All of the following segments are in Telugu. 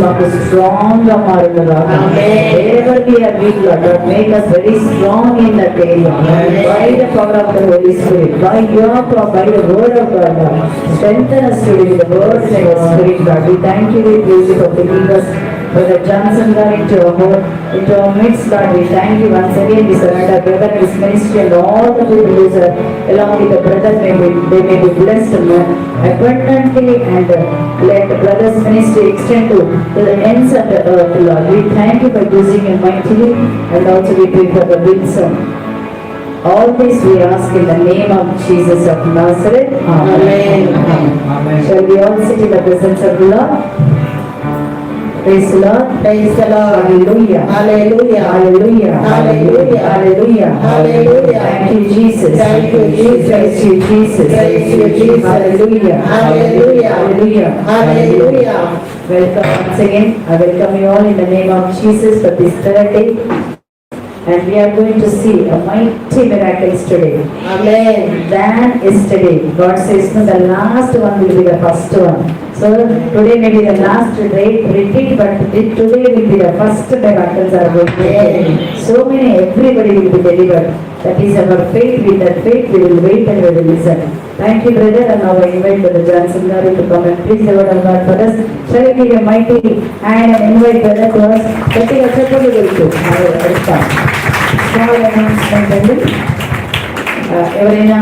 మాకు స్ట్రాంగ్ గా మారుగా wherever we are weak, Lord, make us very strong in that area by the power of the Holy Spirit, by your power, by the word of God, strengthen us today with the words and the Spirit, God. We thank you, we praise you for bringing us Brother Johnson God into our midst, Lord. We thank you once again. We surrender brother and his ministry and all the people who are along with the brothers, they may be blessed abundantly, and let the brothers ministry extend to the ends of the earth, Lord. We thank you for using him mightily, and also we pray for the wisdom. All this we ask in the name of Jesus of Nazareth. Amen. Amen. Shall we all sit in the presence of the Lord? Praise the Lord. Praise the Lord. Hallelujah. Hallelujah. Hallelujah. Hallelujah. Hallelujah. Hallelujah. Thank you, Jesus. Thank you, Jesus. Praise you, Jesus. Praise you, Jesus. Hallelujah. Hallelujah. Hallelujah. Hallelujah. Welcome once again. I welcome you all in the name of Jesus for this third day. And we are going to see a mighty miracles today. Amen. Than yesterday. God says, no, the last one will be the first one. So today may be the last retreat, but today will be the first miracles are going to happen. So many, everybody will be delivered. That is our faith. With that faith, we will wait and we will listen. Thank you, brother. And now I invite Brother Johnson to come and preach the word of God for us. Shall we give a mighty hand and invite brother to us? Letting us will do. Small announcement అండి. ఎవరైనా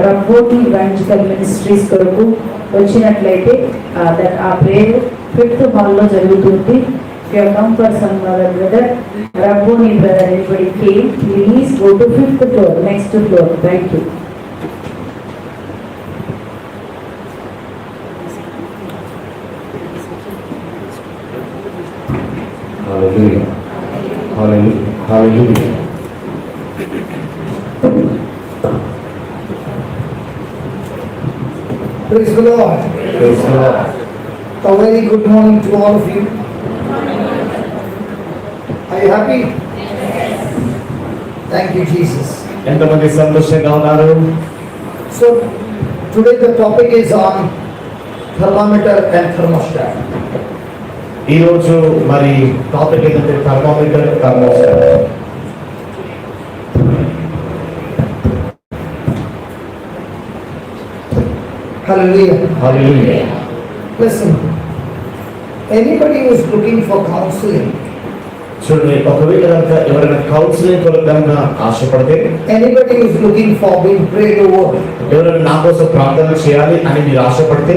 రబ్బోటి ఈవాంజలికల్ మినిస్ట్రీస్ కొరకు వచ్చినట్లయితే ఆ ప్రేయర్ 5th హాల్లో జరుగుతుంది. If you have come for some brother, Rabboni brother, anybody came, please go to 5th floor, next floor. Thank you. Hallelujah. Hallelujah. Hallelujah. Praise the Lord. Praise the Lord. A very good morning to all of you. Are you happy? Thank you, Jesus. ఎంతమంది సంతోషంగా ఉన్నారు? So, today the topic is on thermometer and thermostat. ఈ రోజు మరి టాపిక్ ఏంటంటే thermometer, thermostat. Hallelujah. Hallelujah. Listen, anybody who is looking for counseling, చూడండి, ఒకవేళ కనుక ఎవరైనా కౌన్సిలింగ్ కొరకు కనుక ఆశపడితే, anybody who is looking for being prayed over, ఎవరైనా నా కోసం ప్రార్థన చేయాలి అని మీరు ఆశపడితే,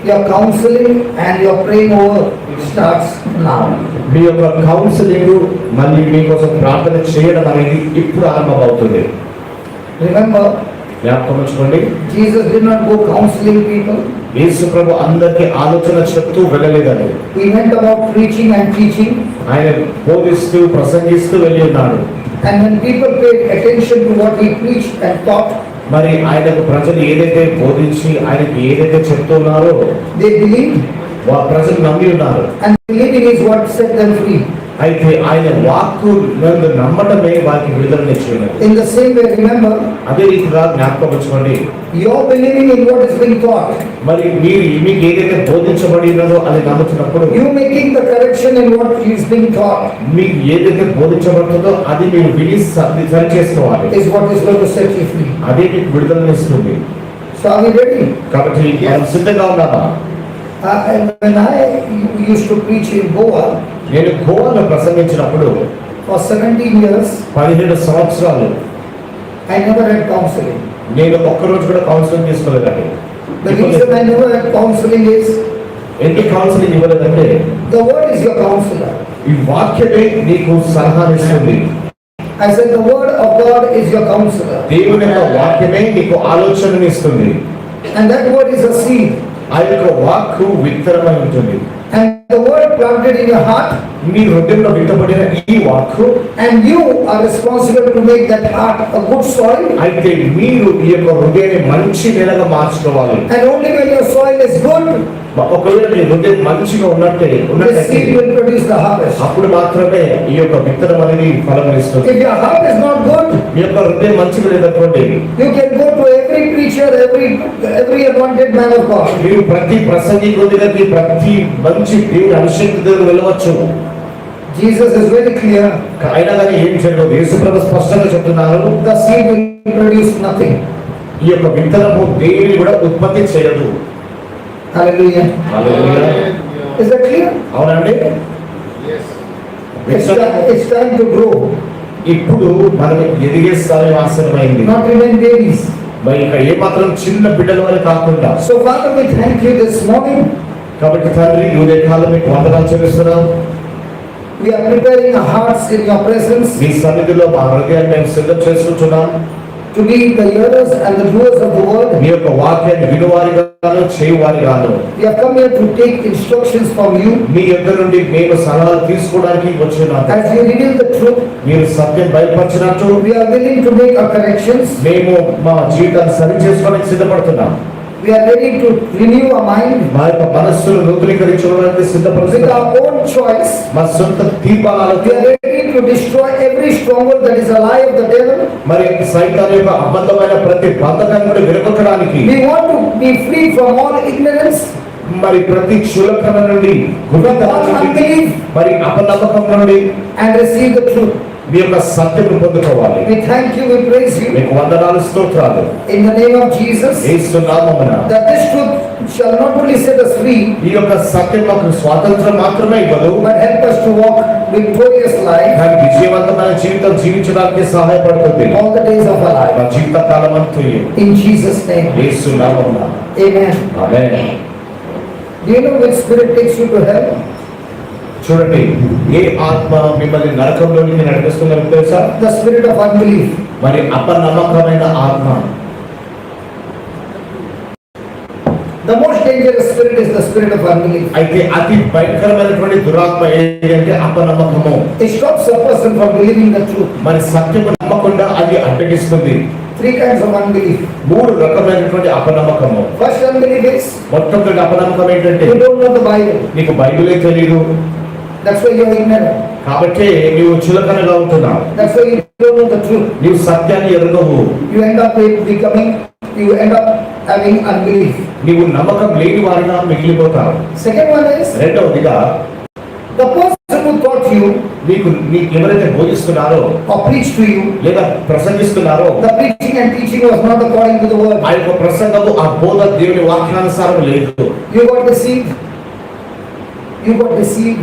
your counseling and your praying over starts now. మీ యొక్క కౌన్సిలింగ్ మళ్ళీ మీకోసం ప్రార్థన చేయడం అనేది ఇప్పుడు ఆరంభమవుతుంది. Remember, జ్ఞాపకం ఉంచుకోండి, Jesus did not go counseling people. యేసు ప్రభు అందరికీ ఆలోచన చెప్తూ వెళ్ళలేదని. He went about preaching and teaching. ఆయన బోధిస్తూ ప్రసంగిస్తూ వెళ్ళి ఉన్నాడు. And when people paid attention to what he preached and taught, మరి ఆయనకు ప్రజలు ఏదైతే బోధించి ఆయనకి ఏదైతే చెప్తున్నారో they believed, ప్రజలు నమ్మి ఉన్నారు. and believing is what set them free. అయితే ఆయన వాక్కు నమ్మటమే వారికి విడుదలనిచ్చినది. In the same way, remember, అదే రీతిగా జ్ఞాపకం ఉంచుకోండి, you're believing in what is being taught. మరి మీకు ఏదైతే బోధించబడి ఉన్నదో అది నమ్ముతున్నప్పుడు, You making the correction in what is being taught మీకు ఏదైతే బోధించబడుతుందో అది మీరు విని సరి చేసుకోవాలి. is what is going to set you free. అదే మీకు విడుదలనిస్తుంది. So are we ready? కాబట్టి మనం సిద్ధంగా ఉన్నామా? When I used to preach in Goa నేను గోవాలో ప్రసంగించినప్పుడు for 17 years, 17 సంవత్సరాలు I never had counseling. నేను ఒక్కరోజు కూడా కౌన్సిలింగ్ తీసుకోలేదండి. The reason I never had counseling is ఎందుకు కౌన్సిలింగ్ ఇవ్వలేదంటే, the word is your counselor. ఈ వాక్యమే నీకు సలహానిస్తుంది. I said the word of God is your counselor. దేవుని యొక్క వాక్యమే నీకు ఆలోచననిస్తుంది. And that word is a seed. ఆ యొక్క వాక్కు విత్తనమై ఉంటుంది. And the word planted in your heart, మీ హృదయంలో విత్తబడిన ఈ వాక్కు, and you are responsible to make that heart a good soil. అయితే మీరు ఈ యొక్క హృదయాన్ని మంచి నేలగా మార్చుకోవాలి. And only when your soil is good, ఒకవేళ మీ హృదయం మంచిగా the seed will produce the harvest. అప్పుడు మాత్రమే ఈ యొక్క విత్తనం అనేది ఫలం ఇస్తుంది. If your heart is not good, మీ యొక్క హృదయం మంచిగా లేదనుకోండి, you can go to every every preacher, every anointed man of God. మీరు ప్రతి ప్రసంగికుడి దగ్గరికి ప్రతి మంచి దేవుని అభిషేకం దగ్గరికి వెళ్ళవచ్చు. Jesus is very clear. అయినా కానీ ఏం చేయలేదు. యేసుప్రభు స్పష్టంగా చెప్తున్నారు, The seed will produce nothing. ఈ యొక్క విత్తనము దేనిని కూడా ఉత్పత్తి చేయదు. Hallelujah. Hallelujah. Is that clear? అవునండి. It's time to grow. ఇప్పుడు మనం ఎదిగే సమయం ఆసన్నమైంది. Not remain babies. మరి ఇంకా ఏ మాత్రం చిన్న బిడ్డల వల్ల కాకుండా. So Father, we thank you this morning. కాబట్టి తండ్రి ఈ ఉదయకాలం మీకు వందనాలు చెల్లిస్తున్నాం. We are preparing our hearts in your presence మీ సన్నిధిలో మా హృదయాన్ని మేము సిద్ధం చేసుకుంటున్నాం. to be the hearers and the doers of the word. మీ యొక్క వాక్యాన్ని వినువారిగాను చేయువారిగాను. We have come here to take instructions from you. మీ యొద్ద నుండి మేము సలహాలు తీసుకోవడానికి వచ్చున్నాం. As you reveal the truth, మీరు సత్యం బయలుపరిచినట్టు we are willing to make our corrections. మేము మా జీవితాన్ని సరి చేసుకోవడానికి సిద్ధపడుతున్నాం. We are ready to renew our mind మా యొక్క మనస్సును నూతనీకరించుకోవడానికి with సిద్ధపడుతున్నాం. our own choice. మా సొంత We తీర్మానాలతో are ready to destroy every stronghold that is a lie of the devil. మరి సైతాను యొక్క అబద్ధమైన ప్రతి బంధకాన్ని కూడా విరగొట్టడానికి, We want to be free from all ignorance, మరి ప్రతి క్షులకన నుండి, గుడ్డితనం నుండి, మరి అపనమ్మకం నుండి and receive the truth. మీ యొక్క సత్యము పొందుకోవాలి. We thank you, we praise you మీకు వందనాలు, స్తోత్రాలు. in the name of Jesus, యేసు నామమున that this truth shall not only set us free, ఈ యొక్క సత్యం మాకు స్వాతంత్రం మాత్రమే ఇవ్వదు, but help us to walk victorious life కానీ విజయవంతమైన జీవితం జీవించడానికి సహాయపడుతుంది all the days of our మా life. జీవిత కాలం అంతా In Jesus' name, యేసు నామమున amen. Amen. Do you know which spirit takes you to hell? చూడండి, ఏ ఆత్మ మిమ్మల్ని నరకంలోనికి నడిపిస్తుందో తెలుసా? The spirit of unbelief. మరి అపనమ్మకమైన ఆత్మ. The most dangerous spirit is the spirit of unbelief. అయితే అతి భయంకరమైనటువంటి దురాత్మ ఏంటంటే అపనమ్మకము. It stops a person from believing the truth. మరి సత్యము నమ్మకుండా అది అడ్డగిస్తుంది. 3 kinds of unbelief. 3 రకమైనటువంటి అపనమ్మకము. First unbelief is మొట్టమొదటి అపనమ్మకం ఏంటంటే you don't know the Bible. నీకు బైబిలే తెలియదు, That's why you're ignorant. కాబట్టి నీవు చులకనగా ఉంటున్నావు. That's why you don't know the truth. నీవు సత్యాన్ని ఎరుగవు. You end up having unbelief. నీవు నమ్మకం లేని వారిగా మిగిలిపోతావు. Second one is రెండవదిగా, the person who taught you నీకు ఎవరైతే బోధిస్తున్నారో or preached to you, లేదా ప్రసంగిస్తున్నారో the preaching and teaching was not according to the word. ఆ యొక్క ప్రసంగము ఆ బోధ దేవుని వాక్యానుసారం లేదు. You got deceived.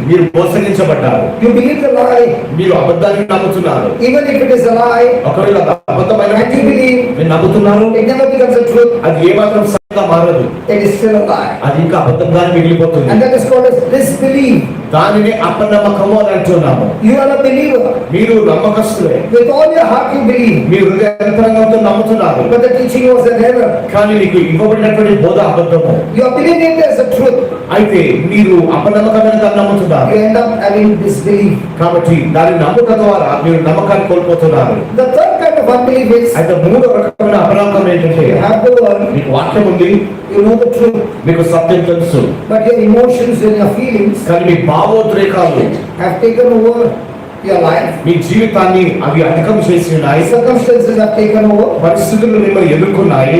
మీరు మోసగించబడ్డారు. You believe the lie. మీరు అబద్ధాన్ని నమ్ముతున్నారు. Even if it is a lie, ఒకవేళ అబద్ధమైన and you believe, మీరు నమ్ముతున్నారు, it never becomes a truth. అది ఏమాత్రం సత్యంగా మారదు. It is still a lie. అది ఇంకా అబద్ధంగానే మిగిలిపోతుంది. And that is called as disbelief. దానిని అపనమ్మకము అని అంటున్నాము. You are a believer. మీరు నమ్మకస్తులే. With all your heart you believe. మీరు హృదయాంతరంగంతో నమ్ముతున్నారు. But the teaching was an error. కానీ నీకు ఇవ్వబడినటువంటి బోధ అబద్ధము. You are believing it as a truth. అయితే మీరు అపనమ్మకమైన దాన్ని నమ్ముతున్నారు. You end up having disbelief. కాబట్టి దాని నమ్మకం ద్వారా మీరు నమ్మకాన్ని కోల్పోతున్నారు. The third kind of unbelief is అయితే 3వ రకమైన అపనమ్మకం ఏంటంటే, you have the word, మీకు వాక్యం ఉంది, you know the truth, మీకు సత్యం తెలుసు, but your emotions and your feelings కానీ మీ భావోద్రేకాలు have taken over your life. మీ జీవితాన్ని అవి అధికం చేసి ఉన్నాయి. Circumstances have taken over. పరిస్థితులు మిమ్మల్ని ఎదుర్కొన్నాయి.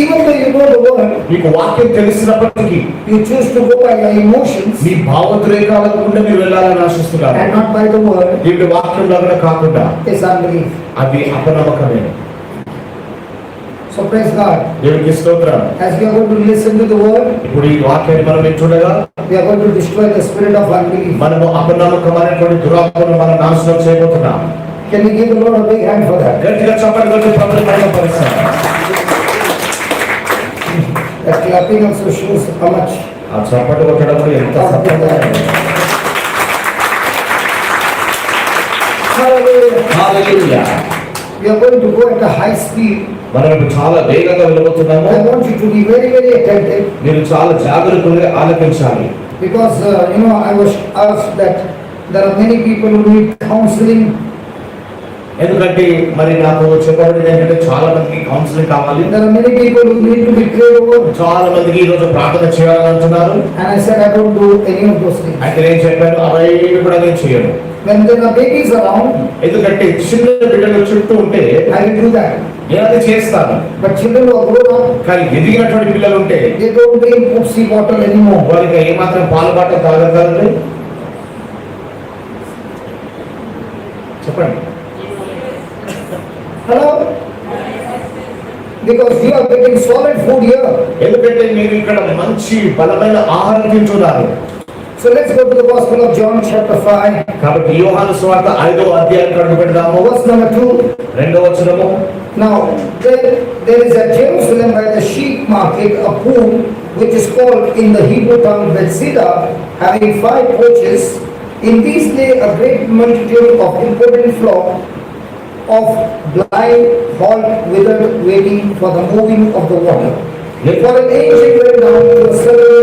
Even though you know the word, మీకు వాక్యం తెలిసినప్పటికీ you choose to go by your emotions మీ భావోద్రేకాలకు గుండా మీరు వెళ్ళాలని ఆశిస్తున్నారు. and not by the word. దేవుడి వాక్యం లాగా కాకుండా Is unbelief. అది అపనమ్మకమే. So praise God. దేవునికి స్తోత్రం. As we are going to listen to the word, ఇప్పుడు ఈ వాక్యాన్ని మనం వింటుండగా we are going to destroy the spirit of unbelief. మనము అపనమ్మకమైనటువంటి దురాత్మను మనం నాశనం చేయబోతున్నాం. Can we give the Lord a big hand for that? గట్టిగా చప్పట్లు కొట్టి ప్రభువుని మహిమపరుస్తాం. That clapping also shows how much. ఆ చప్పట్లు కొట్టడం ఎంత సత్యంగా ఉంది. Hallelujah. Hallelujah. We are going to go at a high speed. మనం ఇప్పుడు చాలా వేగంగా వెళ్ళబోతున్నాము. I want you to be very, very attentive మీరు చాలా జాగ్రత్తగా ఆలకించాలి. because I was asked that there are many people who need counseling. ఎందుకంటే మరి నాకు చెప్పబడింది ఏంటంటే చాలా మందికి కౌన్సిలింగ్ కావాలి. There are many people who need to be prayed over. చాలా మందికి ఈ రోజు ప్రార్థన చేయాలంటున్నారు. And I said I don't do any of those things. అయితే నేను చెప్పాను అవేవి కూడా నేను చేయను. When there are babies around, ఎందుకంటే చిన్న బిడ్డలు చుట్టూ ఉంటే I will do that. నేను అది చేస్తాను. But children who are grown up, కానీ ఎదిగినటువంటి పిల్లలు ఉంటే they don't drink Pepsi bottle anymore. వారికి ఏమాత్రం పాలు బాట తాగగలరు? చెప్పండి. Hello? Because you are getting solid food here. ఎందుకంటే మీరు ఇక్కడ మంచి బలమైన ఆహారం తింటున్నారు. So let's go to the Gospel of John chapter 5. కాబట్టి యోహాను సువార్త 5వ అధ్యాయం కడుగు పెడదాము. Verse number 2. 2వ వచనము. Now there is at Jerusalem by the sheep market a pool which is called in the Hebrew tongue Bethesda, having 5 porches. In these lay a great multitude of impotent flock of blind, halt, withered, waiting for the moving of the water. For an angel went down to a certain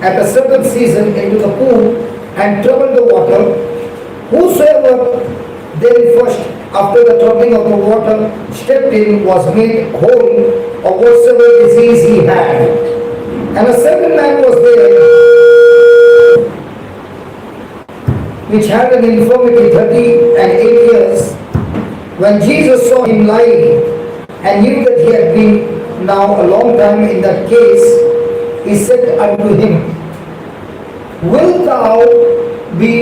at a certain season into the pool and troubled the water. Whosoever then first after the troubling of the water stepped in was made whole of whatsoever disease he had. And a certain man was there which had an infirmity 38 years. When Jesus saw him lying and knew that he had been now a long time in that case, he said unto him, Wilt thou be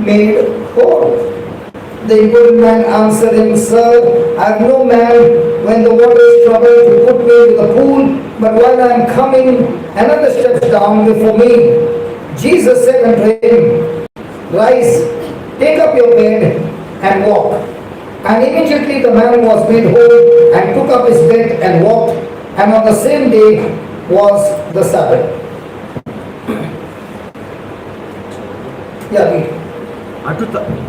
made whole? The impotent man answered him, Sir, I have no man when the water is troubled to put me into the pool, but while I am coming, another steps down before me. Jesus said unto him, Rise, take up your bed and walk. And immediately the man was made whole and took up his bed and walked, and on the same day was the Sabbath. Yeah, read.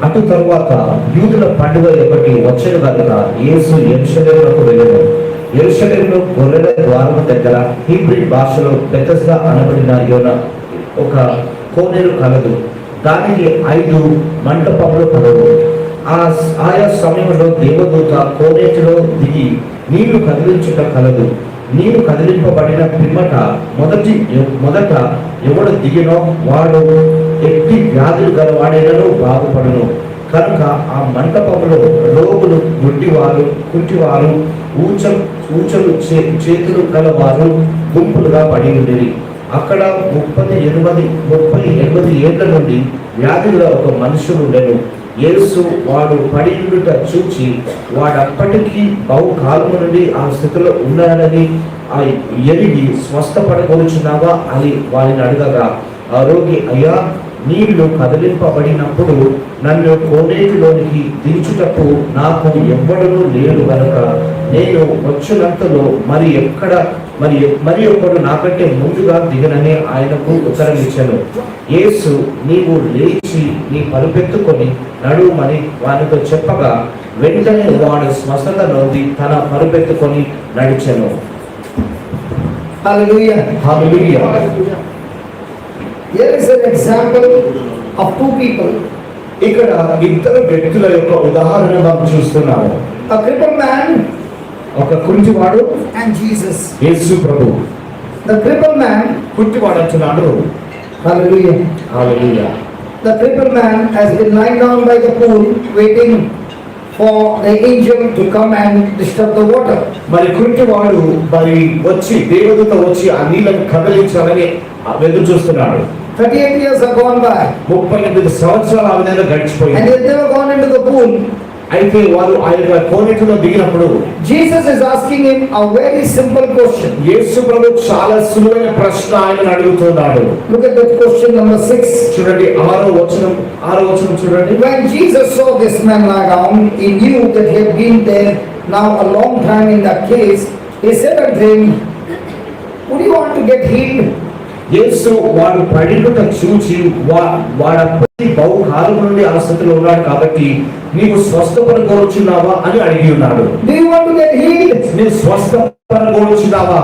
అటు తరువాత యూదుల పండుగ ఒకటి వచ్చెను గనుక యేసు యెరూషలేమునకు వెళ్ళెను. యెరూషలేములో గొర్రెల ద్వారము దగ్గర హీబ్రూ భాషలో బెతెస్దా అనబడిన ఒక కోనేరు కలదు. దానికి 5 మంటపములు కలవు. ఆయా సమయంలో దేవదూత కోనేటిలో దిగి నీళ్లు కదిలించుట కలదు. నీరు కదిలింపబడిన పిమ్మట మొదట ఎవడు దిగినో వాడు ఎట్టి వ్యాధులు గలవాడైనను బాగుపడును. కనుక ఆ మంటపములో రోగులు, గుడ్డివారు, కుంటివారు, ఊచలు చేతులు గలవారు గుంపులుగా పడి ఉండేది. అక్కడ 38 ఏళ్ల నుండి వ్యాధుల ఒక మనుషుడు ఉండెను. యేసు వాడు పడి ఉండుట చూచి వాడప్పటికీ బహుకాలము నుండి ఆ స్థితిలో ఉన్నాడని ఎరిగి స్వస్థపడగలుచున్నావా అని వారిని అడగగా ఆ రోగి, అయ్యా, నీళ్లు కదిలింపబడినప్పుడు నన్ను కోనేటిలోనికి దించుటకు నాకు ఎవ్వడూ లేడు గనుక నేను వచ్చినంతలో మరి ఒకడు నాకంటే ముందుగా దిగనని ఆయనకు ఉత్తరం ఇచ్చాను. యేసు, నీవు లేచి నీ పరుపెత్తుకొని నడుమని వానితో చెప్పగా వెంటనే వాడు స్వస్థత నొంది తన పరుపెత్తుకొని నడిచెను. Hallelujah. Hallelujah. Here is an example of 2 people. ఇక్కడ 2 వ్యక్తుల యొక్క ఉదాహరణ మనం చూస్తున్నాము. A crippled man ఒక కుంటివాడు and Jesus. Yesu Prabhu. The crippled man, కుంటివాడు అంటున్నాడు. hallelujah. Hallelujah. The crippled man has been lying down by the pool waiting for the angel to come and disturb the water. మరి కుంటివాడు వచ్చి దేవదూత వచ్చి ఆ నీళ్లను కదిలించాలని ఎదురు చూస్తున్నాడు. 38 years have gone by. 38 సంవత్సరాలు ఆ విధంగా And గడిచిపోయింది. he has never gone into the pool. అయితే వారు ఆయన కోనేటిలో దిగినప్పుడు Jesus is asking him a very simple question. యేసు ప్రభు చాలా సులువైన ప్రశ్న ఆయనను అడుగుతున్నాడు. Look at that question number 6. చూడండి 6వ వచనం చూడండి. When Jesus saw this man lie down, he knew that he had been there now a long time in that case. He said unto him, Would you want to get healed? యేసు వాడు పడినట చూచి వాడప్పటి బహుకాలం నుండి ఆ స్థితిలో ఉన్నాడు కాబట్టి నీవు స్వస్థపరగోరుచున్నావా అని అడిగి ఉన్నాడు. Do you want to get healed? నీవు స్వస్థపరగోరుచున్నావా?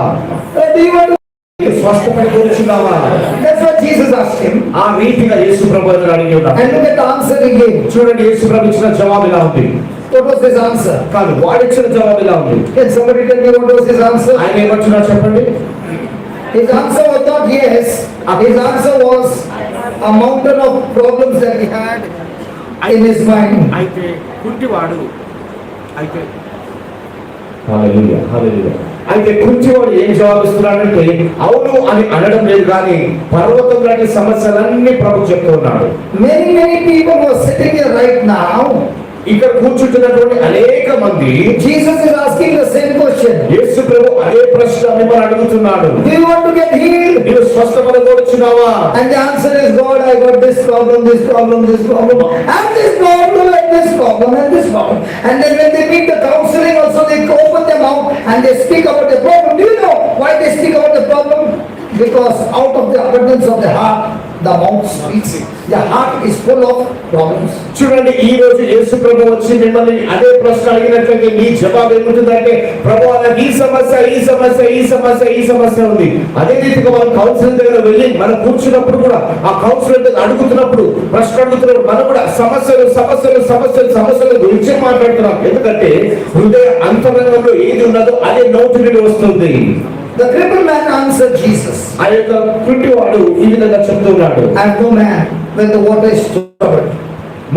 Do you want to స్వస్థపరగోరుచున్నావా? That's what Jesus asked him. ఆ రీతిగా యేసు ప్రభు అడిగి ఉన్నాడు. And look at the answer he gave. చూడండి యేసు ప్రభు ఇచ్చిన జవాబు ఎలా ఉంది. What was his answer? కాదు, వాడిచ్చిన జవాబు ఎలా ఉంది. Can somebody tell me what was his answer? ఆయన ఏమంటున్నాడు చెప్పండి. His answer was not yes. His answer was a mountain of problems that he had. in his mind. అయితే కుంటివాడు అయితే హల్లెలూయా హల్లెలూయా అయితే కుంటివాడు ఏం జవాబిస్తున్నాడంటే అవును అని అనడం లేదు, కానీ పర్వతం లాంటి సమస్యలన్నీ ప్రభు చెప్తూ ఉన్నాడు. Many people who are sitting here right now, ఇక్కడ కూర్చుంటున్నటువంటి అనేక మంది Jesus is asking the same question. యేసు ప్రభు అదే ప్రశ్న మిమ్మల్ని అడుగుతున్నాడు. Do you want to get healed? నీవు స్వస్థపడగొచ్చున్నావా? And the answer is, God, I got this problem, and this problem, and this problem, and this problem. And then when they meet the counseling also, they open their mouth and they speak about the problem. Do you know why they speak about the problem? Because out of the abundance of the heart, the mouth speaks. The heart is full of problems. చూడండి, ఈ రోజు యేసు ప్రభు వచ్చి మిమ్మల్ని అదే ప్రశ్న అడిగినట్లయితే మీ జవాబు ఏముంటుందంటే, ప్రభువా నాకు ఈ సమస్య ఉంది. అదే రీతిగా మనం కౌన్సిలర్ దగ్గర వెళ్ళి మనం కూర్చున్నప్పుడు కూడా ఆ కౌన్సిలర్ దగ్గర అడుగుతున్నప్పుడు ప్రశ్న అడుగుతున్నప్పుడు మనం కూడా సమస్యల గురించి మాట్లాడుతున్నాం. ఎందుకంటే హృదయ అంతరంగంలో ఏది ఉన్నదో అదే నోటి నుండి వస్తుంది. The crippled man answered Jesus. ఆ యొక్క కుంటివాడు ఈ విధంగా చెప్తున్నాడు, I have no man when the water is troubled.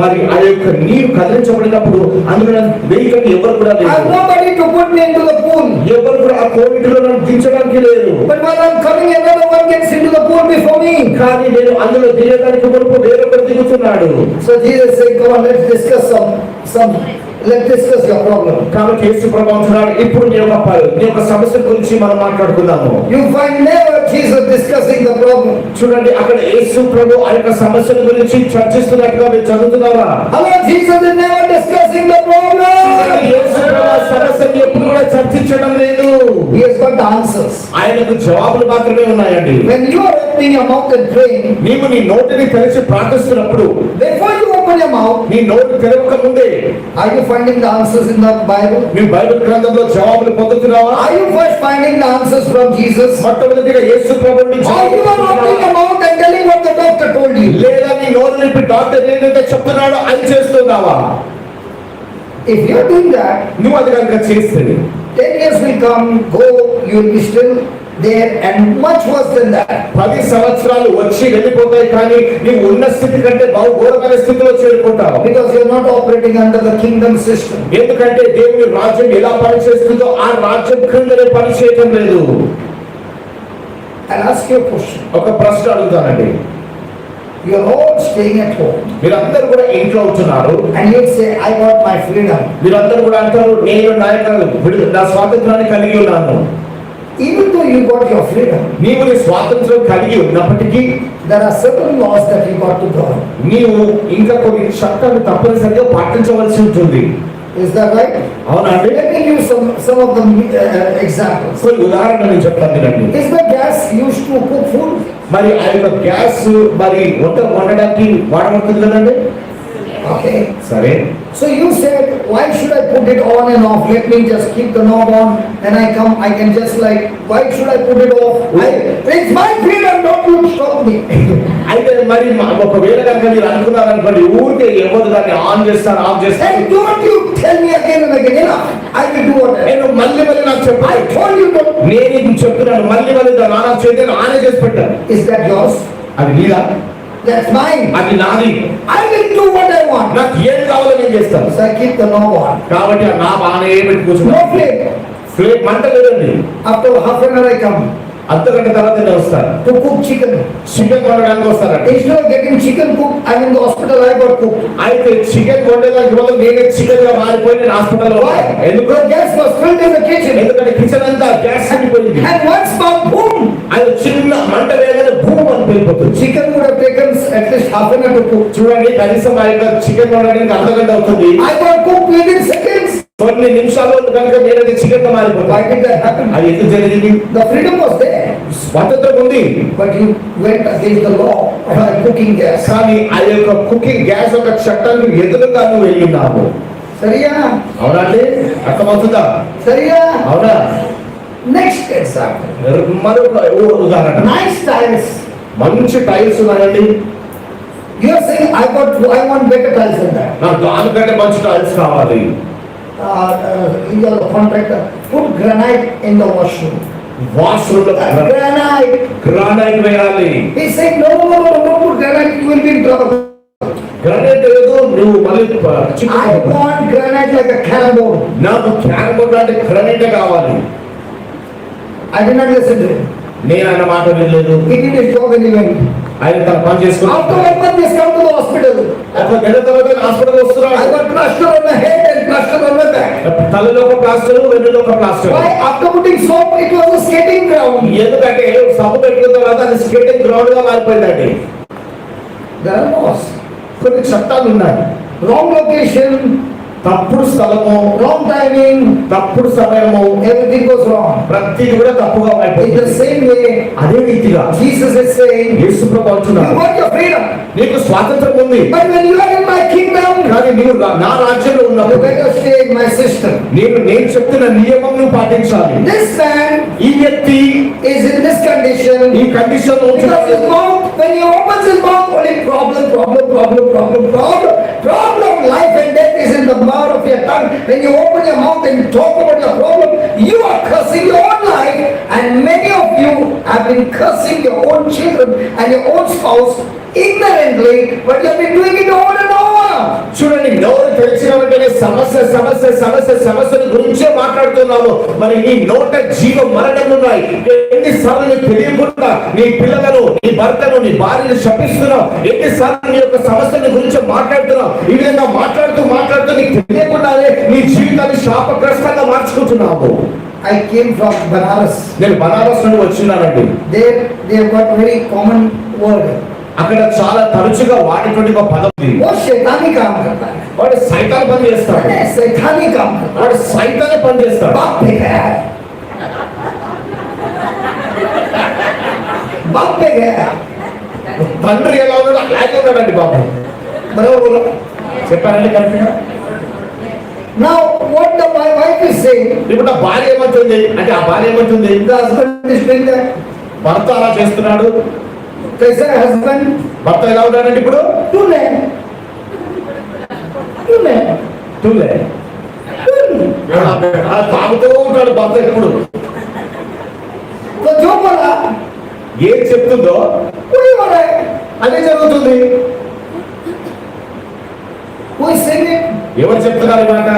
మరి ఆ యొక్క నీరు కదిలించబడినప్పుడు అందులో వెయ్యకి ఎవరు కూడా I have nobody to put me into the pool. ఎవరు కూడా ఆ కోవిడ్లో నన్ను దించడానికి లేదు. But while I'm coming, another one gets into the pool before me. కానీ నేను అందులో దిగడానికి మునుపు వేరొకరు దిగుతున్నాడు. So Jesus said, come on, let's discuss your problem. కాబట్టి యేసు ప్రభు అంటున్నాడు, ఇప్పుడు నీ యొక్క సమస్య గురించి మనం మాట్లాడుకుందాము. You find never Jesus discussing the problem. చూడండి, అక్కడ యేసు ప్రభు ఆ యొక్క సమస్యల గురించి చర్చిస్తున్నట్టుగా మీరు చదువుతున్నారా? Hello, Jesus is never discussing the problem. యేసు ప్రభు సమస్యని ఎప్పుడు కూడా చర్చించడం లేదు. He has got the answers. ఆయనకు జవాబులు మాత్రమే ఉన్నాయండి. When you are opening your mouth and praying, నీవు నీ నోటిని తెరిచి ప్రార్థిస్తున్నప్పుడు, before you open your mouth, నీ నోటి తెరవక ముందే are you finding the answers in the Bible? నీ బైబిల్ గ్రంథంలో జవాబులు పొందుతున్నావా? Are you first finding the answers from Jesus? మొట్టమొదటిగా యేసు ప్రభువు నుంచి Or you are opening your mouth and telling what the doctor told you? లేదా నీ నోరు నింపి డాక్టర్ ఏదైతే చెప్తున్నాడో అది చేస్తున్నావా? If you are doing that, నువ్వు అది కనుక చేస్తే 10 years will come, go, you will be still there and much worse than that. 10 సంవత్సరాలు వచ్చి వెళ్ళిపోతాయి, కానీ నీవు ఉన్న స్థితి కంటే బహు ఘోరమైన స్థితిలో చేరుకుంటావు. Because you are not operating under the kingdom system. ఎందుకంటే దేవుని రాజ్యం ఎలా పనిచేస్తుందో ఆ రాజ్యం క్రిందనే పనిచేయటం లేదు. I'll ask you a question. ఒక ప్రశ్న అడుగుతానండి. You are all staying at home మీరందరూ కూడా ఇంట్లో ఉంటున్నారు. and you say, I got my freedom. మీరందరూ కూడా అంటారు, నేను నా స్వాతంత్రాన్ని కలిగి ఉన్నాను. Even though you got your freedom, నీవు నీ స్వాతంత్రం కలిగి ఉన్నప్పటికీ there are certain laws that you got to follow. నీవు ఇంకా కొన్ని చట్టాలు తప్పనిసరిగా పాటించవలసి ఉంటుంది. Is that right? అవునా అండి? Let me give some of the examples. So ఉదాహరణ నేను చెప్తాను వినండి. Is the gas used to cook food? మరి ఆ యొక్క గ్యాస్ మరి వండడానికి వాడబడుతుంది కదండి. Okay. సరే, So you said, why should I put it on and off? Let me just keep the knob on and I can just like, why should I put it off? It's my freedom, don't you stop me. అయితే మరి ఒకవేళ కనుక మీరు అనుకున్నారనుకోండి, ఊరికే ఎవరు దాన్ని ఆన్ చేస్తారు ఆఫ్ చేస్తారు. And don't you tell me again and again, enough, I will do whatever. నేను మళ్ళీ నాకు చెప్పాను, I told you to. నేను ఇది చెప్తున్నాను, మళ్ళీ దాన్ని ఆన్ చేస్తే ఆనే చేసి పెట్టాను. Is that yours? అది నీదా? That's mine. అది నాది. I will do what I want. నాకు ఏది కావాలో నేను చేస్తాను. So I keep the knob on. కాబట్టి నా బాగానే పెట్టి No కూర్చున్నాను. flame. ఫ్లేమ్ మంట లేదండి. After half an hour I come అర్ధగంట తర్వాత నేను వస్తాను. to cook chicken. చికెన్ వండడానికి వస్తానండి. Instead of getting chicken cooked, I'm in the hospital, I got cooked. అయితే చికెన్ వండడానికి బదులు నేనే చికెన్ గా మారిపోయి నేను హాస్పిటల్లో Why? ఎందుకు? Because gas was filled in the kitchen. ఎందుకంటే కిచెన్ అంతా గ్యాస్ నిండిపోయింది. And once more, boom! అది చిన్న మంట వేయగానే భూమి అని వెళ్ళిపోతుంది. Chicken would have taken at least half an hour to cook. చూడండి, కనీసం ఆ యొక్క చికెన్ వండడానికి అర్ధగంట అవుతుంది. I got cooked within seconds. కొన్ని నిమిషాల్లో కనుక నేను చికెన్ గా Why మారిపోతాను. did that happen? అది ఎందుకు జరిగింది? The freedom was there, స్వాతంత్రం ఉంది, but you went against the law of cooking gas. కానీ ఆ యొక్క కుకింగ్ గ్యాస్ యొక్క చట్టానికి ఎదురుగా నువ్వు వెళ్ళినావు. Sariya? అవునా అండి? అర్థమవుతుందా? Sariya? అవునా? Next example. మరొక ఉదాహరణ, Nice tiles. మంచి టైల్స్ ఉన్నాయండి. You are saying, I want better tiles than that. నాకు దానికంటే మంచి టైల్స్ కావాలి. You are the contractor. Put granite in the washroom. Washroom Granite. Granite వేయాలి. He said, no, don't put granite, you will be in trouble. Granite లేదు, నువ్వు మళ్ళీ I want granite like a cannonball. నాకు క్యారబోర్డ్ లాంటి గ్రానైట్ కావాలి. I did not listen to him. నేను ఆయన మాట వినలేదు. He did his job and he went. ఆయన తన పని After చేసుకున్నాడు. 1 month, he come to the hospital. ఒక గంట తర్వాత హాస్పిటల్ I వస్తున్నాడు. got plaster on my head and plaster on my back. తలలో ఒక ప్లాస్టర్, వెన్నులో ఒక plaster. Why? After putting soap, it was a skating ground. ఎందుకంటే సబ్బు పెట్టిన తర్వాత అది స్కేటింగ్ గ్రౌండ్ గా మారిపోయిందండి. There are laws. కొన్ని చట్టాలు ఉన్నాయి. Wrong location, తప్పుడు స్థలము, wrong timing, తప్పుడు సమయము, everything goes wrong. ప్రతిది కూడా తప్పుగా In the అయిపోయింది. same way, అదే రీతిగా Jesus is saying, Yesu Prabhu you అంటున్నాడు, got your freedom. నీకు స్వాతంత్రం ఉంది, But when you are in my kingdom, కానీ నీవు నా రాజ్యంలో you ఉన్నప్పుడు better stay in my system. నేను చెప్తున్న నియమం నువ్వు పాటించాలి. This man ఈ వ్యక్తి is in this condition ఈ కండిషన్ లో because his ఉంటున్నాడు. mouth, when he opens his mouth, only problem, problem, problem, problem, problem, problem. Life and death is in the mouth of your tongue. When you open your mouth and talk about your problem, you are cursing your own life, and many of you have been cursing your own children and your own spouse ignorantly, but you have been doing it over and over. చూడండి, నోరు తెలిసిన వెంటనే సమస్య సమస్య సమస్య సమస్యల గురించే మాట్లాడుతున్నాము. మరి నీ నోట జీవ మరణం ఉన్నాయి. ఎన్నిసార్లు నీకు తెలియకుండా నీ పిల్లలను, నీ భర్తను, నీ భార్యను శపిస్తున్నావు. ఎన్నిసార్లు నీ యొక్క సమస్యల గురించి మాట్లాడుతున్నావు. ఈ విధంగా మాట్లాడుతూ మాట్లాడుతూ నీకు తెలియకుండానే నీ జీవితాన్ని శాపగ్రస్తంగా మార్చుకుంటున్నావు. I came from Banaras. నేను బనారస్ నుండి వచ్చినానండి. They have got very common word. అక్కడ చాలా తరచుగా వాడేటువంటి ఒక పదం ఉంది. वो शैतानी काम करता है. వాడు సైతాన్ పని చేస్తాడు. शैतानी काम करता है. వాడు సైతాన్ పని చేస్తాడు. बाप पे गया है. बाप पे गया है. తండ్రి ఎలా ఉన్నాడు అలాగే ఉన్నాడండి బాబు. बराबर बोलो. చెప్పారండి కరెక్ట్గా. Now what the wife is saying, ఇప్పుడు ఆ భార్య ఏమంటుంది అంటే, ఆ భార్య ఏమంటుంది, the husband is doing that. భర్త అలా చేస్తున్నాడు. कैसा है husband? భర్త ఎలా ఉన్నాడండి ఇప్పుడు? तूने చూలే తాగుతూ ఉంటాడు భర్త ఎప్పుడు. तो जो बोला ఏం చెప్తుందో वही हो रहा है. అదే జరుగుతుంది. Who is saying it? ఎవరు చెప్తున్నారు ఈ మాట?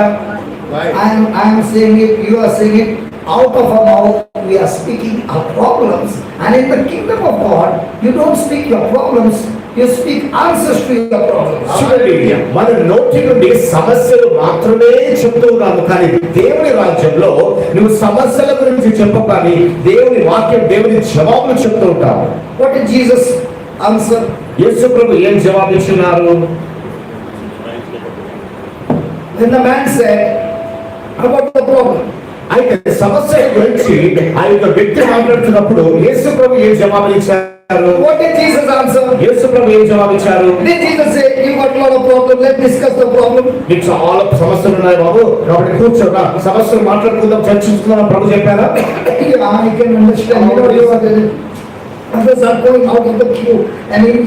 I am saying it, you are saying it. Out of our mouth we are speaking our problems, and in the kingdom of God you don't speak your problems, you speak answers to your problems. చూడండి, మన నోటి నుండి సమస్యలు మాత్రమే చెప్తూ ఉన్నాము, కానీ దేవుని రాజ్యంలో నువ్వు సమస్యల గురించి చెప్పు, కానీ దేవుని వాక్యం, దేవుని జవాబులు చెప్తూ ఉంటావు. What did Jesus answer? యేసు ప్రభు ఏం జవాబు ఇచ్చినారు? When the man said about the problem, అయితే సమస్య గురించి ఆ యొక్క వ్యక్తి మాట్లాడుతున్నప్పుడు యేసు ప్రభు ఏం జవాబు ఇచ్చారు? what did Jesus answer? యేసు ప్రభు ఏం జవాబు ఇచ్చారు? Did Jesus say, you got a lot of problems, let's discuss the problem? నీకు చాలా సమస్యలు ఉన్నాయి బాబు, కాబట్టి కూర్చోరా, సమస్యలు మాట్లాడుకుందాం, చర్చించుకుందాం ప్రభు చెప్పారా? Yeah, I can understand. You know, you are the others are going out of the queue, and in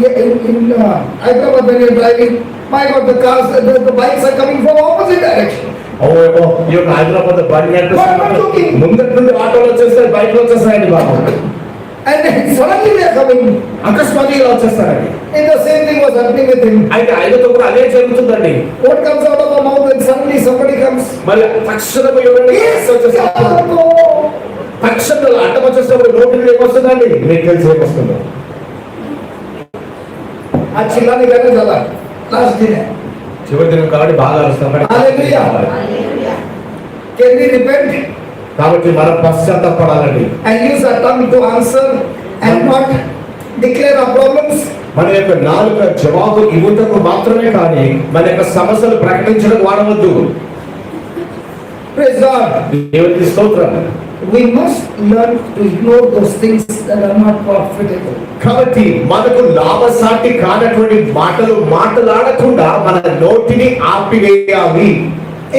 Hyderabad when you're driving, my God, the cars, the bikes are coming from opposite direction. ఓ ఈ యొక్క హైదరాబాద్ బండి ముందటి నుండి ఆటోలు వచ్చేస్తాయి, బైక్లు వచ్చేస్తాయండి బాబు. And then suddenly they are coming. అకస్మాత్తుగా వచ్చేస్తారండి. And the same thing was happening with him. అయితే ఆయనతో కూడా అదే జరుగుతుందండి. What comes out of our mouth when suddenly somebody comes? మరి తక్షణమే ఎవరైనా తక్షణంలో అడ్డం వచ్చేసినప్పుడు నోటి నుండి ఏమొస్తుందండి? మీకు తెలిసి ఏమొస్తుందో. आज चिल्लाने का नहीं चला. Last दिन है. చివరి దినం కాబట్టి బాగా అరుస్తాం. Hallelujah. Can we repent కాబట్టి మనం పశ్చాత్తాపడాలండి. and use our tongue to answer and not declare our problems? మన యొక్క నాలుక జవాబు ఇవ్వటకు మాత్రమే, కానీ మన యొక్క సమస్యలు ప్రకటించడం వాడవద్దు. Praise God. దేవునికి స్తోత్రం. We must learn to ignore those things that are not profitable. కాబట్టి మనకు లాభసాటి కానటువంటి మాటలు మాట్లాడకుండా మన నోటిని ఆపివేయాలి.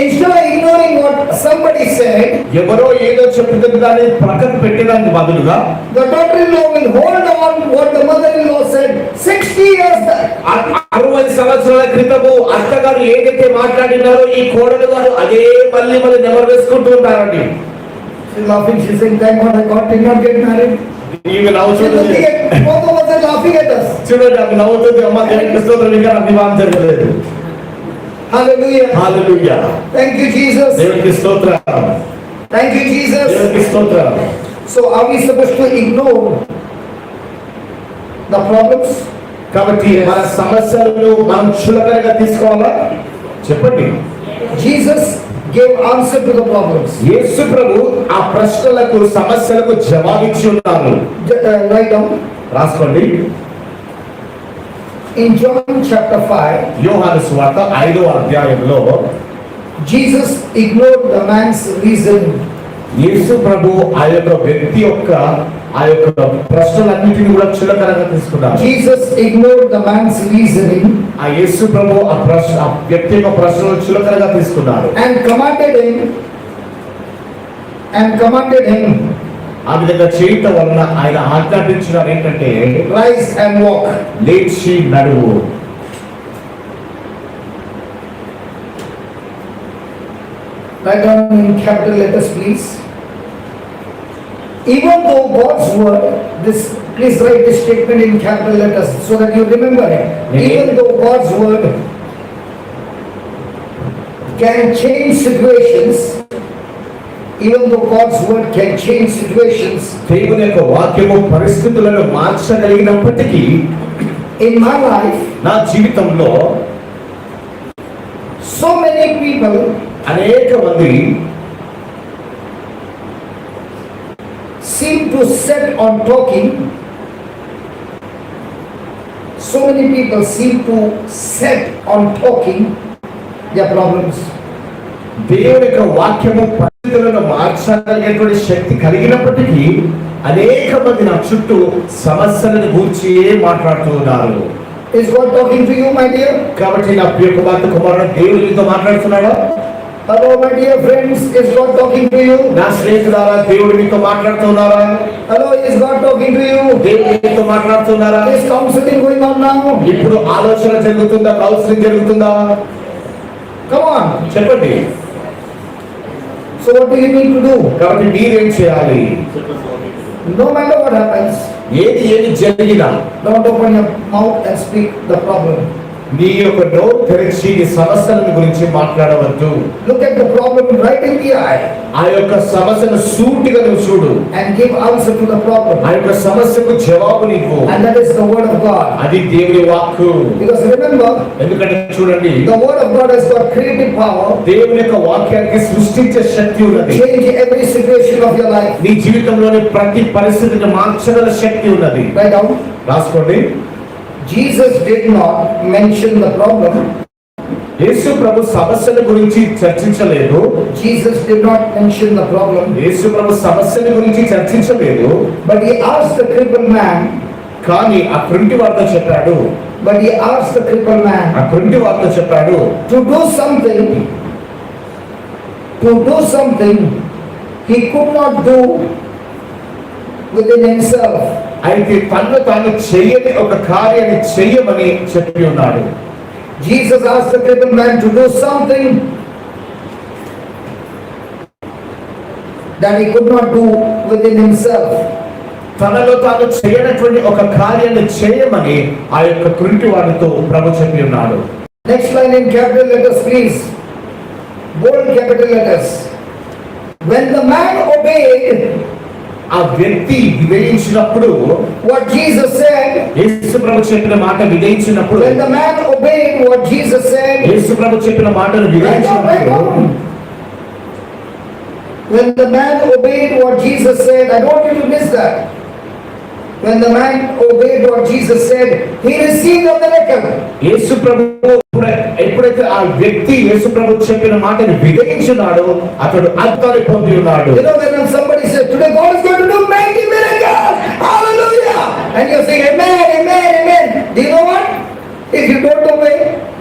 Instead of ignoring what somebody said, ఎవరో ఏదో చెప్తున్న దాన్ని ప్రక్కన పెట్టడానికి బదులుగా the daughter-in-law will hold on what the mother-in-law said 60 years back. 60 సంవత్సరాల క్రితము అత్తగారు ఏదైతే మాట్లాడినారో ఈ కోడలు గారు అదే మళ్ళీ నెమరు వేసుకుంటూ ఉంటారండి. She's laughing, she's saying, thank God I did not get married. ఈమె She's నవ్వుతుంది. looking at both of us and laughing at us. చూడండి ఆమె నవ్వుతుంది. అమ్మ దేవునికి స్తోత్రం, ఇంకా నాకు వివాహం జరగలేదు. Hallelujah. Hallelujah. Thank you, Jesus. దేవునికి స్తోత్రం. Thank you, Jesus. దేవునికి స్తోత్రం. So are we supposed to ignore the problems? కాబట్టి మన సమస్యలను మనం క్షులకరంగా తీసుకోవాలా? చెప్పండి. Jesus gave answer to the problems. యేసు ప్రభు ఆ ప్రశ్నలకు సమస్యలకు జవాబిచ్చి ఉన్నారు. Write down. రాసుకోండి. In John chapter 5, యోహాను సువార్త 5వ అధ్యాయంలో Jesus ignored the man's reason. యేసు ప్రభు ఆ యొక్క వ్యక్తి యొక్క ఆ యొక్క ప్రశ్నలన్నిటిని కూడా క్షులకరంగా తీసుకున్నారు. Jesus ignored the man's reasoning ఆ యేసు ప్రభు ఆ వ్యక్తి యొక్క ప్రశ్నలు క్షులకరంగా తీసుకున్నారు. and commanded him ఆ విధంగా చేయటం వలన ఆయన ఆజ్ఞాపించినారు ఏంటంటే, rise and walk. లేచి నడువు. Write down in capital letters, please. Even though God's word, please write this statement in capital letters so that you remember it. Even though God's word can change situations, even though God's word can change situations, దేవుని యొక్క వాక్యము పరిస్థితులను మార్చగలిగినప్పటికీ in my life, నా జీవితంలో so many people అనేక మంది seem to set on talking. So many people seem to set on talking their problems. దేవుని యొక్క వాక్యము పరిస్థితులను మార్చగలిగేటువంటి శక్తి కలిగినప్పటికీ అనేక మంది నా చుట్టూ సమస్యలను గూర్చి మాట్లాడుతూ ఉన్నారు. Is God talking to you, my dear? కాబట్టి నా ప్రియ కుమార్తె కుమారుడు దేవుడు నీతో మాట్లాడుతున్నాడా? Hello, my dear friends. Is God talking to you? నా స్నేహితులారా, దేవుడు నీతో మాట్లాడుతున్నారా? Hello, is God talking to you? దేవుడు నీతో మాట్లాడుతున్నారా? Is counseling going on now? ఇప్పుడు ఆలోచన జరుగుతుందా? కౌన్సిలింగ్ జరుగుతుందా? Come on. చెప్పండి. So what do you need to do? కాబట్టి మీరేం చేయాలి? No matter what happens, ఏది జరిగినా don't open your mouth and speak the problem. నీ యొక్క నోరు తెరిచి నీ సమస్యల గురించి మాట్లాడవద్దు. Look at the problem right in the eye ఆ యొక్క సమస్యను సూటిగా నువ్వు చూడు. and give answer to the problem. ఆ యొక్క సమస్యకు జవాబు నీవు. And that is the word of God. అది దేవుని వాక్కు. Because remember, ఎందుకంటే చూడండి, the word of God has got creative power. దేవుని యొక్క వాక్యానికి సృష్టించే శక్తి ఉన్నది. Change every situation of your life. నీ జీవితంలోని ప్రతి పరిస్థితిని మార్చగల శక్తి ఉన్నది. Write down. రాసుకోండి. Jesus did not mention the problem. యేసు ప్రభు సమస్యల గురించి చర్చించలేదు. Jesus did not mention the problem. యేసు ప్రభు సమస్యల గురించి చర్చించలేదు. But he asked the crippled man. కానీ ఆ కృంటి వార్త చెప్పాడు. But he asked the crippled man ఆ కృంటి వార్త చెప్పాడు. to do something he could not do within himself. అయితే తన్ను తాను చేయని ఒక కార్యాన్ని చెయ్యమని చెప్పి ఉన్నాడు. Jesus asked the crippled man to do something that he could not do within himself. తనలో తాను చేయనటువంటి ఒక కార్యాన్ని చేయమని ఆ యొక్క కృంటి వారితో ప్రభు చెప్పి ఉన్నాడు. Next line in capital letters, please. Bold capital letters. When the man obeyed ఆ వ్యక్తి వివేచించినప్పుడు, what Jesus said, యేసు ప్రభు చెప్పిన మాట వివేచించినప్పుడు, when the man obeyed what Jesus said, యేసు ప్రభు చెప్పిన మాటను వివేచించినప్పుడు, when the man obeyed what Jesus said, I don't want you to miss that. When the man obeyed what Jesus said, he received a miracle. యేసు ప్రభు ఎప్పుడైతే ఆ వ్యక్తి యేసు ప్రభు చెప్పిన మాటను వివేచించినాడో అతడు అద్భుతాన్ని పొంది ఉన్నాడు. You know, when somebody says today God is going to do mighty miracles, hallelujah, and you say amen, amen, amen. Do you know what? If you don't obey,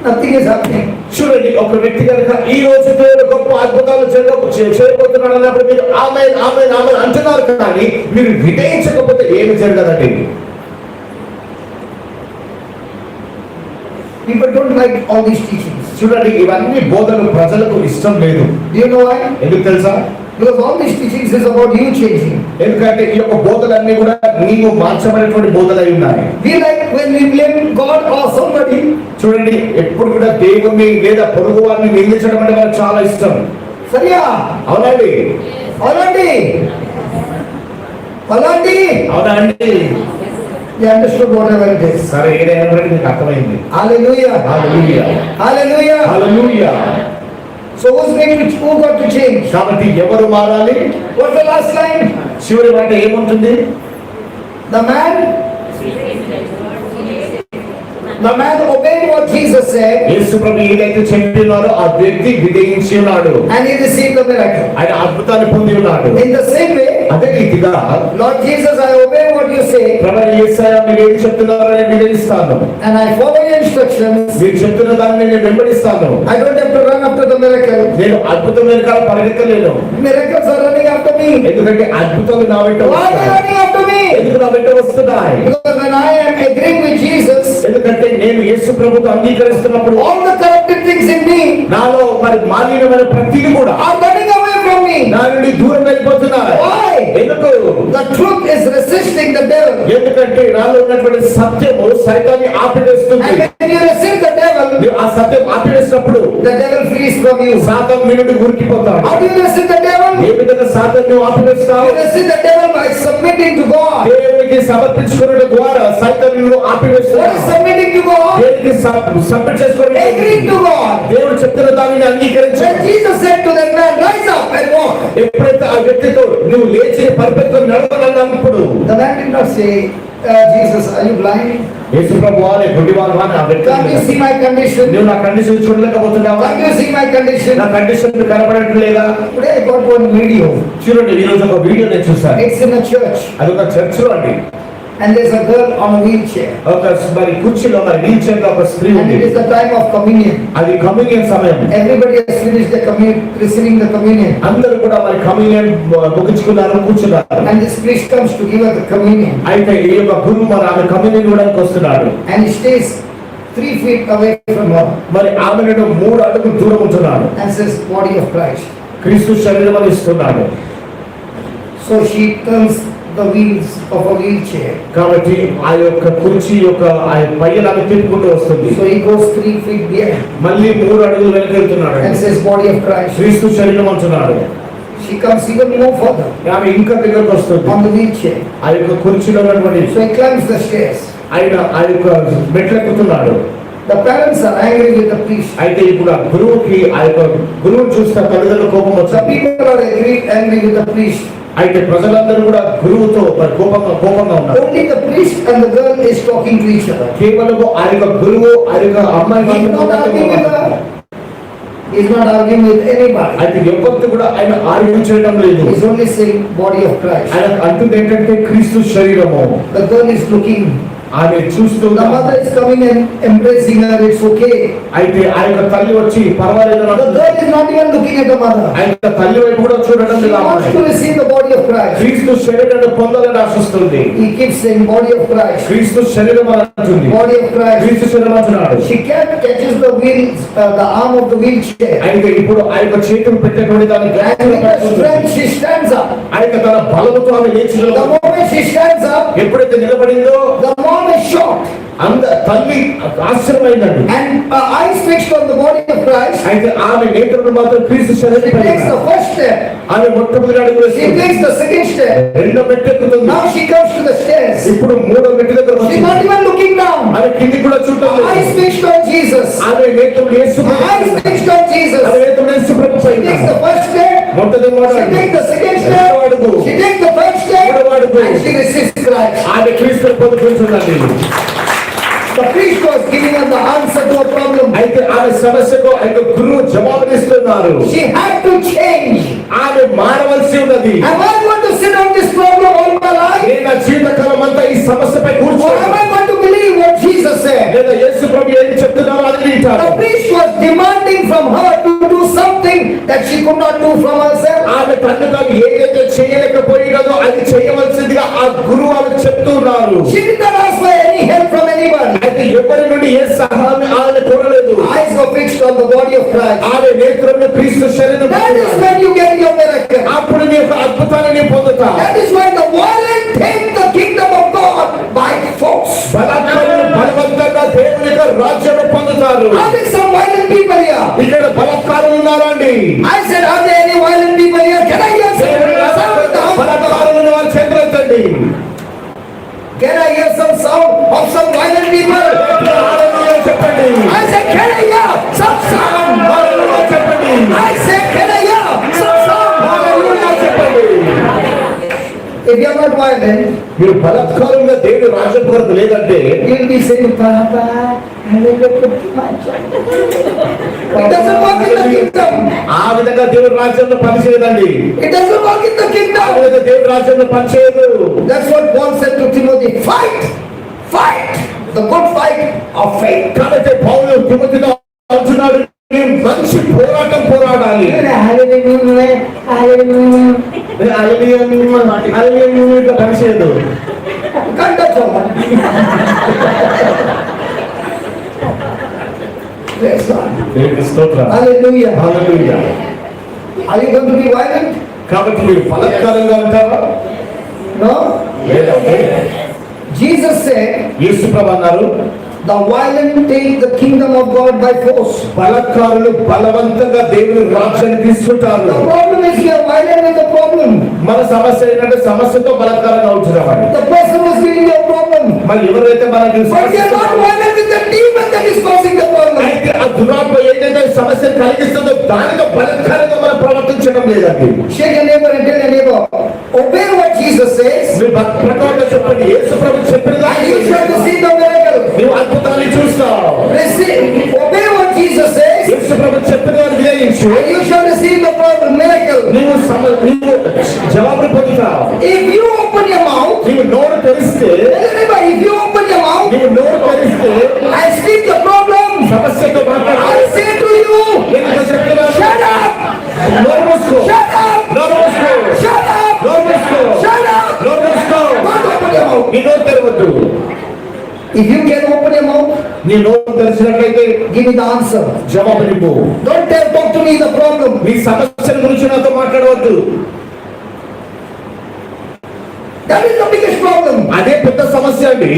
nothing is happening. చూడండి, ఒక వ్యక్తి కనుక ఈ రోజు దేవుడు గొప్ప అద్భుతాలు చేయబోతున్నాడు అన్నప్పుడు మీరు ఆమేన్ ఆమేన్ ఆమేన్ అంటున్నారు, కానీ మీరు వివేచించకపోతే ఏమి జరగదండి. People don't like all these teachings. చూడండి, ఇవన్నీ బోధనలు ప్రజలకు ఇష్టం లేదు. Do you know why? ఎందుకు తెలుసా? Because all these teachings is about you changing. ఎందుకంటే ఈ యొక్క బోధలన్నీ కూడా నీవు మార్చబడినటువంటి బోధలై ఉన్నాయి. We like when we blame God or somebody. చూడండి, ఎప్పుడు కూడా దేవుణ్ణి లేదా పొరుగు వారిని నిందించడం అంటే మనకు చాలా ఇష్టం. సరియా? అవునండి, అవునండి, అవునండి, అవునండి. You understood whatever it is. సరే, ఏదైనా మీకు అర్థమైంది. Hallelujah. Hallelujah, Hallelujah. Hallelujah. So who got to change? కాబట్టి ఎవరు మారాలి? What's the last line? చివరి మాట ఏముంటుంది? The man obeyed what Jesus said. యేసు ప్రభు ఏదైతే చెప్పినారో ఆ వ్యక్తి విధేయించి ఉన్నాడు. And he received the miracle. ఆయన అద్భుతాన్ని పొంది ఉన్నాడు. In the same way, అదే రీతిగా Lord Jesus, I obey what you say. ప్రభు యేసయ్య మీరు ఏం చెప్తున్నారో నేను విధేయిస్తాను. And I follow your instructions. మీరు చెప్తున్న దాన్ని నేను వెంబడిస్తాను. I don't have to run after the miracle. నేను అద్భుతం వెనకాల పరిగెత్తలేను. Miracles are running after me. ఎందుకంటే అద్భుతాలు నా వెంట Why are they వస్తాయి. running after me? ఎందుకు నా వెంట వస్తున్నాయి? Because when I am agreeing with Jesus, ఎందుకంటే నేను యేసు ప్రభువుతో అంగీకరిస్తున్నప్పుడు all the corrupted things in me నాలో మరి మాలిన్యమైన ప్రతిదీ కూడా are running away from me. నా నుండి దూరం వెళ్ళిపోతున్నాయి. Why? ఎందుకు? The truth is resisting the devil. ఎందుకంటే నాలో ఉన్నటువంటి సత్యము సైతాన్ని ఆపివేస్తుంది. And when you resist the devil, ఆ సత్యం ఆపివేసినప్పుడు the devil flees from you. సాతాను మీ నుండి ఉరికిపోతాడు. How do you resist the devil? ఏ విధంగా సాతాను ఆపివేస్తావు? You resist the devil by submitting to God. దేవునికి సమర్పించుకోవడం ద్వారా సైతాను What ఆపివేస్తాడు. is submitting to God? దేవునికి సబ్మిట్ చేసుకోవడం. Agreeing to God. దేవుడు చెప్తున్న దానిని అంగీకరించాడు. When Jesus said to that man, rise up and walk, ఎప్పుడైతే ఆ వ్యక్తితో నువ్వు లేచి పరిపెత్తుకొని నడవాలన్నప్పుడు the man did not say, Jesus, are you blind? యేసు ప్రభువా నీ గుడ్డివాడు అని ఆ వ్యక్తి Can't you see my condition? నువ్వు నా కండిషన్ చూడలేకపోతున్నావా? Can't you see my condition? నా కండిషన్ కనపడట్లేదా? Today I got one video. చూడండి, ఈ రోజు ఒక వీడియో నేను చూసాను. It's in a church. అది ఒక చర్చ్ లో అండి. And there's a girl on a wheelchair. ఒక మరి కుర్చీలో మరి వీల్ చైర్ లో ఒక స్త్రీ And ఉంది. it is the time of communion. అది కమ్యూనియన్ సమయం. Everybody has finished the receiving the communion. అందరూ కూడా మరి కమ్యూనియన్ ముగించుకున్నారు, కూర్చున్నారు. And this priest comes to give her the communion. అయితే ఈ యొక్క గురువు మరి ఆమె కమ్యూనియన్ ఇవ్వడానికి వస్తున్నాడు. And he stays 3 feet away from her మరి ఆమె నుండి 3 అడుగులు దూరం ఉంటున్నాడు. and says, body of Christ. క్రీస్తు శరీరం అని ఇస్తున్నాడు. So she turns the wheels of a wheelchair. కాబట్టి ఆ యొక్క కుర్చీ యొక్క ఆ పయ్యలను తిప్పుకుంటూ వస్తుంది. So he goes 3 feet behind మళ్ళీ 3 అడుగులు వెనక్కి వెళ్తున్నాడు. and says, body of Christ. క్రీస్తు శరీరం అంటున్నాడు. She comes even more further ఆమె ఇంకా దగ్గరకు వస్తుంది. on the wheelchair. ఆ యొక్క కుర్చీలో ఉన్నటువంటి So he climbs the stairs. ఆయన ఆ యొక్క మెట్లు ఎక్కుతున్నాడు. The parents are angry with the priest. అయితే ఇప్పుడు ఆ గురువుకి ఆ యొక్క గురువుని చూస్తే తల్లిదండ్రులు కోపం The వచ్చింది. people are angry with the priest. అయితే ప్రజలందరూ కూడా గురువుతో మరి కోపంగా ఉన్నారు. Only the priest and the girl is talking to each other. కేవలం ఆ యొక్క గురువు ఆ యొక్క అమ్మాయి He is not arguing with her. He is not arguing with anybody. అయితే ఎవరితో కూడా ఆయన ఆర్గ్యూ చేయడం లేదు. He is only saying body of Christ. ఆయన అంటుంది ఏంటంటే క్రీస్తు శరీరము. The girl is looking. ఆమె చూస్తూ The mother is coming and embracing her. It's okay. అయితే ఆ యొక్క తల్లి వచ్చి పర్వాలేదు The girl is not even looking at the mother. ఆ యొక్క తల్లి వైపు కూడా చూడడం She లేదు. wants to receive the body of Christ. క్రీస్తు శరీరాన్ని పొందాలని ఆశిస్తుంది. He keeps saying body of Christ. క్రీస్తు శరీరం అంటుంది. Body of Christ. క్రీస్తు శరీరం అంటున్నాడు. She can't catches the wheels, the arm of the wheelchair. అయితే ఇప్పుడు ఆ యొక్క చేతులు పెట్టేటువంటి దాని And with her strength she stands up. ఆ యొక్క తన బలముతో ఆమె లేచి The moment she stands up, ఎప్పుడైతే నిలబడిందో the mom is shocked. తల్లి ఆశ్చర్యమైందండి. And her eyes fixed on the body of Christ. అయితే ఆమె నేత్రులు మాత్రం క్రీస్తు She శరీరం takes the first step. ఆమె మొట్టమొదటి అడుగు She వేస్తుంది. takes the second step. రెండో మెట్టు ఎక్కుతుంది. Now she comes to the stairs. ఇప్పుడు మూడో మెట్టు దగ్గర She's వచ్చింది. not even looking down. ఆమె కింది కూడా చూడటం Her eyes లేదు. fixed on Jesus. ఆమె నేత్రులు యేసు Her eyes fixed on Jesus. ఆమె నేత్రులు యేసు ప్రభు She పైన. takes the first step. మొట్టమొదటి She takes the second step. రెండో అడుగు. She takes the third step. And she receives Christ. ఆమె క్రీస్తు పొందుకుంటుందండి. The priest was giving her the answer to a problem. అయితే ఆమె సమస్యకు ఆ యొక్క గురువు జవాబునిస్తున్నారు. She had to change. ఆమె మారవలసి ఉన్నది. Am I going to sit on this problem all my life? నేను నా జీవితకాలం అంతా ఈ సమస్యపై Or am కూర్చోవాలి. I going to believe what Jesus said? లేదా యేసు ప్రభు ఏం చెప్తున్నారో అది వింటాను. The priest was demanding from her to do something that she could not do from herself. ఆమె తనగా ఏదైతే చేయలేకపోయినదో అది చేయవలసిందిగా ఆ గురువు ఆమె చెప్తున్నారు. She did not ask for any help from anybody. అయితే అయితే ఎవరి నుండి ఏ సహాయం ఆయన కోరలేదు. Eyes were fixed on the body of Christ. ఆయన నేత్రములు క్రీస్తు శరీరం. That is when you get your miracle. అప్పుడు నీ యొక్క అద్భుతాన్ని పొందుతావు. That is when the violent take the kingdom of God by force. బలవంతంగా దేవుని యొక్క రాజ్యాన్ని పొందుతారు. Are there some violent people here? ఇక్కడ బలత్కారులు ఉన్నారా అండి? I said, are there any violent people here? Can I hear some బలత్కారులు ఉన్న వారు చేతులెత్తండి. Can I hear some sound of some violent people? చెప్పండి. I said, can I hear some sound? చెప్పండి. I said, can I hear some sound? చెప్పండి. If you are not violent, మీరు బలత్కారంగా దేవుడి రాజ్యం కొరకు లేదంటే you will be saying, Papa, I will look at my child. It doesn't work in the kingdom. ఆ విధంగా దేవుడి రాజ్యంలో పనిచేయదండి. It doesn't work in the ఆ kingdom. విధంగా దేవుడి రాజ్యంలో పనిచేయదు. That's what Paul said to Timothy. Fight! Fight! The good fight of faith. కాబట్టి పౌలు తిమోతితో అంటున్నాడు, నేను మంచి పోరాటం పోరాడాలి. అలెలుయా పనిచేయదు. Can't touch someone. Praise God. దేవునికి స్తోత్రం. Hallelujah. Hallelujah. Are you going to be violent? కాబట్టి మీరు బలత్కారంగా ఉంటారా? No. లేదండి. Jesus said, యేసు ప్రభు అన్నారు, the violent take the kingdom of God by force. బలత్కారులు బలవంతంగా దేవుని రాజ్యాన్ని తీసుకుంటారు. The problem is we are violent with the problem. మన సమస్య ఏంటంటే సమస్యతో బలత్కారంగా ఉంటున్నామని. The person who is giving you a problem. మరి ఎవరైతే మనకి But we are not violent with the demon that is causing the problem. అయితే ఆ దురాత్మ ఏదైతే సమస్య కలిగిస్తుందో దానితో బలత్కారంగా మనం ప్రవర్తించడం లేదండి. Shake your neighbor and tell your neighbor, obey what Jesus says. మీ ప్రకారంగా చెప్పండి, యేసు ప్రభు చెప్పినదా And you shall receive the miracle. నీవు అద్భుతాన్ని చూస్తావు. Obey what Jesus says. యేసు ప్రభు చెప్పిన వారు వినయించు. And you shall receive the miracle. నీవు జవాబులు పొందుతావు. If you open your mouth, నీవు నోరు తెరిస్తే, if you open your mouth, నీవు నోరు తెరిస్తే I speak the problem. సమస్యతో మాట్లాడు. I say to you, నేను చెప్తున్నాను, shut up, నోరు మూసుకో. shut up, నోరు మూసుకో. shut up, నోరు మూసుకో. shut up. నోరు మూసుకో. Don't open your mouth. నీ నోరు తెరవద్దు. If you can open your mouth, నీ నోరు తెరిచినట్లయితే give me the answer. జవాబు నీవు. Don't talk to me the problem. నీ సమస్యల గురించి నాతో మాట్లాడవద్దు. That is the biggest problem. అదే పెద్ద సమస్య అండి.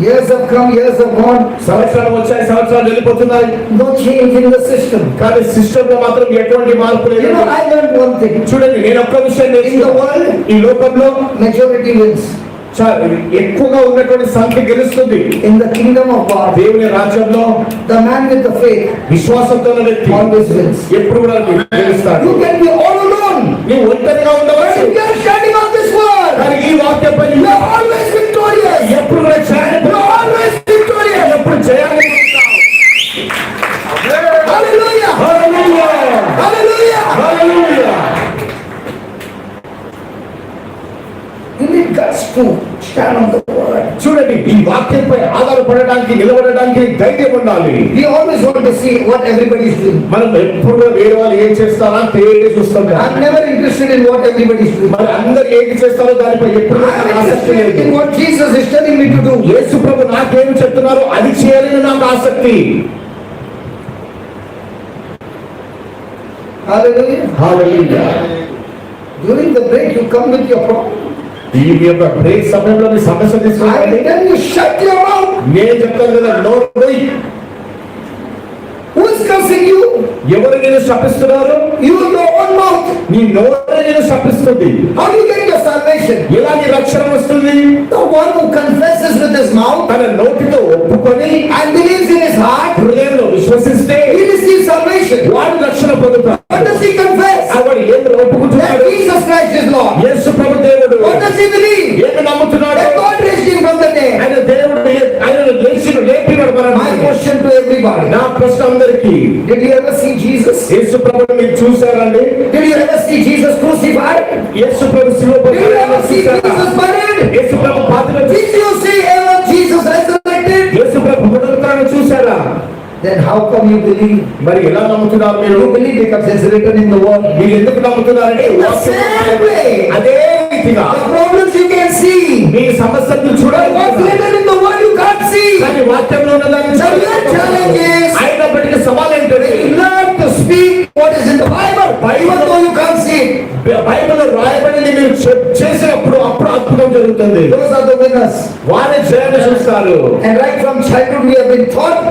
Years have come, years have gone. సంవత్సరాలు వచ్చాయి, సంవత్సరాలు వెళ్ళిపోతున్నాయి. No change in the system. కానీ సిస్టమ్ లో మాత్రం ఎటువంటి మార్పు లేదు. You know, I learned one thing. చూడండి, నేను ఒక్క విషయం In the నేర్చుకున్నాను. world, ఈ లోకంలో majority wins. ఎక్కువగా ఉన్నటువంటి సంఖ్య గెలుస్తుంది. In the kingdom of God, దేవుని రాజ్యంలో the man with the faith విశ్వాసంతో ఉన్న వ్యక్తి always wins. ఎప్పుడు కూడా గెలుస్తాడు. You can be all alone. నీవు ఒంటరిగా But ఉండవచ్చు. if you are standing on this word, కానీ ఈ వాక్యంపై you are always victorious. ఎప్పుడు కూడా You are always victorious. ఎప్పుడు జయాన్ని పొందుతావు. Hallelujah. Hallelujah. Hallelujah. Hallelujah. You need guts to stand on the word. చూడండి, ఈ వాక్యంపై ఆధారపడడానికి నిలబడడానికి ధైర్యం ఉండాలి. We always want to see what everybody is doing. మనం ఎప్పుడు కూడా వేరే వాళ్ళు ఏం చేస్తారా తేలి చూస్తాం. I'm never interested in what everybody is doing. మరి అందరు ఏంటి చేస్తారో దానిపై ఎప్పుడు I am ఆసక్తి interested లేదు. in what Jesus is telling me to do. యేసు ప్రభు నాకేమి చెప్తున్నారో అది చేయాలని నాకు ఆసక్తి. Hallelujah. Hallelujah. During the break, you come with your problem. ఈ యొక్క బ్రేక్ సమయంలో మీ సమస్య I తీసుకోండి. will tell you, shut your mouth. నేను చెప్తాను కదా, నోరు మూయి. Who is cursing you? ఎవరు నేను శపిస్తున్నారు? You, your own mouth. నీ నోరు నేను శపిస్తుంది. How do you get your salvation? ఎలా నీ రక్షణ వస్తుంది? The one who confesses with his mouth తన నోటితో ఒప్పుకొని and believes in his heart, హృదయంలో విశ్వసిస్తే he receives salvation. వాడు రక్షణ పొందుతాడు. What does he confess? వాడు ఏం That ఒప్పుకుంటున్నాడు? Jesus Christ is Lord. యేసు ప్రభు దేవుడు. What does he believe? ఏమి నమ్ముతున్నాడు? That God raised him from the dead. ఆయన దేవుడు ఆయనను లేపినాడు. My question to everybody. నా ప్రశ్న అందరికీ, Did you ever see Jesus? యేసు ప్రభుని మీరు చూసారండి? Did you ever see Jesus crucified? Yesu Prabhu శిలువపై Did you ever see Jesus buried? యేసు ప్రభు పాత్రలో Did you see ever Jesus resurrected? యేసు ప్రభు పునరుత్థానం చూసారా? Then how come you believe? మరి ఎలా నమ్ముతున్నారు మీరు? You believe because it's written in the word. మీరు ఎందుకు నమ్ముతున్నారంటే In the same way. అదే రీతిగా The problems you can see. మీ సమస్యలను What's చూడాలి. written in the word you కానీ వాక్యంలో ఉన్నదాన్ని The real challenge is అయినప్పటికీ సవాల్ ఏంటంటే you learn to speak what is in the Bible, even though you can't see it. బైబిల్లో రాయబడింది మీరు చేసినప్పుడు అప్పుడు అద్భుతం జరుగుతుంది. Those are the winners. వారి జయాన్ని చూస్తారు. And right from childhood we have been taught,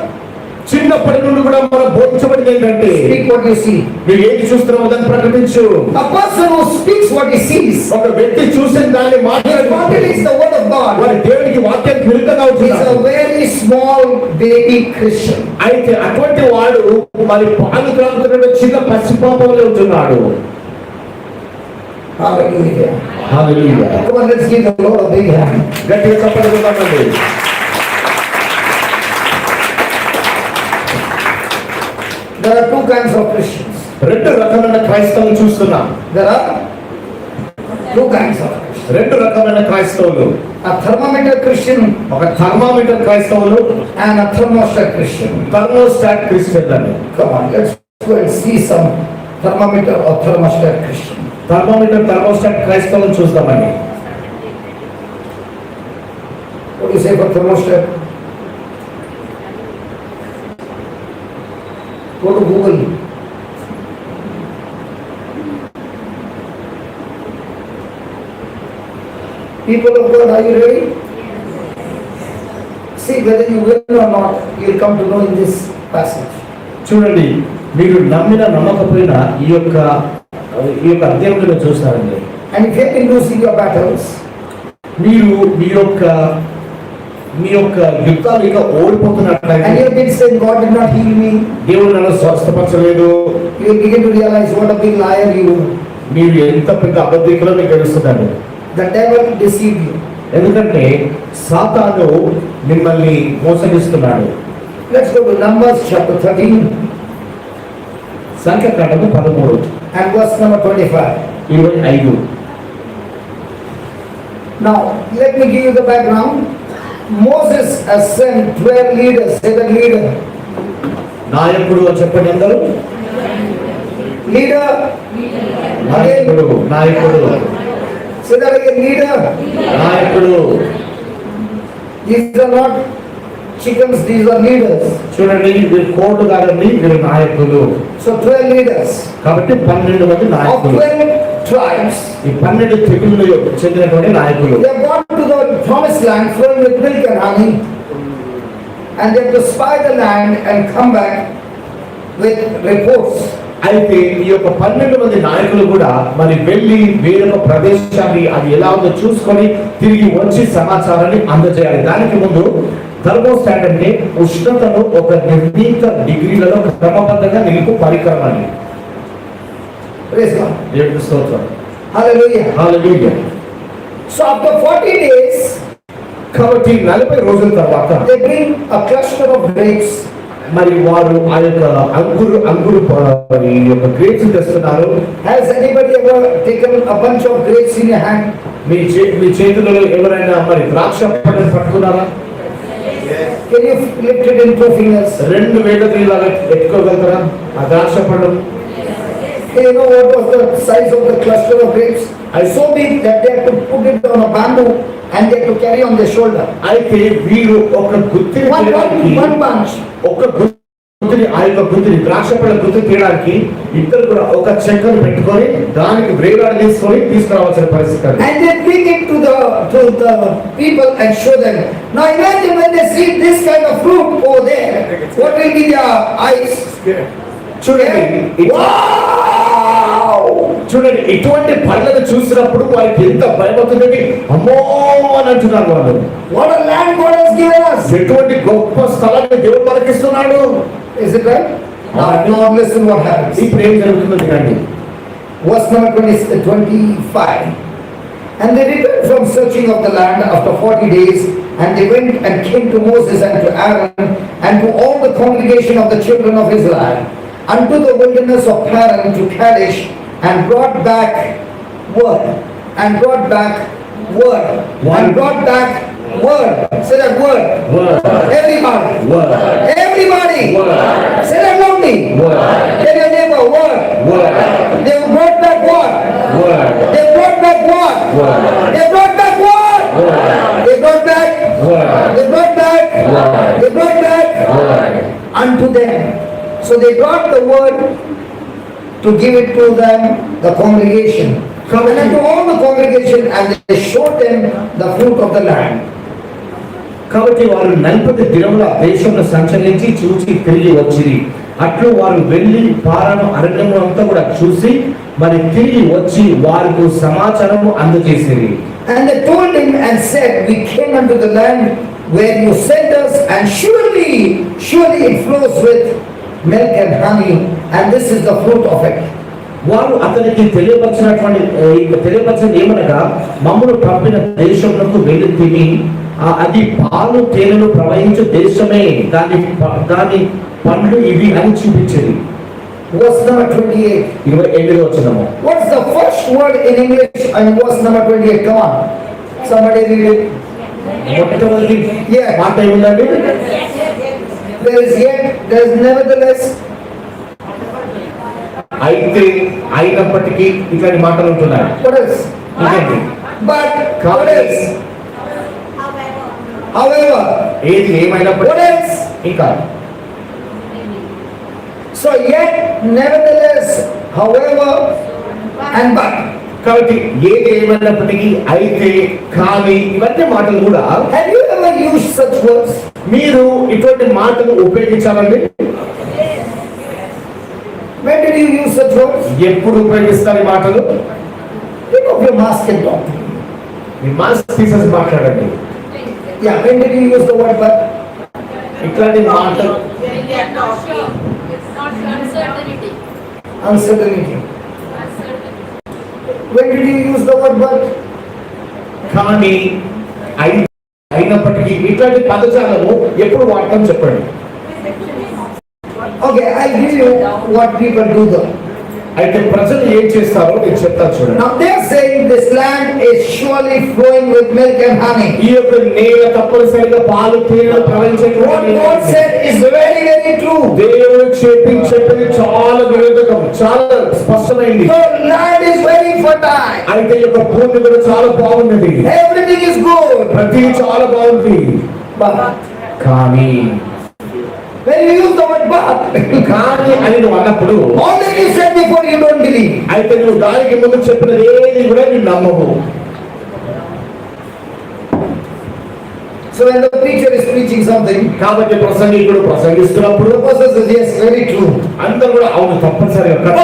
చిన్నప్పటి నుండి కూడా మనం బోధించబడింది ఏంటంటే speak what you see. మీరు ఏది చూస్తున్నారో దాన్ని ప్రకటించు. A person who speaks what he sees, ఒక వ్యక్తి చూసిన దాన్ని he contradicts the word of God. వారి దేవునికి వాక్యానికి విరుద్ధంగా He is అవుతున్నాడు. a very small baby Christian. అయితే అటువంటి వాడు మరి పాలు త్రాగుతున్న చిన్న పసిపాపంలో ఉంటున్నాడు. Hallelujah. Hallelujah. Come on, let's give the Lord a big hand. గట్టిగా చప్పట్లు కొట్టాలండి. There are two kinds of Christians. రెండు రకమైన క్రైస్తవులు చూస్తున్నాం. There are two kinds of Christians. రెండు రకమైన క్రైస్తవులు. A thermometer Christian ఒక థర్మామీటర్ క్రైస్తవులు, and a thermostat Christian. Thermostat Christian అని. Come on, let's go and see some thermometer or thermostat Christian. Thermometer thermostat క్రైస్తవులను చూస్తామండి. What do you say for thermostat? Go to Google. People of God, are you ready? See whether you will or not, you will come to know in this passage. చూడండి, మీరు నమ్మిన నమ్మకపోయినా ఈ యొక్క అధ్యాయంలో చూస్తారండి. And if you have been losing your battles, మీరు మీ యొక్క యుద్ధాలు ఇక and ఓడిపోతున్నట్లయితే, you have been saying, God did not heal me, దేవుడు నన్ను స్వస్థపరచలేదు, you will begin to realize what a big liar you are. మీరు ఎంత పెద్ద అబద్ధికులో మీకు తెలుస్తుందండి. The devil deceived you. ఎందుకంటే సాతాను మిమ్మల్ని మోసగిస్తున్నాడు. Let's go to Numbers chapter 13 సంఖ్యాకాండము 13 and verse number 25. 25. Now, let me give you the background. Moses has sent 12 leaders. Say the leader. నాయకుడు అని చెప్పండి అందరూ. Leader. నాయకుడు, నాయకుడు, Say that again, leader. నాయకుడు. These are not chickens, these are leaders. చూడండి, వీరు కోర్టు గారండి, వీరు నాయకులు. So 12 leaders కాబట్టి 12 మంది of నాయకులు. 12 tribes. ఈ 12 తెగుళ్ళు చెందినటువంటి నాయకులు. They have gone to the promised land flowing with milk and honey, and they have to spy the land and come back with reports. అయితే ఈ యొక్క 12 మంది నాయకులు కూడా మరి వెళ్ళి వేరొక ప్రదేశాన్ని అది ఎలా ఉందో చూసుకొని తిరిగి వచ్చి సమాచారాన్ని అందజేయాలి. దానికి ముందు థర్మోస్టాట్ అంటే ఉష్ణతను ఒక నిర్ణీత డిగ్రీలలో క్రమబద్ధంగా నిలుపు పరికరం అని. Praise God. దేవునికి స్తోత్రం. Hallelujah. హల్లెలూయా. So after 40 days, కాబట్టి 40 రోజుల తర్వాత they bring a cluster of grapes. మరి వారు ఆ యొక్క అంగురు ఈ యొక్క గ్రేప్స్ తెస్తున్నారు. Has anybody ever taken a bunch of grapes in your hand? మీ చేతులలో ఎవరైనా మరి ద్రాక్ష పండుని పట్టుకున్నారా? Can you lift it in 2 fingers? 2 వేళ్ళతో ఇలా ఎత్తుకోగలుగుతారా ఆ ద్రాక్ష పండు? Do you know what was the size of the cluster of grapes? So big that they had to put it on a bamboo and they had to carry on their shoulder. అయితే వీరు ఒక గుత్తిని One bunch. ఒక గుత్తిని ఆ యొక్క గుత్తిని ద్రాక్ష పళ్ళ గుత్తి తీయడానికి ఇద్దరు కూడా ఒక చెక్కను పెట్టుకొని దానికి వేలాడ తీసుకురావాల్సిన పరిస్థితి. And they bring it to the people and show them. Now imagine when they see this kind of fruit over there, what will be their eyes? చూడండి, ఇటువంటి పళ్ళను చూసినప్పుడు వారికి ఎంత భయపడుతుంది. అమ్మో అని అంటున్నారు వాళ్ళు. What a land God has given us. ఎటువంటి గొప్ప స్థలాన్ని దేవుడు మనకిస్తున్నాడు. Is it right? Now listen what happens. ఇప్పుడు ఏం జరుగుతుంది కానీ Verse number 25. And they returned from searching of the land after 40 days, and they went and came to Moses and to Aaron and to all the congregation of the children of Israel unto the wilderness of Paran to Kadesh, and brought back word, and brought back word, and brought back word. Say that word. Word. Everybody. Word. Everybody. Word. Say that loudly. Word. Tell your neighbor word. Word. They brought back what? Word. They brought back what? Word. They brought back what? Word. They brought back. Word. They brought back. Word. unto them. So they brought the word to give it to them, the congregation. And unto all the congregation, and they showed them the fruit of the land. కాబట్టి వారు 40 దినముల దేశంలో సంచరించి చూసి తిరిగి వచ్చిరి. అట్లు వారు వెళ్ళి పారాను అరణ్యము అంతా కూడా చూసి మరి తిరిగి వచ్చి వారికి సమాచారము అందజేసిరి. And they told him and said, we came unto the land where you sent us, and surely it flows with milk and honey, and this is the fruit of it. వారు అతనికి తెలియపరిచినది ఏమనగా, మమ్మను పంపిన దేశములకు వెళ్ళి తిని అది పాలు తేనెలు ప్రవహించు దేశమే, దాని పండ్లు ఇవి అని చూపించింది. Verse number 28. 28వ వచనము. What's the first word in English and verse number 28? Come on. Somebody read it. మొట్టమొదటి Yeah. మాట ఏముందండి? There is yet, there is nevertheless. అయితే, అయినప్పటికీ ఇట్లాంటి మాటలు ఉంటున్నాయి. What else? ఇంకేంటి? But what else? However. ఏది ఏమైనప్పటికీ What else? ఇంకా. So yet, nevertheless, however, and but. కాబట్టి ఏది ఏమైనప్పటికీ, అయితే, కానీ ఇవన్నీ మాటలు కూడా. Have you ever used such words? మీరు ఇటువంటి మాటలు ఉపయోగించాలండి? When did you use such words? ఎప్పుడు ఉపయోగిస్తారు ఈ మాటలు? Pick up your mask and talk. Me mask తీసేసి మాట్లాడండి. Yeah, when did you use the word but? ఇట్లాంటి మాటలు. Uncertainty. When did you use the word but? కానీ, అయినప్పటికీ ఇట్లాంటి పదజాలము ఎప్పుడు వాడటం చెప్పండి. Okay, I'll give you what people do though. అయితే ప్రజలు ఏం చేస్తారో నేను చెప్తాను చూడండి. Now they're saying this land is surely flowing with milk and honey. ఈ యొక్క నేల తప్పనిసరిగా పాలు తేనెలు ప్రవహించేటువంటి. What God said is very, very true. దేవుడు చెప్పింది చాలా విరోధకం, చాలా స్పష్టమైంది. The land is very fertile. అయితే ఈ యొక్క భూమి కూడా చాలా బాగున్నది. Everything is good. ప్రతి చాలా బాగుంది. But కానీ when you use the word but, కానీ అని నువ్వు అన్నప్పుడు all that you said before you don't believe. అయితే నువ్వు దానికి ముందు చెప్పినది ఏది కూడా నువ్వు నమ్మవు. So when the preacher is preaching something, కాబట్టి ప్రసంగికుడు ప్రసంగిస్తున్నప్పుడు the person says yes, very true. అందరూ కూడా అవును తప్పనిసరిగా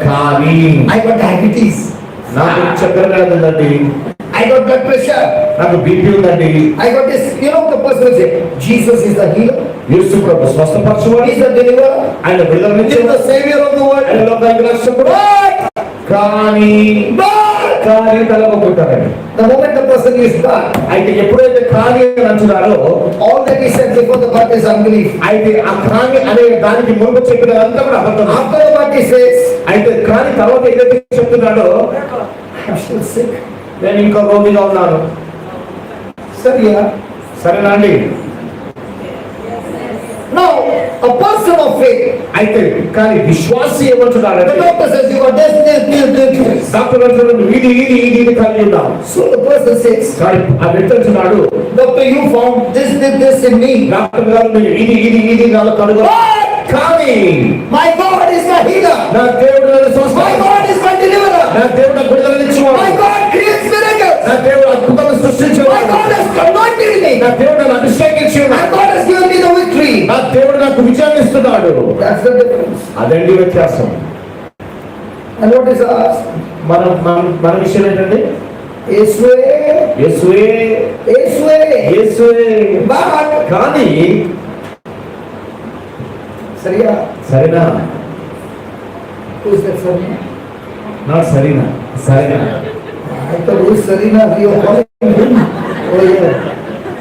కానీ I got diabetes. నాకు చక్కెర వ్యాధి ఉందండి, I got blood pressure. నాకు బీపీ ఉందండి. I got this. You know the person will say, Jesus is the healer. Yesu ప్రభు స్వస్థపరచువాడు, He is the deliverer. ఆయన విడుదల He is the ఇచ్చేవాడు, savior of the world. ఆయన లోకానికి రక్షకుడు. కానీ తలకొట్టారండి. The moment the person is God, అయితే ఎప్పుడైతే కానీ అని అంటున్నారో all that he said before the birth is unbelief. అయితే ఆ కానీ అనే దానికి ముందు చెప్పినదంతా కూడా అబద్ధం. After the birth he says, అయితే కానీ తర్వాత ఏదైతే చెప్తున్నాడో, I'm still sick. నేను ఇంకా రోగిగా ఉన్నాను. సరేనా అండి? Now, a person of faith, అయితే కానీ విశ్వాసి the ఏమంటున్నాడంటే, doctor says you got this. Doctor అంటున్నాడు ఇది కలిగి ఉన్నాం. So the person says, కానీ ఆ వ్యక్తి అంటున్నాడు, doctor, you found this in me. Doctor గారు ఇది నాలో కనుగొ. కానీ My God is my healer. నా దేవుడు నన్ను My స్వస్థపరచు. God is my deliverer. నా దేవుడు నాకు విడుదల ఇచ్చేవాడు. My God creates miracles. నా దేవుడు అద్భుతాలను My సృష్టించేవాడు. God has anointed me. నా దేవుడు నన్ను అభిషేకించేవాడు. My God has given me the victory. నా దేవుడు నాకు విజయాన్ని ఇస్తున్నాడు. That's the difference. అదండి వ్యత్యాసం. And what is ours? మన విషయం ఏంటండి? యేసువే. But కానీ సరేనా? Who is that Sarina? నాకు సరేనా? I thought who is Sarina? We are calling him. Oh yeah.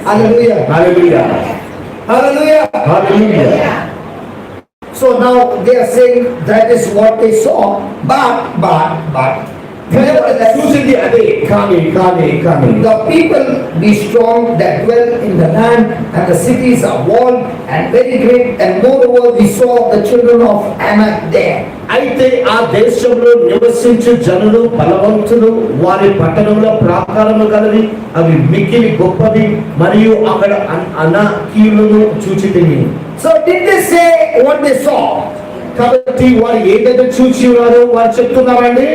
Hallelujah. Hallelujah. So now they are saying that is what they saw. But. చూసింది అదే కానీ The people be strong that dwell in the land, and the cities are walled and very great, and moreover we saw the children of Anak there. అయితే ఆ దేశంలో నివసించే జనులు బలవంతులు, వారి పట్టణంలో ప్రాకారములు కలవి, అవి మిక్కిలి గొప్పవి, మరియు అక్కడ అనాకీయులను చూచితిని. So did they say what they saw? కాబట్టి వారు ఏదైతే చూసి ఉన్నారో వారు చెప్తున్నారండి.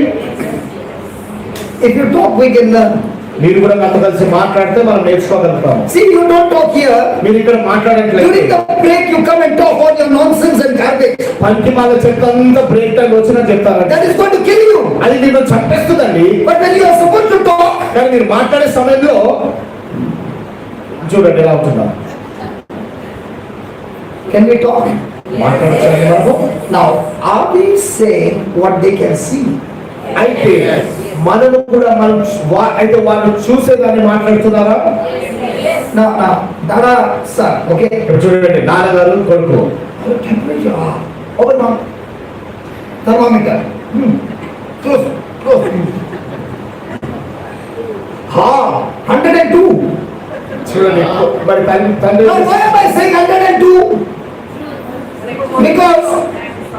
If you talk, we can learn. మీరు కూడా నాతో కలిసి మాట్లాడితే మనం నేర్చుకోగలుగుతాం. See, you don't talk here. మీరు ఇక్కడ మాట్లాడట్లేదు. During the break, you come and talk all your nonsense and garbage. పంకిమాల చెత్తంతా బ్రేక్ టైం వచ్చినా చెప్తారండి. That is going to kill you. అది నిన్ను చంపేస్తుందండి. But when you are supposed to talk, కానీ మీరు మాట్లాడే సమయంలో చూడండి ఎలా ఉంటుందో. can we talk? మాట్లాడచ్చండి మనము. Now, are we saying what they can see? అయితే మనము కూడా మనం అయితే వాళ్ళు చూసేదాన్ని మాట్లాడుతున్నారా? Now, Dada, sir, okay? ఇప్పుడు చూడండి నాన్నగారు కొడుకు. Temperature. Open mouth. Thermometer. Close. Ha, 102. చూడండి మరి తండ్రి Now, why am I saying 102? Because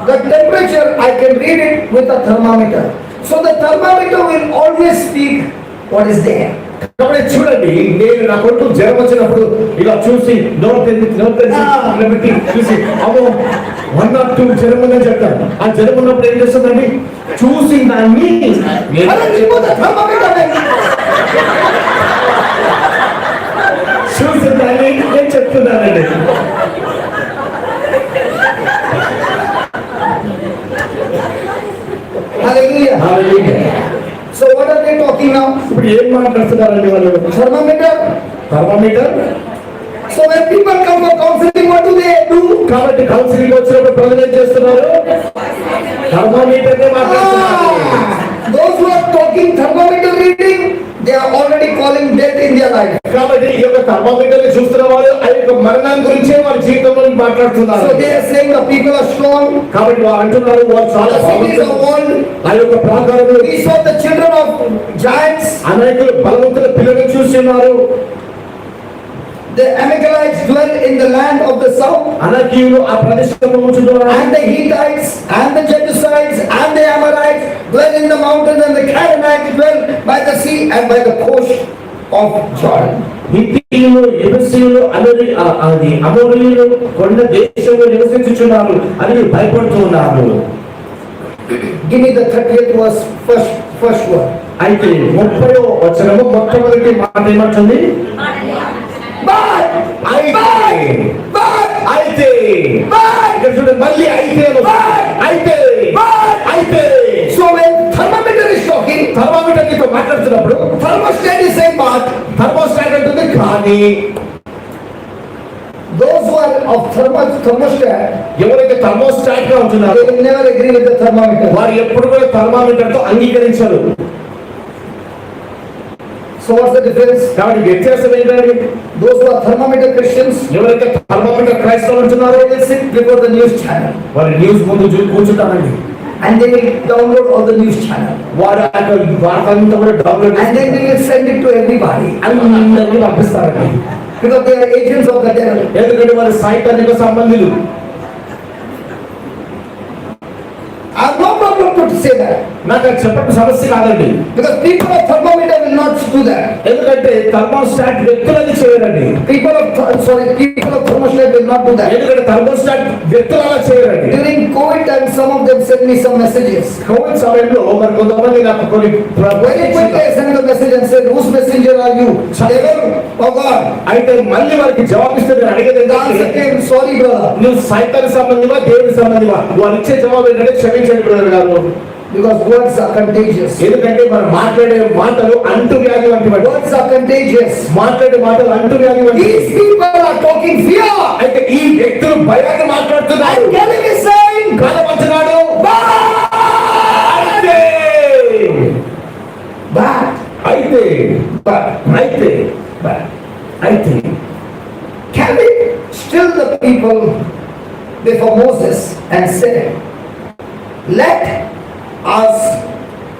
the temperature, I can read it with a thermometer. So the thermometer will always speak what is there. కాబట్టి చూడండి నేను నా కొడుకు జ్వరం వచ్చినప్పుడు ఇలా చూసి నోట్ పెట్టి చూసి అమ్మో 102 జ్వరం ఉందని చెప్తాను. ఆ జ్వరం ఉన్నప్పుడు ఏం చేస్తుందండి చూసి దాన్ని చూసి దాన్ని నేను చెప్తున్నానండి. Hallelujah. So what are they talking now? ఇప్పుడు ఏం మాట్లాడుతున్నారండి వాళ్ళు? Thermometer. So when people come for counseling, what do they do? కాబట్టి కౌన్సిలింగ్ వచ్చినప్పుడు ప్రజలు ఏం చేస్తున్నారు? థర్మోమీటర్ మాట్లాడుతున్నారు. Those who are talking thermometer reading, they are already calling death in their life. కాబట్టి ఈ యొక్క థర్మోమీటర్ ని చూస్తున్న వాళ్ళు ఆ యొక్క మరణం గురించే వారి జీవితంలో మాట్లాడుతున్నారు. So they are saying the people are strong. కాబట్టి వారు అంటున్నారు వారు చాలా బాగుంటారు. ఆ యొక్క ప్రాకారంలో We saw the children of giants. అనేక బలవంతుల పిల్లలను చూస్తున్నారు. The Amalekites dwell in the land of the south. అనకీయులు ఆ ప్రదేశంలో ఉంటున్నారు. And the Hittites and the Jebusites and the Amorites dwell in the mountains, and the Canaanites dwell by the sea and by the coast of Jordan. హిత్తీయులు, యెబూసీయులు, అది అమోరీయులు కొండ దేశంలో నివసించుచున్నారు అని భయపడుతూ ఉన్నారు. Give me the 30th verse, first word. అయితే 30వ వచనము మొట్టమొదటి మాట ఏమంటుంది? ఇక్కడ చూడండి మళ్ళీ అయితే So when thermometer is talking, thermometer నీతో మాట్లాడుతున్నప్పుడు thermostat is saying but thermostat అంటుంది. కానీ those who are of thermostat, ఎవరైతే థర్మోస్టాట్ గా ఉంటున్నారో they will never agree with the thermometer. వారు ఎప్పుడు కూడా థర్మామీటర్ తో అంగీకరించరు. So what's the difference? కాబట్టి వ్యత్యాసం ఏంటంటే Those who are thermometer Christians, ఎవరైతే థర్మామీటర్ క్రైస్తవులు ఉంటున్నారో they will sit before the news channel వారు న్యూస్ ముందు కూర్చుంటారండి. and they will download all the news channel వారు వార్తలంతా కూడా download and then they will send it to everybody అందరికీ పంపిస్తారండి. because they are agents of the devil. ఎందుకంటే వారు సైతానిక సంబంధులు. I have no problem to say that నాకు అది చెప్పడం సమస్య కాదండి. because people of thermometer will not do that. ఎందుకంటే థర్మోస్టాట్ వ్యక్తులని చేయరండి. People of thermostat will not do that. ఎందుకంటే థర్మోస్టాట్ వ్యక్తులు అలా చేయరండి. During COVID time, some of them sent me some messages. Covid సమయంలో మరి కొంతమంది నాకు కొన్ని Very quickly I sent a message and said, whose messenger are you? Devil or God? అయితే మళ్ళీ వారికి జవాబిస్తే నేను అడిగేది The answer came, sorry brother, నువ్వు సైతానికి సంబంధివా దేవునికి సంబంధివా? వారు ఇచ్చే జవాబు ఏంటంటే క్షమించండి బ్రదర్ గారు. because words are contagious. ఎందుకంటే మనం మాట్లాడే మాటలు అంటువ్యాధి వంటివి. Words are contagious. మాట్లాడే మాటలు అంటువ్యాధి వంటివి. These people are talking fear. అయితే ఈ వ్యక్తులు భయాన్ని మాట్లాడుతున్నారు. And Caleb is saying, కలపడుతున్నాడు. అయితే Caleb still the people before Moses and said, let us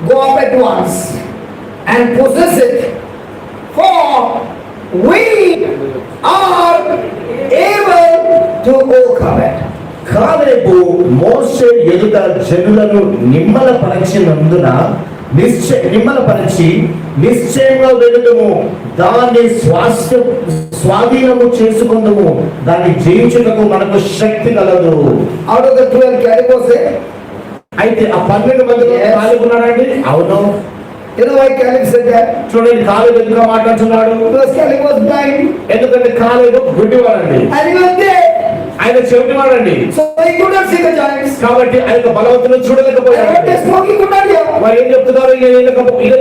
go up at once and possess it, for we are able to overcome it. కాలేబు మోషే ఎదుట జనులను నిమ్మల పరచినందున నిమ్మలపరిచి నిశ్చయంగా వెళుదుము, దాన్ని స్వాధీనము చేసుకుందుము, దాన్ని జయించుటకు మనకు శక్తి కలదు. Out of the 12, Caleb was there. అయితే ఆ 12 మందిలో కాలేబు ఉన్నాడండి. అవును. You know why Caleb said that? చూడండి, కాలేబు ఎందుకు మాట్లాడుతున్నాడు? Because Caleb was blind. ఎందుకంటే కాలేబు గుడ్డివాడండి, And he was there. ఆయన చెవిటివాడండి. So he could not see the giants. కాబట్టి ఆయన బలవంతులను And చూడలేకపోయాడు. what they spoke, he could not hear. వారు ఏం చెప్తున్నారు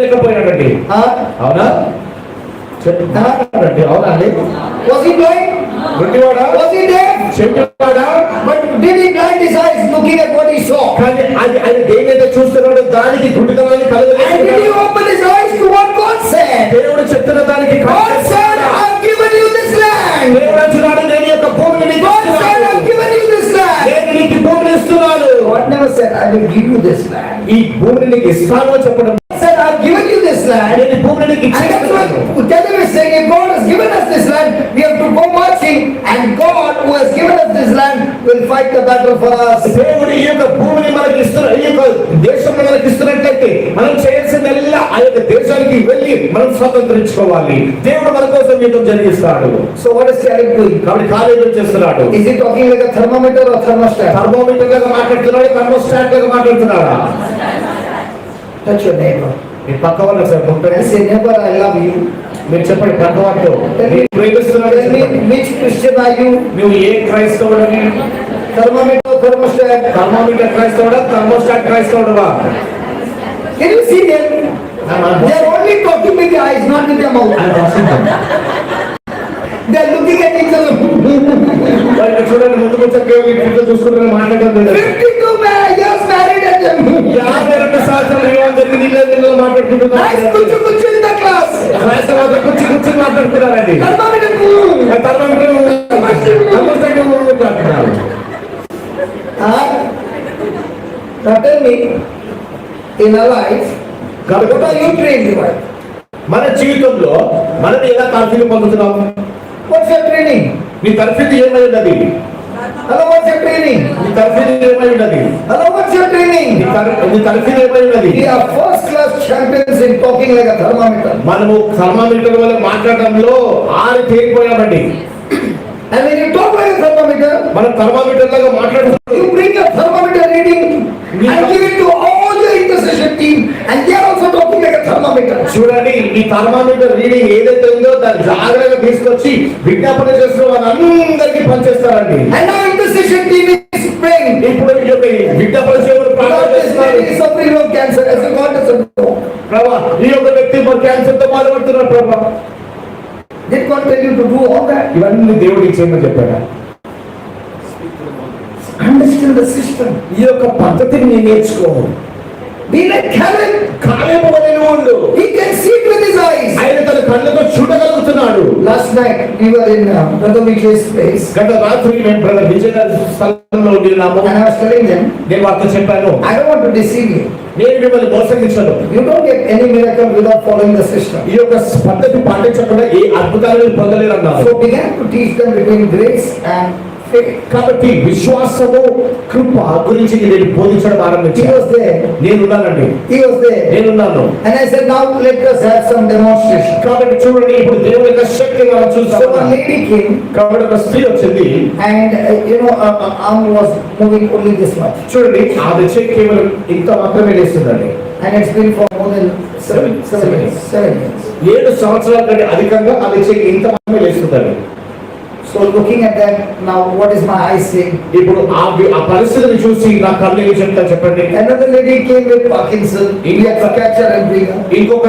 లేకపోయాడండి. అవునా? చెప్తున్నారండి. అవునా అండి? Was he blind? గుడ్డివాడా? Was he deaf? చెవిటివాడా? But did he blind his eyes looking at what he saw? కానీ అది ఆయన దేనితో చూస్తున్నాడో దానికి గుడ్డితనాన్ని And did he కలగలేదు. open his eyes to what God said? దేవుడు చెప్తున్న దానికి God said, I've given you this land. దేవుడు అంటున్నాడు, నేను యొక్క భూమిని నీకు God said, ఇస్తున్నాను. I've given you this land. నేను నీకు భూమిని ఇస్తున్నాను. God never said, I will give you this land. ఈ భూమిని నీకు ఇస్తాను అని చెప్పడం. God said, I've given you this land. నేను ఈ భూమిని నీకు And that's ఇస్తున్నాను. what Caleb is saying. If God has given us this land, we have to go marching. And God, who has given us this land, will fight the battle for us. దేవుడు ఈ యొక్క భూమిని మనకి ఇస్తున్న, ఈ యొక్క దేశంలో మనకి ఇస్తున్నట్లయితే మనం చేయాల్సిందల్లా ఆ యొక్క దేశానికి వెళ్ళి మనం స్వతంత్రించుకోవాలి. దేవుడు మన కోసం యుద్ధం జరిగిస్తాడు. So what is Caleb doing? కాబట్టి కాలేజ్ చేస్తున్నాడు. Is he talking like a thermometer or thermostat? Thermometer లాగా మాట్లాడుతున్నాడు, థర్మోస్టాట్ లాగా మాట్లాడుతున్నాడా? Touch your neighbor మీ పక్క వాళ్ళ sir and say, neighbor, I love you. మీరు చెప్పండి పక్క వాళ్ళతో, నేను ప్రేమిస్తున్నాను Tell me, చెప్పండి. which Christian are you? నువ్వు ఏ క్రైస్తవుడని? Thermometer or thermostat? థర్మోమీటర్ క్రైస్తవుడా, థర్మోస్టాట్ క్రైస్తవుడవా? Can you see them? They are only talking with their eyes, not with their mouth. They are looking at each other. వాళ్ళు చూడండి, ముందుకు వచ్చాక ఇంట్లో చూసుకుంటారని మాట్లాడడం లేదు. 52 years married and 52 సంవత్సరాలు వివాహం జరిగింది, ఇళ్ళలో మాట్లాడుకుంటున్నారు. nice kuchu in the class. క్రైస్తవులతో కూర్చుని మాట్లాడుతున్నారండి. Thermometer. Now tell me, in our life, what are you trained by? మన జీవితంలో మనం ఎలా తర్ఫీదు పొందుతున్నాం? What's your training? మీ తర్ఫీదు ఏమై ఉన్నది? Hello, what's your training? మీ తర్ఫీదు ఏమై ఉన్నది? Hello, what's your training? మీ తర్ఫీదు ఏమై ఉన్నది? We are first class champions in talking like a thermometer. మనము థర్మామీటర్ వల్ల మాట్లాడడంలో ఆరు తేలిపోయామండి. And when you talk like a thermometer, మనం థర్మామీటర్ లాగా మాట్లాడుతున్నాం. you bring a thermometer reading and give it to all your intercession team, and they are also talking like a thermometer. చూడండి, ఈ థర్మామీటర్ రీడింగ్ ఏదైతే ఉందో దాన్ని జాగ్రత్తగా తీసుకొచ్చి విజ్ఞాపన చేస్తున్న వాళ్ళందరికీ పనిచేస్తారండి. And now intercession team is praying. ఇప్పుడు ఈ యొక్క విజ్ఞాపన సేవలు ప్రార్థన God is చేస్తున్నారు. really suffering from cancer, as a God doesn't know. ప్రభా, ఈ యొక్క వ్యక్తి క్యాన్సర్ తో బాధపడుతున్నారు. ప్రభా, Did God tell you to do all that? ఇవన్నీ దేవుడికి చేయమని చెప్పాడా? Understand the system. ఈ యొక్క పద్ధతిని నేను నేర్చుకో. Be like Caleb. కాలేబు వలె నువ్వు ఉండు. He can see it with his eyes. ఆయన తన కళ్ళతో చూడగలుగుతున్నాడు. Last night we were in Brother Vijay's place, గత రాత్రి మేము బ్రదర్ విజయ్ గారి స్థలంలో ఉన్నాము. and I was telling them, నేను వారితో చెప్పాను, I don't want to deceive you. నేను మిమ్మల్ని మోసగించను. You don't get any miracle without following the system. ఈ యొక్క పద్ధతి పాటించకుండా ఏ అద్భుతాలు పొందలేరు అన్నారు. So began to teach them between grace and faith. కాబట్టి విశ్వాసము కృప గురించి నేను బోధించడం He ఆరంభించాను. was there. నేనున్నానండి, He was there. నేనున్నాను. And I said, now let us have some demonstration. కాబట్టి చూడండి, ఇప్పుడు దేవుని యొక్క శక్తి మనం So చూస్తాం. one lady came, కాబట్టి ఒక స్త్రీ వచ్చింది. and her arm was moving only this much. చూడండి, ఆమె చెయ్యి కేవలం ఇంత మాత్రమే లేస్తుందండి. And it's been for more than seven years. 7 సంవత్సరాల కంటే అధికంగా ఆమె చెయ్యి ఇంత మాత్రమే లేస్తుందండి. So looking at that, now what is my eye saying? ఇప్పుడు ఆ పరిస్థితిని చూసి నా కళ్ళు ఏమి చెప్తా చెప్పండి. Another lady came with Parkinson. We had to catch her and bring her. ఇంకొక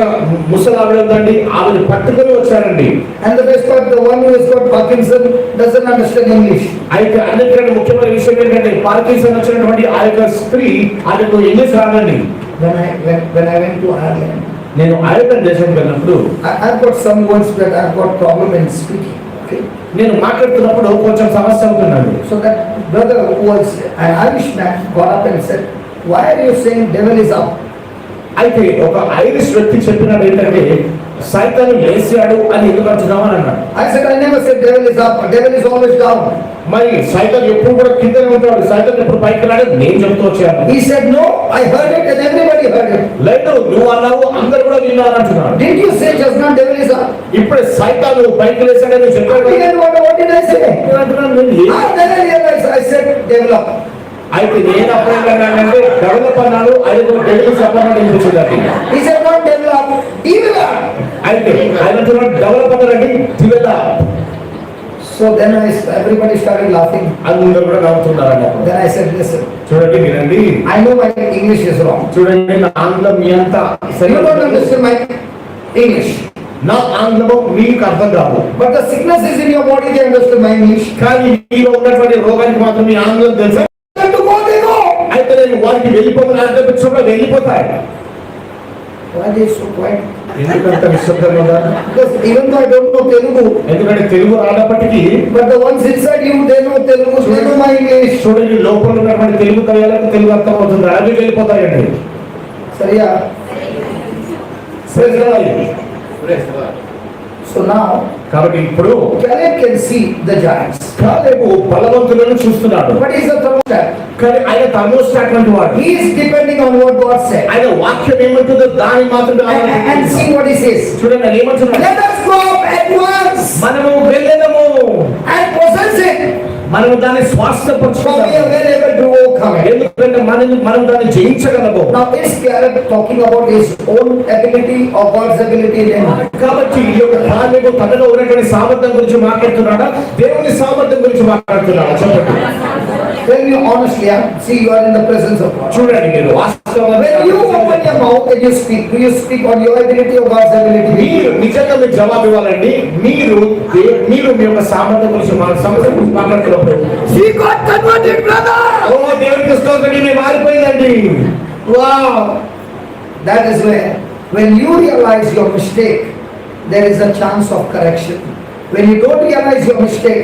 ముసలి ఆవిడ ఉందండి, ఆవిడ పట్టుకొని వచ్చారండి. And the best part, the one who has got Parkinson doesn't understand English. అయితే అన్నిటికంటే ముఖ్యమైన విషయం ఏంటంటే పార్కిన్సన్ వచ్చినటువంటి ఆ యొక్క స్త్రీ ఆమెకు ఇంగ్లీష్ రాదండి. When I went to Ireland, నేను ఐర్లాండ్ దేశం వెళ్ళినప్పుడు I've got some words that I've got problem in speaking. Okay? నేను మాట్లాడుతున్నప్పుడు కొంచెం సమస్య అవుతున్నాను. So that brother who was an Irishman got up and said, why are you saying devil is up? అయితే ఒక ఐరిష్ వ్యక్తి చెప్పినాడు ఏంటంటే సైతాను లేచాడు అని ఎందుకు అంటున్నావు అని అన్నాడు. I said, I never said devil is up, devil is always down. మరి సైతాను ఎప్పుడు కూడా కిందనే ఉంటాడు, సైతాను ఎప్పుడు పైకి రాడు నేను చెప్తూ వచ్చాను. He said, no, I heard it and everybody heard it. లేదు నువ్వు అన్నావు అందరు కూడా విన్నారు అంటున్నాడు. Didn't you say just now devil is up? ఇప్పుడు సైతాను పైకి లేచాడని చెప్పాడు. What did I say? Then I realized I said devil up. అయితే నేను అప్పుడేంటే డెవలప్ అన్నాడు, ఆయన డెవలప్ చెప్పాలని అనిపించింది. He said not devil up, evil up. అయితే ఆయన డెవలప్ అన్నారండి దివెల. So then everybody started laughing. అందరూ కూడా నవ్వుతున్నారండి. Then I said, listen. చూడండి వినండి. I know my English is wrong. చూడండి నా ఆంగ్లం మీ అంతా You don't understand my English. నా ఆంగ్లము మీకు అర్థం కాదు. But the sickness is in your body, they understand my English. కానీ మీలో ఉన్నటువంటి రోగానికి మాత్రం మీ ఆంగ్లం తెలుసా? To go, they go. అయితే నేను వారికి వెళ్ళిపోతాను అంటే చూడ వెళ్ళిపోతాయి. Why they so quiet? ఎందుకంత నిశ్శబ్దంగా ఉన్నారు? Because even though I don't know Telugu, ఎందుకంటే Telugu రానప్పటికీ but the ones inside you, they know Telugu, they know my English. చూడండి లోపల ఉన్నటువంటి తెలుగు కళలకు తెలుగు అర్థం అవుతుంది, అవి వెళ్ళిపోతాయండి. సరియా? So now, కాబట్టి ఇప్పుడు Caleb can see the giants. కాలేబు బలవంతులను చూస్తున్నాడు. What is the thermostat? కానీ ఆయన థర్మోస్టాట్ వంటి వాడు. He is depending on what God said. ఆయన వాక్యం ఏమంటుందో దాని మాత్రమే And see what he says. చూడండి ఆయన ఏమంటున్నాడు? Let us go up at once మనము వెళ్ళేదము and possess it. మనము దాన్ని For we స్వాస్థ్యపరచుకోవాలి. are well able to overcome it. ఎందుకంటే మనం దాన్ని జయించగలము. Now is Caleb talking about his own ability or God's ability in him? కాబట్టి ఈ యొక్క కాలేబు తనలో ఉన్నటువంటి సామర్థ్యం గురించి మాట్లాడుతున్నాడా, దేవుని సామర్థ్యం గురించి మాట్లాడుతున్నాడా? చెప్పండి. Tell me honestly, see you are in the presence of God. చూడండి మీరు వాస్తవంగా When you open your mouth and you speak, do you speak on your ability or God's ability? మీరు నిజంగా మీకు జవాబు ఇవ్వాలండి. మీరు మీ యొక్క సామర్థ్యం గురించి సమస్య గురించి మాట్లాడుతున్నప్పుడు She got converted, brother. ఓ దేవునికి స్తోత్రం, మీ మారిపోయిందండి. Wow. That is when you realize your mistake, there is a chance of correction. When you don't realize your mistake,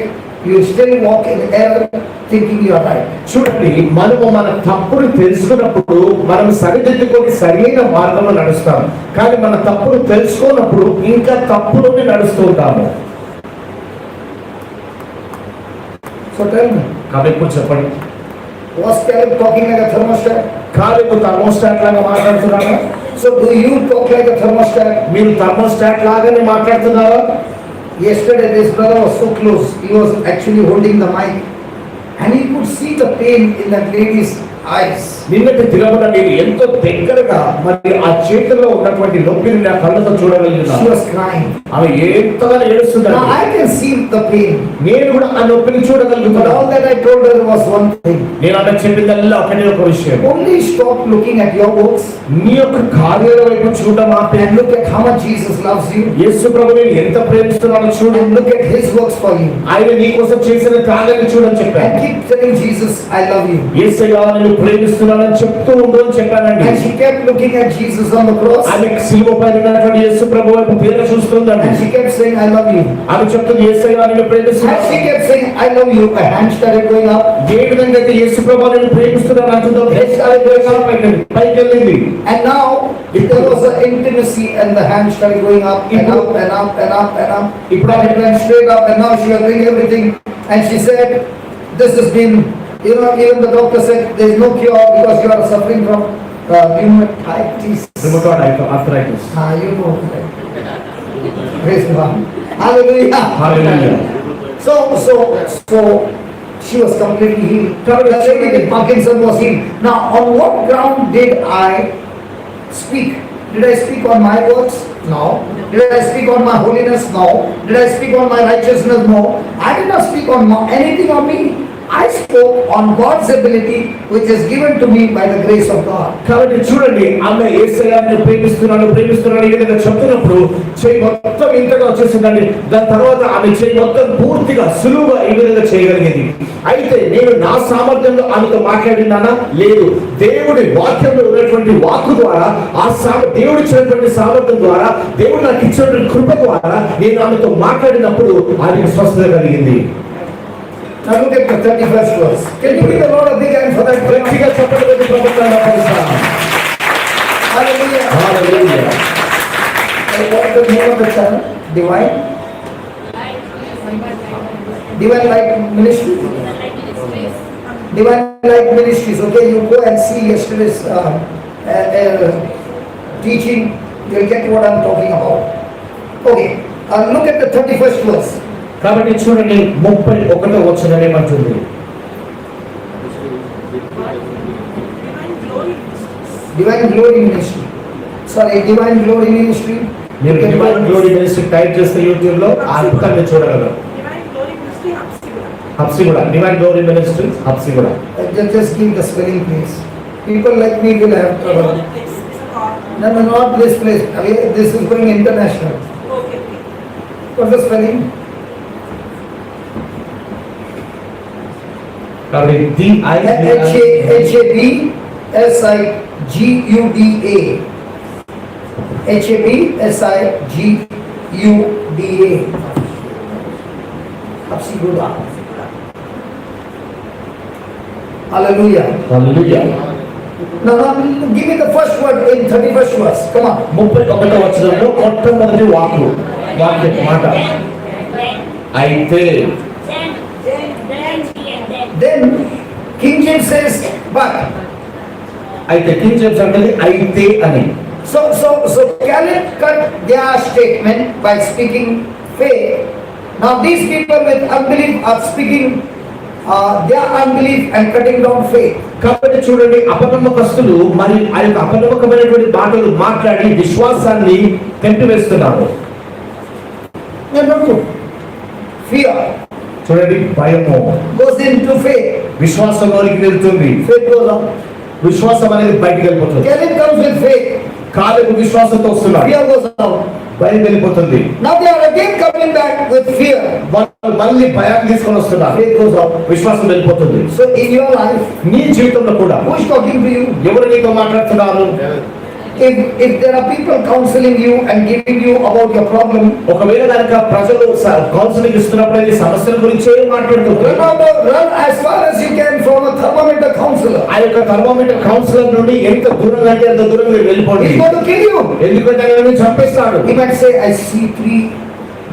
you still walk in error thinking you are right. చూడండి మనము మన తప్పును తెలుసుకున్నప్పుడు మనం సరిదిద్దుకొని సరైన మార్గంలో నడుస్తాం. కానీ మన తప్పును తెలుసుకోనప్పుడు ఇంకా తప్పులోనే నడుస్తూ ఉంటాము. So tell me, కాబట్టి చెప్పండి, was Caleb talking like a thermostat? Caleb thermostat లాగా మాట్లాడుతున్నారా? So do you talk like a thermostat? మీరు థర్మోస్టాట్ లాగానే మాట్లాడుతున్నారా? Yesterday this brother was so close, he was actually holding the mic and he could see the pain in that lady's eyes. నిన్నటి దినమున నేను ఎంతో దగ్గరగా మరి ఆ చేతిలో ఉన్నటువంటి నొప్పిని నా కళ్ళతో She చూడగలిగినాను. was crying. ఆమె ఎంతగానో Now ఏడుస్తున్నారు. I can see the pain. నేను కూడా ఆ నొప్పిని But చూడగలుగుతున్నాను. all that I told her was one thing. నేను అన్న చెప్పిందల్లా ఒకటే ఒక విషయం. Only stop looking at your works నీ యొక్క కార్యాల వైపు చూడడం ఆపి and look at how much Jesus loves you యేసు ప్రభు నేను ఎంత ప్రేమిస్తున్నానో చూడు. and look at his works for you. ఆయన నీ కోసం చేసిన కార్యాలను చూడని And చెప్పాను. keep telling Jesus, I love you. యేసయ్యా నేను ప్రేమిస్తున్నానని చెప్తూ ఉండు అని చెప్పానండి. And she kept looking at Jesus on the cross ఆమె శిలువ పైన ఉన్నటువంటి యేసు ప్రభు వైపు తీర చూస్తుందండి. and she kept saying, I love you. ఆమె చెప్తుంది యేసయ్యా నేను And ప్రేమిస్తున్నాను. she kept saying, I love you. Her hand started going up. ఏ విధంగా అయితే యేసు ప్రభు నేను ప్రేమిస్తున్నాను అంటుందో పైకి వెళ్ళింది. And now there was an intimacy and the hand started going up and up and up and up and up. And it went straight up and now she was doing everything. And she said, this has been, even the doctor said there is no cure because you are suffering from rheumatitis. Rheumatoid arthritis. You know. Praise God. Hallelujah. Hallelujah. So she was completely healed. The lady with Parkinson was healed. Now, on what ground did I speak? Did I speak on my works? No. Did I speak on my holiness? No. Did I speak on my righteousness? No. I did not speak on anything on me. I spoke on God's ability which is given to me by the grace of God. కాబట్టి చూడండి ఆమె యేసయ్యని ప్రేమిస్తున్నాను ఈ విధంగా చెప్తున్నప్పుడు చేయి మొత్తం ఇంతగా వచ్చేసిందండి. దాని తర్వాత ఆమె చేయి మొత్తం పూర్తిగా సులువుగా ఈ విధంగా చేయగలిగింది. అయితే నేను నా సామర్థ్యంలో ఆమెతో మాట్లాడినానా? లేదు. దేవుడి వాక్యంలో ఉన్నటువంటి వాక్కు ద్వారా దేవుడు ఇచ్చినటువంటి సామర్థ్యం ద్వారా దేవుడు నాకు ఇచ్చినటువంటి కృప ద్వారా నేను ఆమెతో మాట్లాడినప్పుడు ఆమెకు స్వస్థత కలిగింది. Now look at the 31st verse. Can you give the Lord a big hand for that? గట్టిగా చెప్పండి ప్రభుత్వాల పరిసర. Hallelujah. Hallelujah. What's the name of the channel? Divine Light Ministries. Divine Light Ministries. Okay, you go and see yesterday's teaching. You'll get what I'm talking about. Okay, look at the 31st verse. కాబట్టి చూడండి 31వ వచనం ఏమంటుంది? Divine Glory Ministry. Sorry, Divine Glory Ministry. మీరు డివైన్ గ్లోరీ మినిస్ట్రీ టైప్ చేస్తే యూట్యూబ్ లో అద్భుతంగా చూడగలరు. Habsiguda divine glory ministry Habsiguda. Just give the spelling please. People like me will have trouble. No, not this place. This is going international. What's the spelling? కాబట్టి HABSIGUDA. HABSIGUDA. Hapsiguda. Hallelujah. Hallelujah. Now give me the first word in 31st verse. Come on. 31వ వచనంలో మొట్టమొదటి వాక్యం మాట అయితే. Then King James says but. అయితే కింగ్ జేమ్స్ అంటే అయితే అని. So can it cut their statement by speaking faith? Now these people with unbelief are speaking their unbelief and cutting down faith. కాబట్టి చూడండి అపనమ్మకస్తులు మరి ఆ యొక్క అపనమ్మకమైనటువంటి మాటలు మాట్లాడి విశ్వాసాన్ని తెంపివేస్తున్నారు. Fear చూడండి భయము goes into faith. విశ్వాసంలోకి వెళ్తుంది. Faith goes out. విశ్వాసం అనేది బయటికి వెళ్ళిపోతుంది. Caleb comes with faith. కాలేబు విశ్వాసంతో వస్తున్నాడు. Fear goes out. భయం వెళ్ళిపోతుంది. Now they are again coming back with fear. వాళ్ళు మళ్ళీ భయాన్ని తీసుకొని వస్తున్నారు. Faith goes out. విశ్వాసం వెళ్ళిపోతుంది. So in your life, నీ జీవితంలో కూడా who is talking to you? ఎవరు నీతో మాట్లాడుతున్నారు? If there are people counseling you and giving you about your problem, ఒకవేళ కనుక ప్రజలు కౌన్సిలింగ్ ఇస్తున్నప్పుడు ఈ సమస్యల గురించి మాట్లాడుతున్నారు. run as far as you can from a thermometer counselor. ఆ యొక్క థర్మోమీటర్ కౌన్సిలర్ నుండి ఎంత దూరంగా అంటే అంత దూరంగా వెళ్ళిపోండి. He's going to kill you. ఎందుకంటే ఆయన చంపేస్తాడు. He might say, I see 3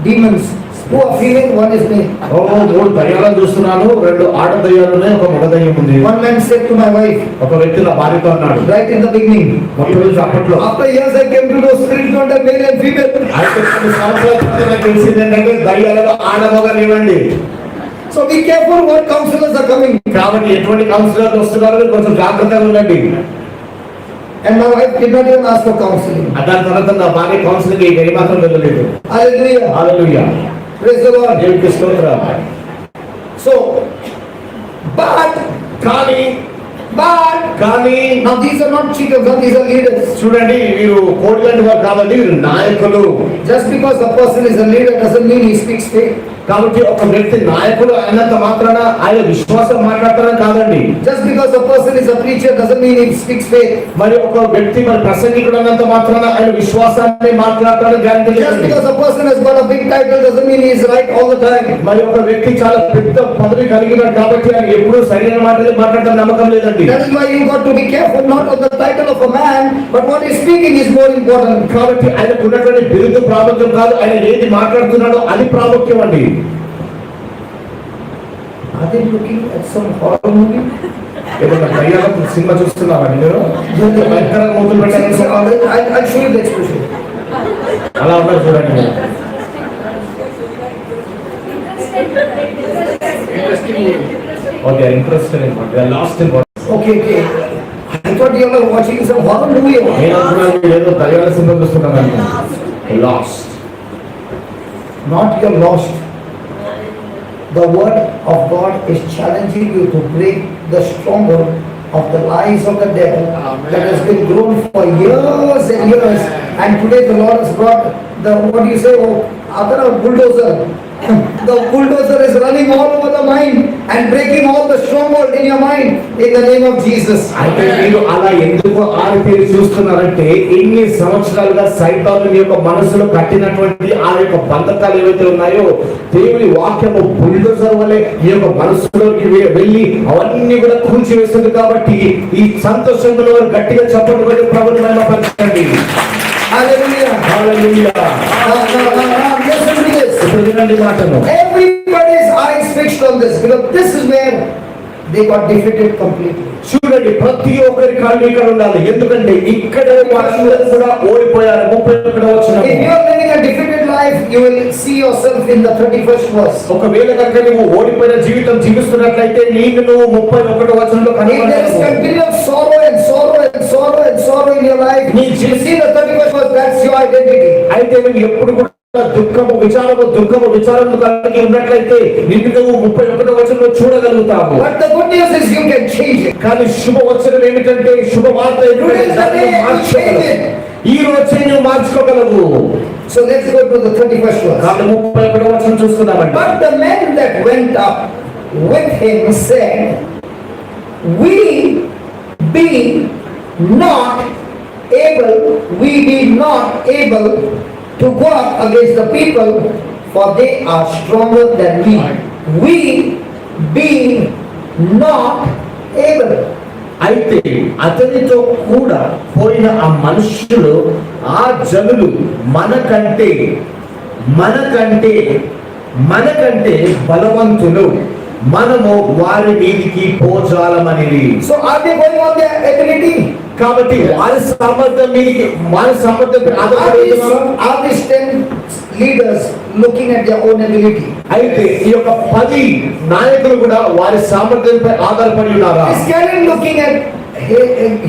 demons who are feeling, one is me. 3 దయ్యాలను చూస్తున్నాను, 2 ఆడ దయ్యాలు ఉన్నాయి, ఒక మగ దయ్యం ఉంది. One man said to my wife, ఒక వ్యక్తి నా భార్యతో అన్నాడు right in the beginning, అప్పట్లో after years I came to know spirits don't have male and female. అయితే కొన్ని సంవత్సరాల తర్వాత నాకు తెలిసింది ఏంటంటే దయ్యాలలో ఆడ మగ లేవండి. So be careful what counselors are coming. కాబట్టి ఎటువంటి కౌన్సిలర్లు వస్తున్నారో కొంచెం జాగ్రత్తగా ఉండండి. And my wife did not even ask for counseling. దాని తర్వాత నా భార్య కౌన్సిలింగ్ ఏ మాత్రం వెళ్ళలేదు. Hallelujah. Hallelujah. Praise the Lord. దేవునికి స్తోత్రం. So but now these are not cheaters, these are leaders. చూడండి వీరు కోడిలాంటి వారు కాదండి, వీరు నాయకులు. Just because a person is a leader doesn't mean he speaks faith. కాబట్టి ఒక వ్యక్తి నాయకుడు అయినంత మాత్రాన ఆయన విశ్వాసం మాట్లాడతారని కాదండి. Just because a person is a preacher doesn't mean he speaks faith. మరి ఒక వ్యక్తి మరి ప్రసంగికుడు అయినంత మాత్రాన ఆయన విశ్వాసాన్ని మాట్లాడతారని గ్యారెంటీ లేదు. Just because a person has got a big title doesn't mean he is right all the time. మరి ఒక వ్యక్తి చాలా పెద్ద పదవి కలిగినాడు కాబట్టి ఆయన ఎప్పుడూ సరైన మాటలు మాట్లాడడం నమ్మకం లేదండి. That is why you got to be careful not of the title of a man, but what he is speaking is more important. కాబట్టి ఆయనకు ఉన్నటువంటి బిరుదు ప్రాముఖ్యం కాదు, ఆయన ఏది మాట్లాడుతున్నాడో అది ప్రాముఖ్యం అండి. Are they looking at some horror movie? ఏదైనా దయ్యాల సినిమా చూస్తున్నారండి మీరు? I'll show you the expression. అలా ఉన్నారు చూడండి. Okay, interested in what? They are lost in what? Okay. I thought you were watching some horror movie. నేను అనుకున్నాను ఏదో దయ్యాల సినిమా చూస్తున్నానండి. Lost. Not you're lost. The word of God is challenging you to break the stronghold of the lies of the devil that has been grown for years and years, and today the Lord has brought the, what do you say, other bulldozer. The bulldozer is running all over the mind and breaking all the stronghold in your mind in the name of Jesus. అయితే మీరు అలా ఎందుకు ఆరితేరి చూస్తున్నారంటే ఎన్ని సంవత్సరాలుగా సైతాను మీ యొక్క మనసులో కట్టినటువంటి ఆ యొక్క బంధకాలు ఏవైతే ఉన్నాయో దేవుని వాక్యము బుల్డోజర్ వలె ఈ యొక్క మనసులోకి వెళ్ళి అవన్నీ కూడా కూల్చివేస్తుంది. కాబట్టి ఈ సంతోషంలో గట్టిగా చప్పట్లు కొట్టి ప్రభువుని మహిమపరచండి. Hallelujah. Hallelujah. Now, listen to this. ఇప్పుడు వినండి మాటను. Everybody's eyes fixed on this because this is where they got defeated completely. చూడండి, ప్రతి ఒక్కరి కళ్ళు ఇక్కడ ఉండాలి. ఎందుకంటే ఇక్కడే వాళ్ళందరూ కూడా ఓడిపోయారు. 31వ వచనం. If you are living a defeated life, you will see yourself in the 31st verse. ఒకవేళ కనుక నువ్వు ఓడిపోయిన జీవితం జీవిస్తున్నట్లయితే నీకు నువ్వు 31వ వచనంలో If there is కనబడతావు. continuous sorrow and sorrow and sorrow and sorrow in your life, you see the 31st verse, that's your identity. అయితే నువ్వు ఎప్పుడు కూడా దుఃఖము విచారము కలిగి ఉన్నట్లయితే నీకు నువ్వు 31వ వచనంలో చూడగలుగుతావు. But the good news is you can change it. కానీ శుభవచనం ఏమిటంటే, శుభవార్త ఏమిటంటే దాన్ని మార్చుకోగలవు. ఈ రోజే నువ్వు మార్చుకోగలవు. So let's go to the 31st verse. కాబట్టి 31వ వచనం చూస్తున్నామండి. But the men that went up with him said, we be not able to go up against the people, for they are stronger than we. We be not able. అయితే అతనితో కూడా పోయిన ఆ మనుష్యులు, ఆ జనులు మనకంటే బలవంతులు, మనము వారి మీదికి పోజాలమనిది. So are they going on their ability? కాబట్టి వారి సామర్థ్యం Are these 10 leaders looking at their own ability? అయితే ఈ యొక్క 10 నాయకులు కూడా వారి సామర్థ్యంపై ఆధారపడి ఉన్నారా? Is Karen looking at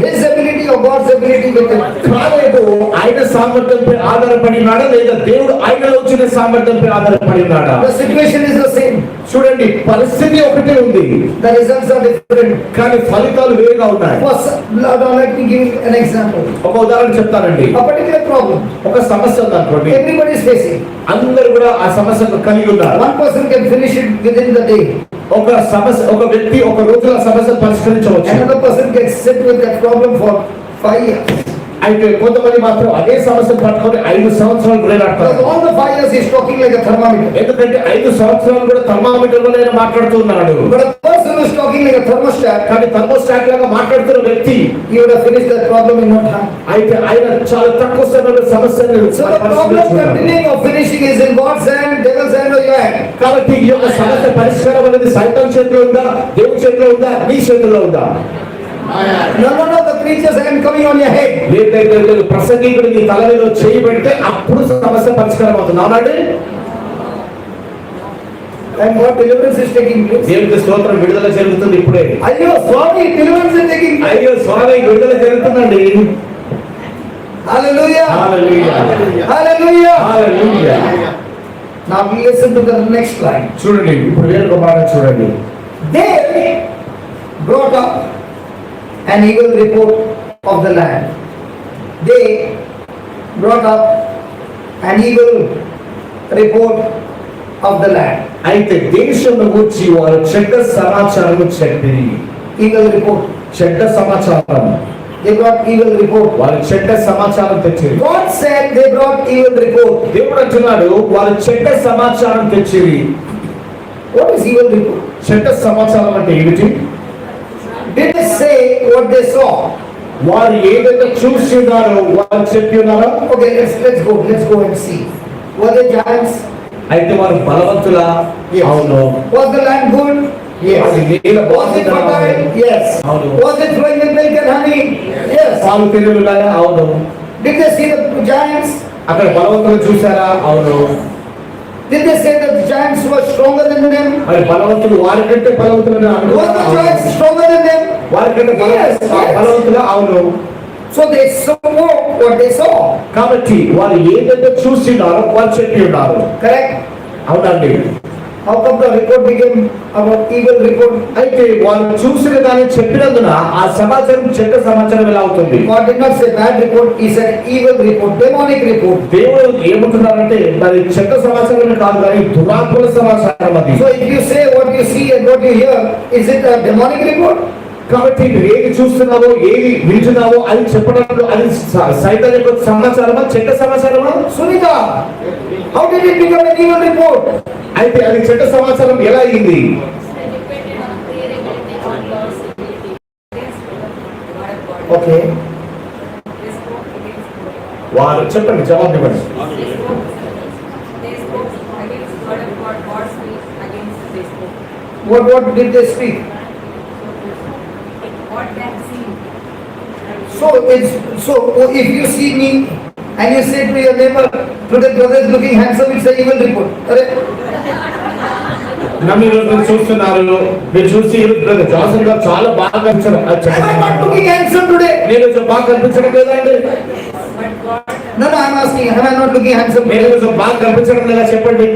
his ability or God's ability with him? కాలేదు, ఆయన సామర్థ్యంపై ఆధారపడి ఉన్నాడా లేదా దేవుడు ఆయనలో వచ్చిన సామర్థ్యంపై ఆధారపడి ఉన్నాడా? The situation is the same. చూడండి, పరిస్థితి ఒకటే ఉంది, The results are different. కానీ ఫలితాలు వేరుగా ఉన్నాయి. Now let me give an example. ఒక ఉదాహరణ చెప్తానండి. A particular problem ఒక సమస్య ఉందనుకోండి, everybody is facing. అందరూ కూడా ఆ సమస్యను కలిగి ఉన్నారు. One person can finish it within the day. ఒక వ్యక్తి ఒక రోజులో ఆ సమస్యను పరిష్కరించవచ్చు. Another person can sit with that problem for 5 years. అయితే కొంతమంది మాత్రం అదే సమస్యను పట్టుకొని 5 సంవత్సరాలు వేలాడతారు. Because all the 5 years he is talking like a thermometer. ఎందుకంటే 5 సంవత్సరాలు కూడా థర్మామీటర్ వల్ల మాట్లాడుతున్నాడు. But a person who is talking like a thermostat, కానీ థర్మోస్టాట్ లాగా మాట్లాడుతున్న వ్యక్తి he would have finished that problem in no time. అయితే ఆయన చాలా తక్కువ సమయంలో సమస్యను So the problem continuing of finishing is in God's hand, devil's hand or your hand. కాబట్టి ఈ యొక్క సమస్య పరిష్కారం అనేది సైతాన్ చేతిలో ఉందా, దేవుని చేతిలో ఉందా, నీ చేతిలో ఉందా? No, the preacher's hand coming on your head. లేదు, ప్రసంగికుడు నీ తల మీద చేయబడితే అప్పుడు సమస్య పరిష్కారం అవుతుంది. అవునండి? And what deliverance is taking place? దేవునికి స్తోత్రం, విడుదల జరుగుతుంది ఇప్పుడే. Ayyo Swami, deliverance is taking place. అయ్యో స్వామి, విడుదల జరుగుతుందండి. Hallelujah. Hallelujah, Hallelujah. Hallelujah. Now listen to the next line. చూడండి, ఇప్పుడు వేరొక మాట చూడండి. They brought up an evil report of the land. They brought up an evil report of the land. అయితే దేశంలో గురించి వారు చెడ్డ సమాచారము చెప్పిరి. Evil report. చెడ్డ సమాచారం. They brought evil report. వారు చెడ్డ సమాచారం తెచ్చిరి. God said they brought evil report. దేవుడు అంటున్నాడు వారు చెడ్డ సమాచారం తెచ్చిరి. What is evil report? చెడ్డ సమాచారం అంటే ఏమిటి? Did they say what they saw? వారు ఏదైతే చూసి ఉన్నారో వారు చెప్పి ఉన్నారా? Okay, let's go and see. Were they giants? అయితే వారు బలవంతులా? Yes. అవును. Was the land good? Yes. అది నేల Was it fertile? Yes. అవును. Was it flowing with milk and honey? Yes. పాలు పెరుగులాగా? అవును. Did they see the giants? అక్కడ బలవంతులు చూసారా? అవును. Did they say that the giants were stronger than them? మరి బలవంతులు వారికంటే బలవంతులని Were the అనుకున్నారా? giants stronger than them? వారికంటే Yes. బలవంతులా? అవును. So they saw what they saw. కాబట్టి వారు ఏదైతే చూసినారో వారు చెప్పి ఉన్నారు. Correct? అవునండి. How come the report became about evil report? అయితే వారు చూసిన దాన్ని చెప్పినందున ఆ సమాచారం చెడ్డ సమాచారం ఎలా అవుతుంది? God did not say bad report, he said evil report, demonic report. దేవుడు ఏమంటున్నారంటే మరి చెడ్డ సమాచారం కాదు కానీ దురాత్మల సమాచారం అది. So if you say what you see and what you hear, is it a demonic report? కాబట్టి నువ్వు ఏది చూస్తున్నావో ఏది వింటున్నావో అది చెప్పడంలో అది సైతాన్ యొక్క సమాచారమా చెడ్డ సమాచారమా? Sunita, how did it become an evil report? అయితే అది చెడ్డ సమాచారం ఎలా అయింది? Okay. వారు చెప్పండి, జవాబు ఇవ్వండి. What did they speak? So if you see me and you say to your neighbor, today brother is looking handsome, it's an evil report. నన్ను ఈరోజు చూస్తున్నారు, మీరు చూసి బ్రదర్ జాన్సన్ గారు చాలా బాగా కనిపించారు. I'm not looking handsome today. నేను బాగా కనిపించడం లేదా అండి? No, I'm asking, am I not looking handsome today? నేను బాగా కనిపించడం లేదా చెప్పండి.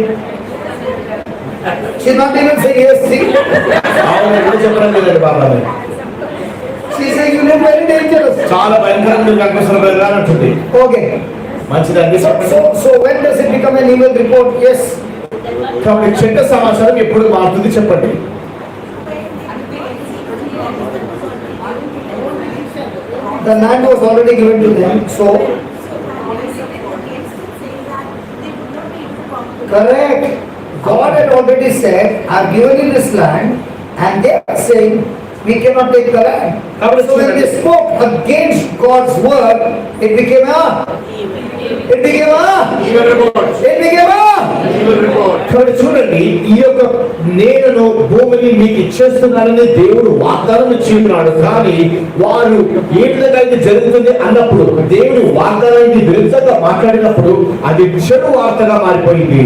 She's not even saying yes, see. అవును, ఎందుకు చెప్పడం లేదండి బాబా? She says you look very dangerous. చాలా భయంకరంగా కనిపిస్తున్నారు కదా అంటుంది. Okay. మంచిదండి. So when does it become an evil report? Yes. కాబట్టి చెడ్డ సమాచారం ఎప్పుడు మారుతుంది చెప్పండి. The land was already given to them, so correct. God had already said, I've given you this land, and they are saying, we cannot take the land. So when they spoke against God's word, it became a even report. కాబట్టి చూడండి, ఈ యొక్క నేను భూమిని మీకు ఇచ్చేస్తున్నానని దేవుడు వాగ్దానం ఇచ్చిన్నాడు. కానీ వారు ఏ విధంగా అయితే జరుగుతుంది అన్నప్పుడు, దేవుడు వాగ్దానానికి విరుద్ధంగా మాట్లాడినప్పుడు అది చెడు వార్తగా మారిపోయింది.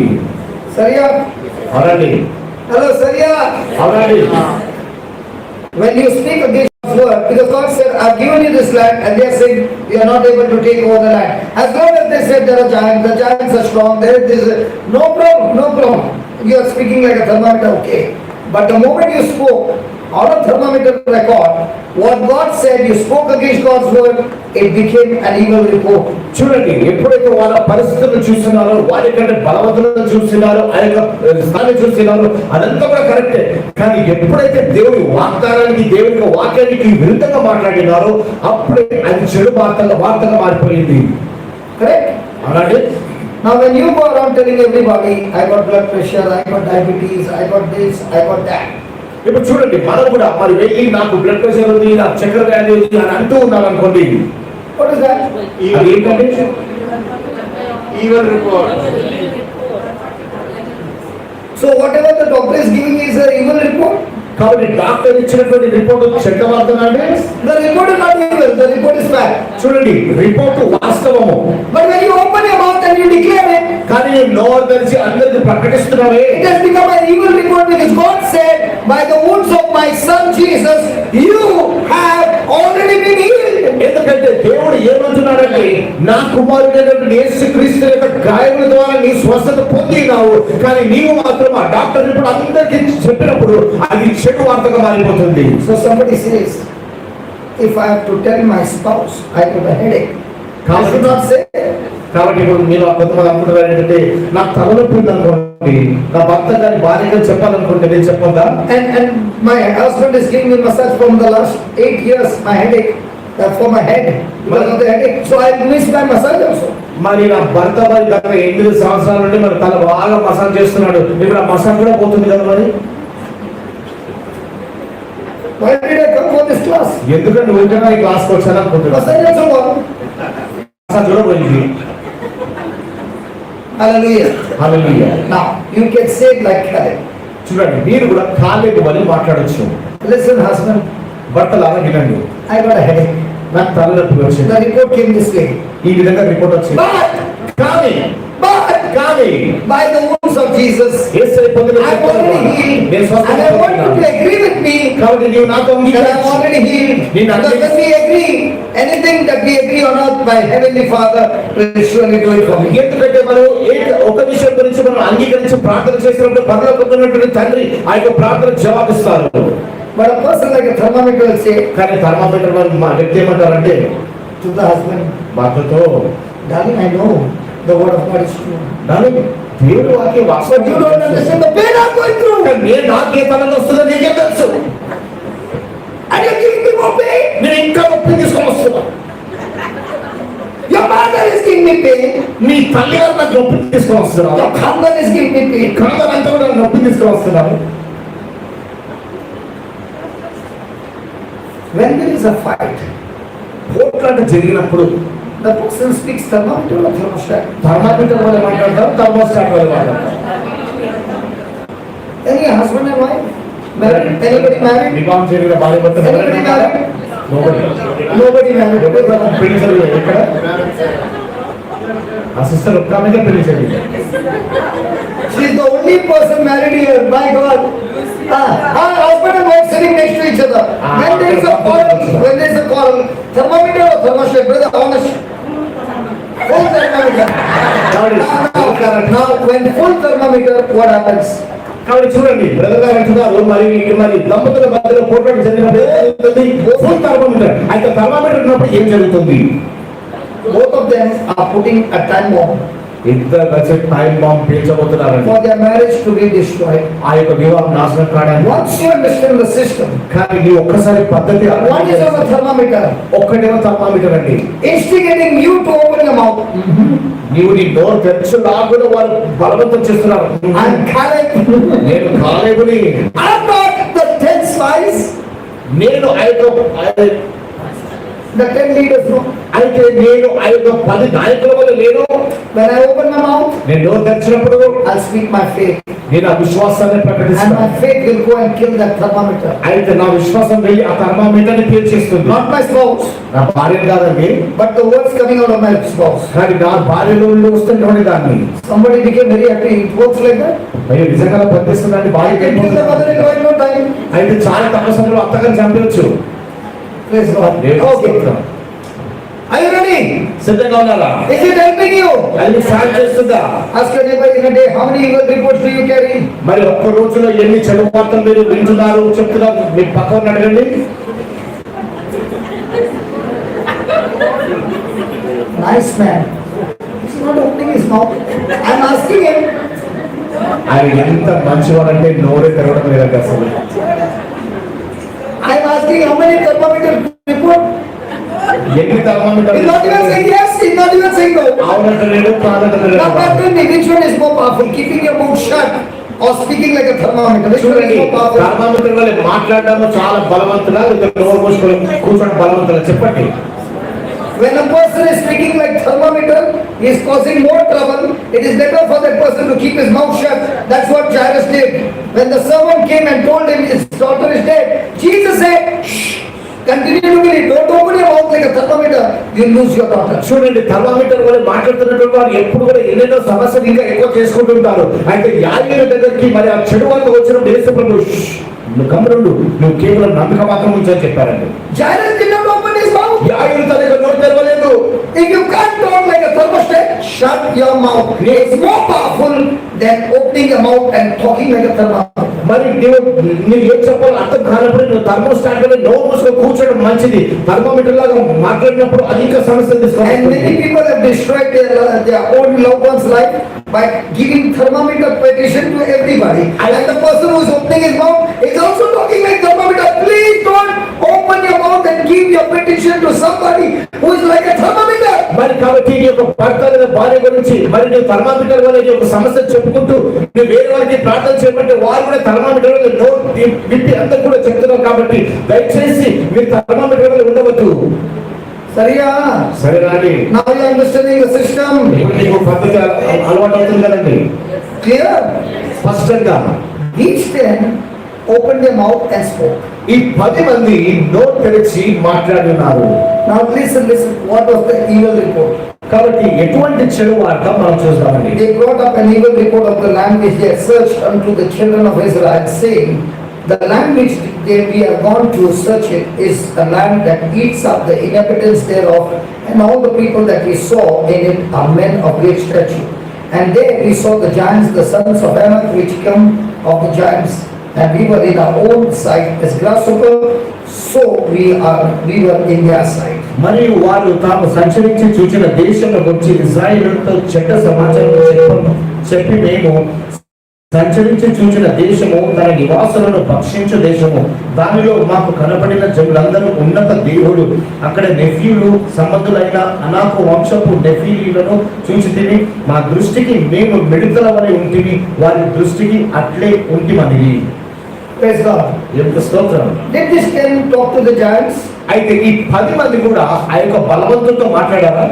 Sariya? అవునండి. Hello, Sariya? అవునండి. When you speak against God's word, because God said, I've given you this land, and they are saying, you are not able to take over the land. As long as they said there are giants, the giants are strong, there is no problem. You are speaking like a thermometer, okay. But the moment you spoke on a thermometer record, what God said, you spoke against God's word, it became an evil report. చూడండి, ఎప్పుడైతే వాళ్ళ పరిస్థితులను చూస్తున్నారో, వారి కంటే బలవంతులను చూస్తున్నారో, ఆ యొక్క స్థానాన్ని చూస్తున్నారో, అదంతా కూడా కరెక్టే. కానీ ఎప్పుడైతే దేవుడి వాగ్దానానికి, దేవుడి వాక్యానికి విరుద్ధంగా మాట్లాడినారో, అప్పుడే అది చెడు వార్తగా మారిపోయింది. Correct? అలాగే Now when you go around telling everybody, I got blood pressure, I got diabetes, I got this, I got that. ఇప్పుడు చూడండి, మనం కూడా మరి వెళ్ళి నాకు బ్లడ్ ప్రెషర్ ఉంది, నాకు చక్కెర వ్యాధి ఉంది అని అంటూ ఉన్నాం అనుకోండి. What is that? అది ఏంటంటే Evil report. So whatever the doctor is giving is an evil report. కాబట్టి డాక్టర్ ఇచ్చినటువంటి రిపోర్ట్ చెడ్డ వార్తనా అంటే? The report is not evil, the report is fact. చూడండి, రిపోర్ట్ వాస్తవము. But when you open your mouth and you declare it, కానీ నోరు తెరిచి అందరికి ప్రకటిస్తున్నావే, it has become an evil report, because God said, by the wounds of my son Jesus, you have already been healed. ఎందుకంటే దేవుడు ఏమంటున్నాడంటే, నా కుమారుడైనటువంటి యేసుక్రీస్తు యొక్క గాయముల ద్వారా నీ స్వస్థత పొందినావు. కానీ నీవు మాత్రం ఆ డాక్టర్ రిపోర్ట్ అందరికీ చెప్పినప్పుడు అది చెడు వార్తగా మారిపోతుంది. So somebody says, if I have to tell my spouse I got a headache, I should not say. కాబట్టి ఇప్పుడు మీరు కొంతమంది అనుకుంటారు ఏంటంటే, నాకు తలనొప్పి ఉంది అనుకోండి, నా భర్త గారి భార్య గారు చెప్పాలనుకుంటే నేను చెప్పొద్దా? And my husband is giving me massage from the last 8 years, my headache, for my head, because of the headache. So I miss my massage also. మరి నా భర్త మరి గత 8 సంవత్సరాల నుండి మరి తల బాగా మసాజ్ చేస్తున్నాడు, ఇప్పుడు ఆ మసాజ్ కూడా పోతుంది కదా. మరి Why did I come for this class? ఎందుకంటే ఊరికైనా ఈ క్లాస్కి వచ్చాను అనుకుంటున్నాను. Massage also gone. మసాజ్ కూడా పోయింది. Hallelujah. Hallelujah. Now you can say it like Caleb. చూడండి, మీరు కూడా కాలేజీ వల్ల మాట్లాడొచ్చు. Listen, husband, భర్తలాగా వినండి, I got a headache. నాకు తలనొప్పి వచ్చింది, The report came this way. ఈ విధంగా రిపోర్ట్ వచ్చింది. కానీ by the wounds of Jesus, యేసుని పొందిన I'm already healed, నేను and I want you to agree with me కాబట్టి నీవు నాతో that I'm already healed. Because when we agree, anything that we agree on earth, my heavenly Father will surely do it for me. ఎందుకంటే మనం ఒక విషయం గురించి మనం అంగీకరించి ప్రార్థన చేసినప్పుడు పరలోకమైనటువంటి తండ్రి ఆ యొక్క ప్రార్థన జవాబిస్తారు. But a person like a thermometer will say, కానీ థర్మామీటర్ మా వ్యక్తి ఏమంటారంటే to the husband, భర్తతో, darling, I know the word of God is true. దాని దేవుడు వాక్యం But you don't understand the pain I'm going through. నేను నాకే తనలో వస్తుందో నీకే తెలుసు, And you're giving me more pain. నేను ఇంకా నొప్పి తీసుకొని వస్తున్నా. Your mother is giving me pain. నీ తల్లి గారు నాకు నొప్పి తీసుకొని వస్తున్నావు, Your husband is giving me pain. కాదంతా కూడా నొప్పి తీసుకొని వస్తున్నావు. When there is a fight, పోట్లాట జరిగినప్పుడు The person speaks thermometer or thermostat. Thermometer వల్ల మాట్లాడతారు, థర్మోస్టాట్ వల్ల మాట్లాడతారు. Any husband and wife? Married? Anybody married? వివాహం జరిగిన భార్య భర్త Anybody married? Nobody Nobody married. పెళ్లి జరిగింది ఎక్కడ? ఆ సిస్టర్ ఒక్క ఆమెకే పెళ్లి జరిగింది. She is the only person married here. My God. Husband and wife sitting next to each other. When there is a quarrel, thermometer or thermostat, brother, honest. Full thermometer. Now, when full thermometer, what happens? కాబట్టి చూడండి, బ్రదర్ గారు అంటున్నారు మరి దంపతుల మధ్యలో పోట్లాట జరిగినప్పుడు ఫుల్ థర్మామీటర్. అయితే థర్మామీటర్ ఉన్నప్పుడు ఏం జరుగుతుంది? Both of them are putting a time bomb ఇద్దరు కలిసి టైం బాంబ్ పేల్చబోతున్నారు for their marriage to be destroyed. ఆ యొక్క వివాహం నాశనం కావడానికి. Once you understand the system, కానీ నీ ఒక్కసారి పద్ధతి what is our thermometer? ఒక్కటేమో థర్మామీటర్ అండి. Instigating you to open your mouth. నీవు నీ నోరు తెరచు లాగున వారు బలవంతం చేస్తున్నారు. I'm Caleb. నేను కాలేబుని, I'm not the 10 spies, నేను the 10 leaders. No. అయితే నేను 10 నాయకుల వల్ల లేను. When I open my mouth, నేను నోరు తెరిచినప్పుడు I'll speak my faith. నేను ఆ విశ్వాసాన్ని And ప్రకటిస్తాను. my faith will go and kill that thermometer. అయితే నా విశ్వాసం వెళ్ళి ఆ థర్మామీటర్ని పేల్చేస్తుంది. Not my spouse, నా భార్య కాదండి, but the words coming out of my spouse. కానీ నా భార్యలో నుండి వస్తున్నటువంటి దాన్ని Somebody became very happy. It works like that. మరి నిజంగా పనిచేస్తుందండి భార్య. I can kill the mother in no time. అయితే చాలా తక్కువ సమయంలో అత్తగారిని చంపవచ్చు. Praise God. Okay. Are you ready? సిద్ధంగా ఉన్నారా? Is it helping you? అది సాయం చేస్తుందా? Ask your neighbor in a day, how many evil reports do you carry? మరి ఒక్క రోజులో ఎన్ని చెడు వార్తలు మీరు వింటున్నారు చెప్తున్నారు? మీ పక్కన అడగండి. Nice man. He's not opening his mouth. I'm asking him. ఆయన ఎంత మంచివాడంటే నోరే తెరవడం లేదండి అసలు. I'm asking how many thermometer report? ఎన్ని thermometer? He's not even saying yes. He's not even saying no. అవునంటే లేదు, కాదంటే Now, లేదు. tell me, which one is more powerful? Keeping your mouth shut or speaking like a thermometer? Which one చూడండి, is more powerful? థర్మామీటర్ వల్ల మాట్లాడడం చాలా బలవంతులా, నోరు మూసుకొని కూర్చోడం బలవంతులా? చెప్పండి. When a person is speaking like thermometer, he is causing more trouble. It is better for that person to keep his mouth shut. That's what Jairus did. When the servant came and told him his daughter is dead, Jesus said, shh, continue to believe. Don't open your mouth like a thermometer. You'll lose your daughter. చూడండి, థర్మామీటర్ వల్ల మాట్లాడుతున్నటువంటి వారు ఎప్పుడు కూడా ఎన్నెన్నో సమస్యలు ఇంకా ఎక్కువ చేసుకుంటుంటారు. అయితే యాజకుల దగ్గరికి మరి ఆ చెడు వాళ్ళు వచ్చినప్పుడు యేసు ప్రభువు నువ్వు గమనుండు, నువ్వు కేవలం నమ్మకం మాత్రం ఉంచని చెప్పారండి. Jairus did not open his mouth. యాజకులు తన యొక్క నోరు తెరవలేదు. If you can't talk like a thermostat, shut your mouth. It's more powerful than opening your mouth and talking like a thermometer. మరి నువ్వు ఏం చెప్పాలో అర్థం కానప్పుడు నువ్వు థర్మోస్టాట్ లో నోరు మూసుకొని కూర్చోడం మంచిది. థర్మోమీటర్ లాగా మాట్లాడినప్పుడు అది ఇంకా సమస్యలు And తీసుకుంటుంది. many people have destroyed their own loved one's life by giving thermometer petition to everybody. And the person who is opening his mouth is also talking like thermometer. Please don't open your mouth and give your petition to somebody who is like a thermometer. మరి కాబట్టి నీ యొక్క భర్త లేదా భార్య గురించి మరి నువ్వు థర్మామీటర్ వల్ల నీ యొక్క సమస్య చెప్పుకుంటూ నువ్వు వేరే వారికి ప్రార్థన చేయమంటే వారు కూడా థర్మామీటర్ వల్ల నోరు విప్పి అందరూ కూడా చెప్తున్నారు. కాబట్టి దయచేసి మీరు థర్మామీటర్ వల్ల ఉండవద్దు. Sariya. సరే రాండి. Now you are understanding the system. నీకు పద్ధతి అలవాటు అవుతుంది కదండి. Clear? స్పష్టంగా These 10 opened their mouth and spoke. ఈ 10 మంది నోరు తెరిచి మాట్లాడుతున్నారు. Now listen. What was the evil report? కాబట్టి ఎటువంటి చెడు వార్త మనం చూస్తామండి. They brought up an evil report of the land which they had searched unto the children of Israel, saying, the land which we have gone to search it is a land that eats up the inhabitants thereof, and all the people that we saw in it are men of great stature. And there we saw the giants, the sons of Anak, which come of the giants, and we were in our own sight as grasshopper, so we were in their sight. మరియు వారు తాము సంచరించి చూచిన దేశంలో వచ్చి ఇశ్రాయేలుతో చెడ్డ సమాచారం చెప్పి మేము సంచరించి చూచిన దేశము తన నివాసులను భక్షించు దేశము, దానిలో మాకు కనబడిన జనులందరూ ఉన్నత దేవుడు. అక్కడ నెఫీలు సంబంధులైన అనాకు వంశపు నెఫీలను చూసి తిని మా దృష్టికి మేము మిడతల వలె ఉంటిమి, వారి దృష్టికి అట్లే ఉంటిమని. Praise God. ఎంత స్తోత్రం. Did this 10 talk to the giants? అయితే ఈ 10 మంది కూడా ఆ యొక్క బలవంతుడితో మాట్లాడారా?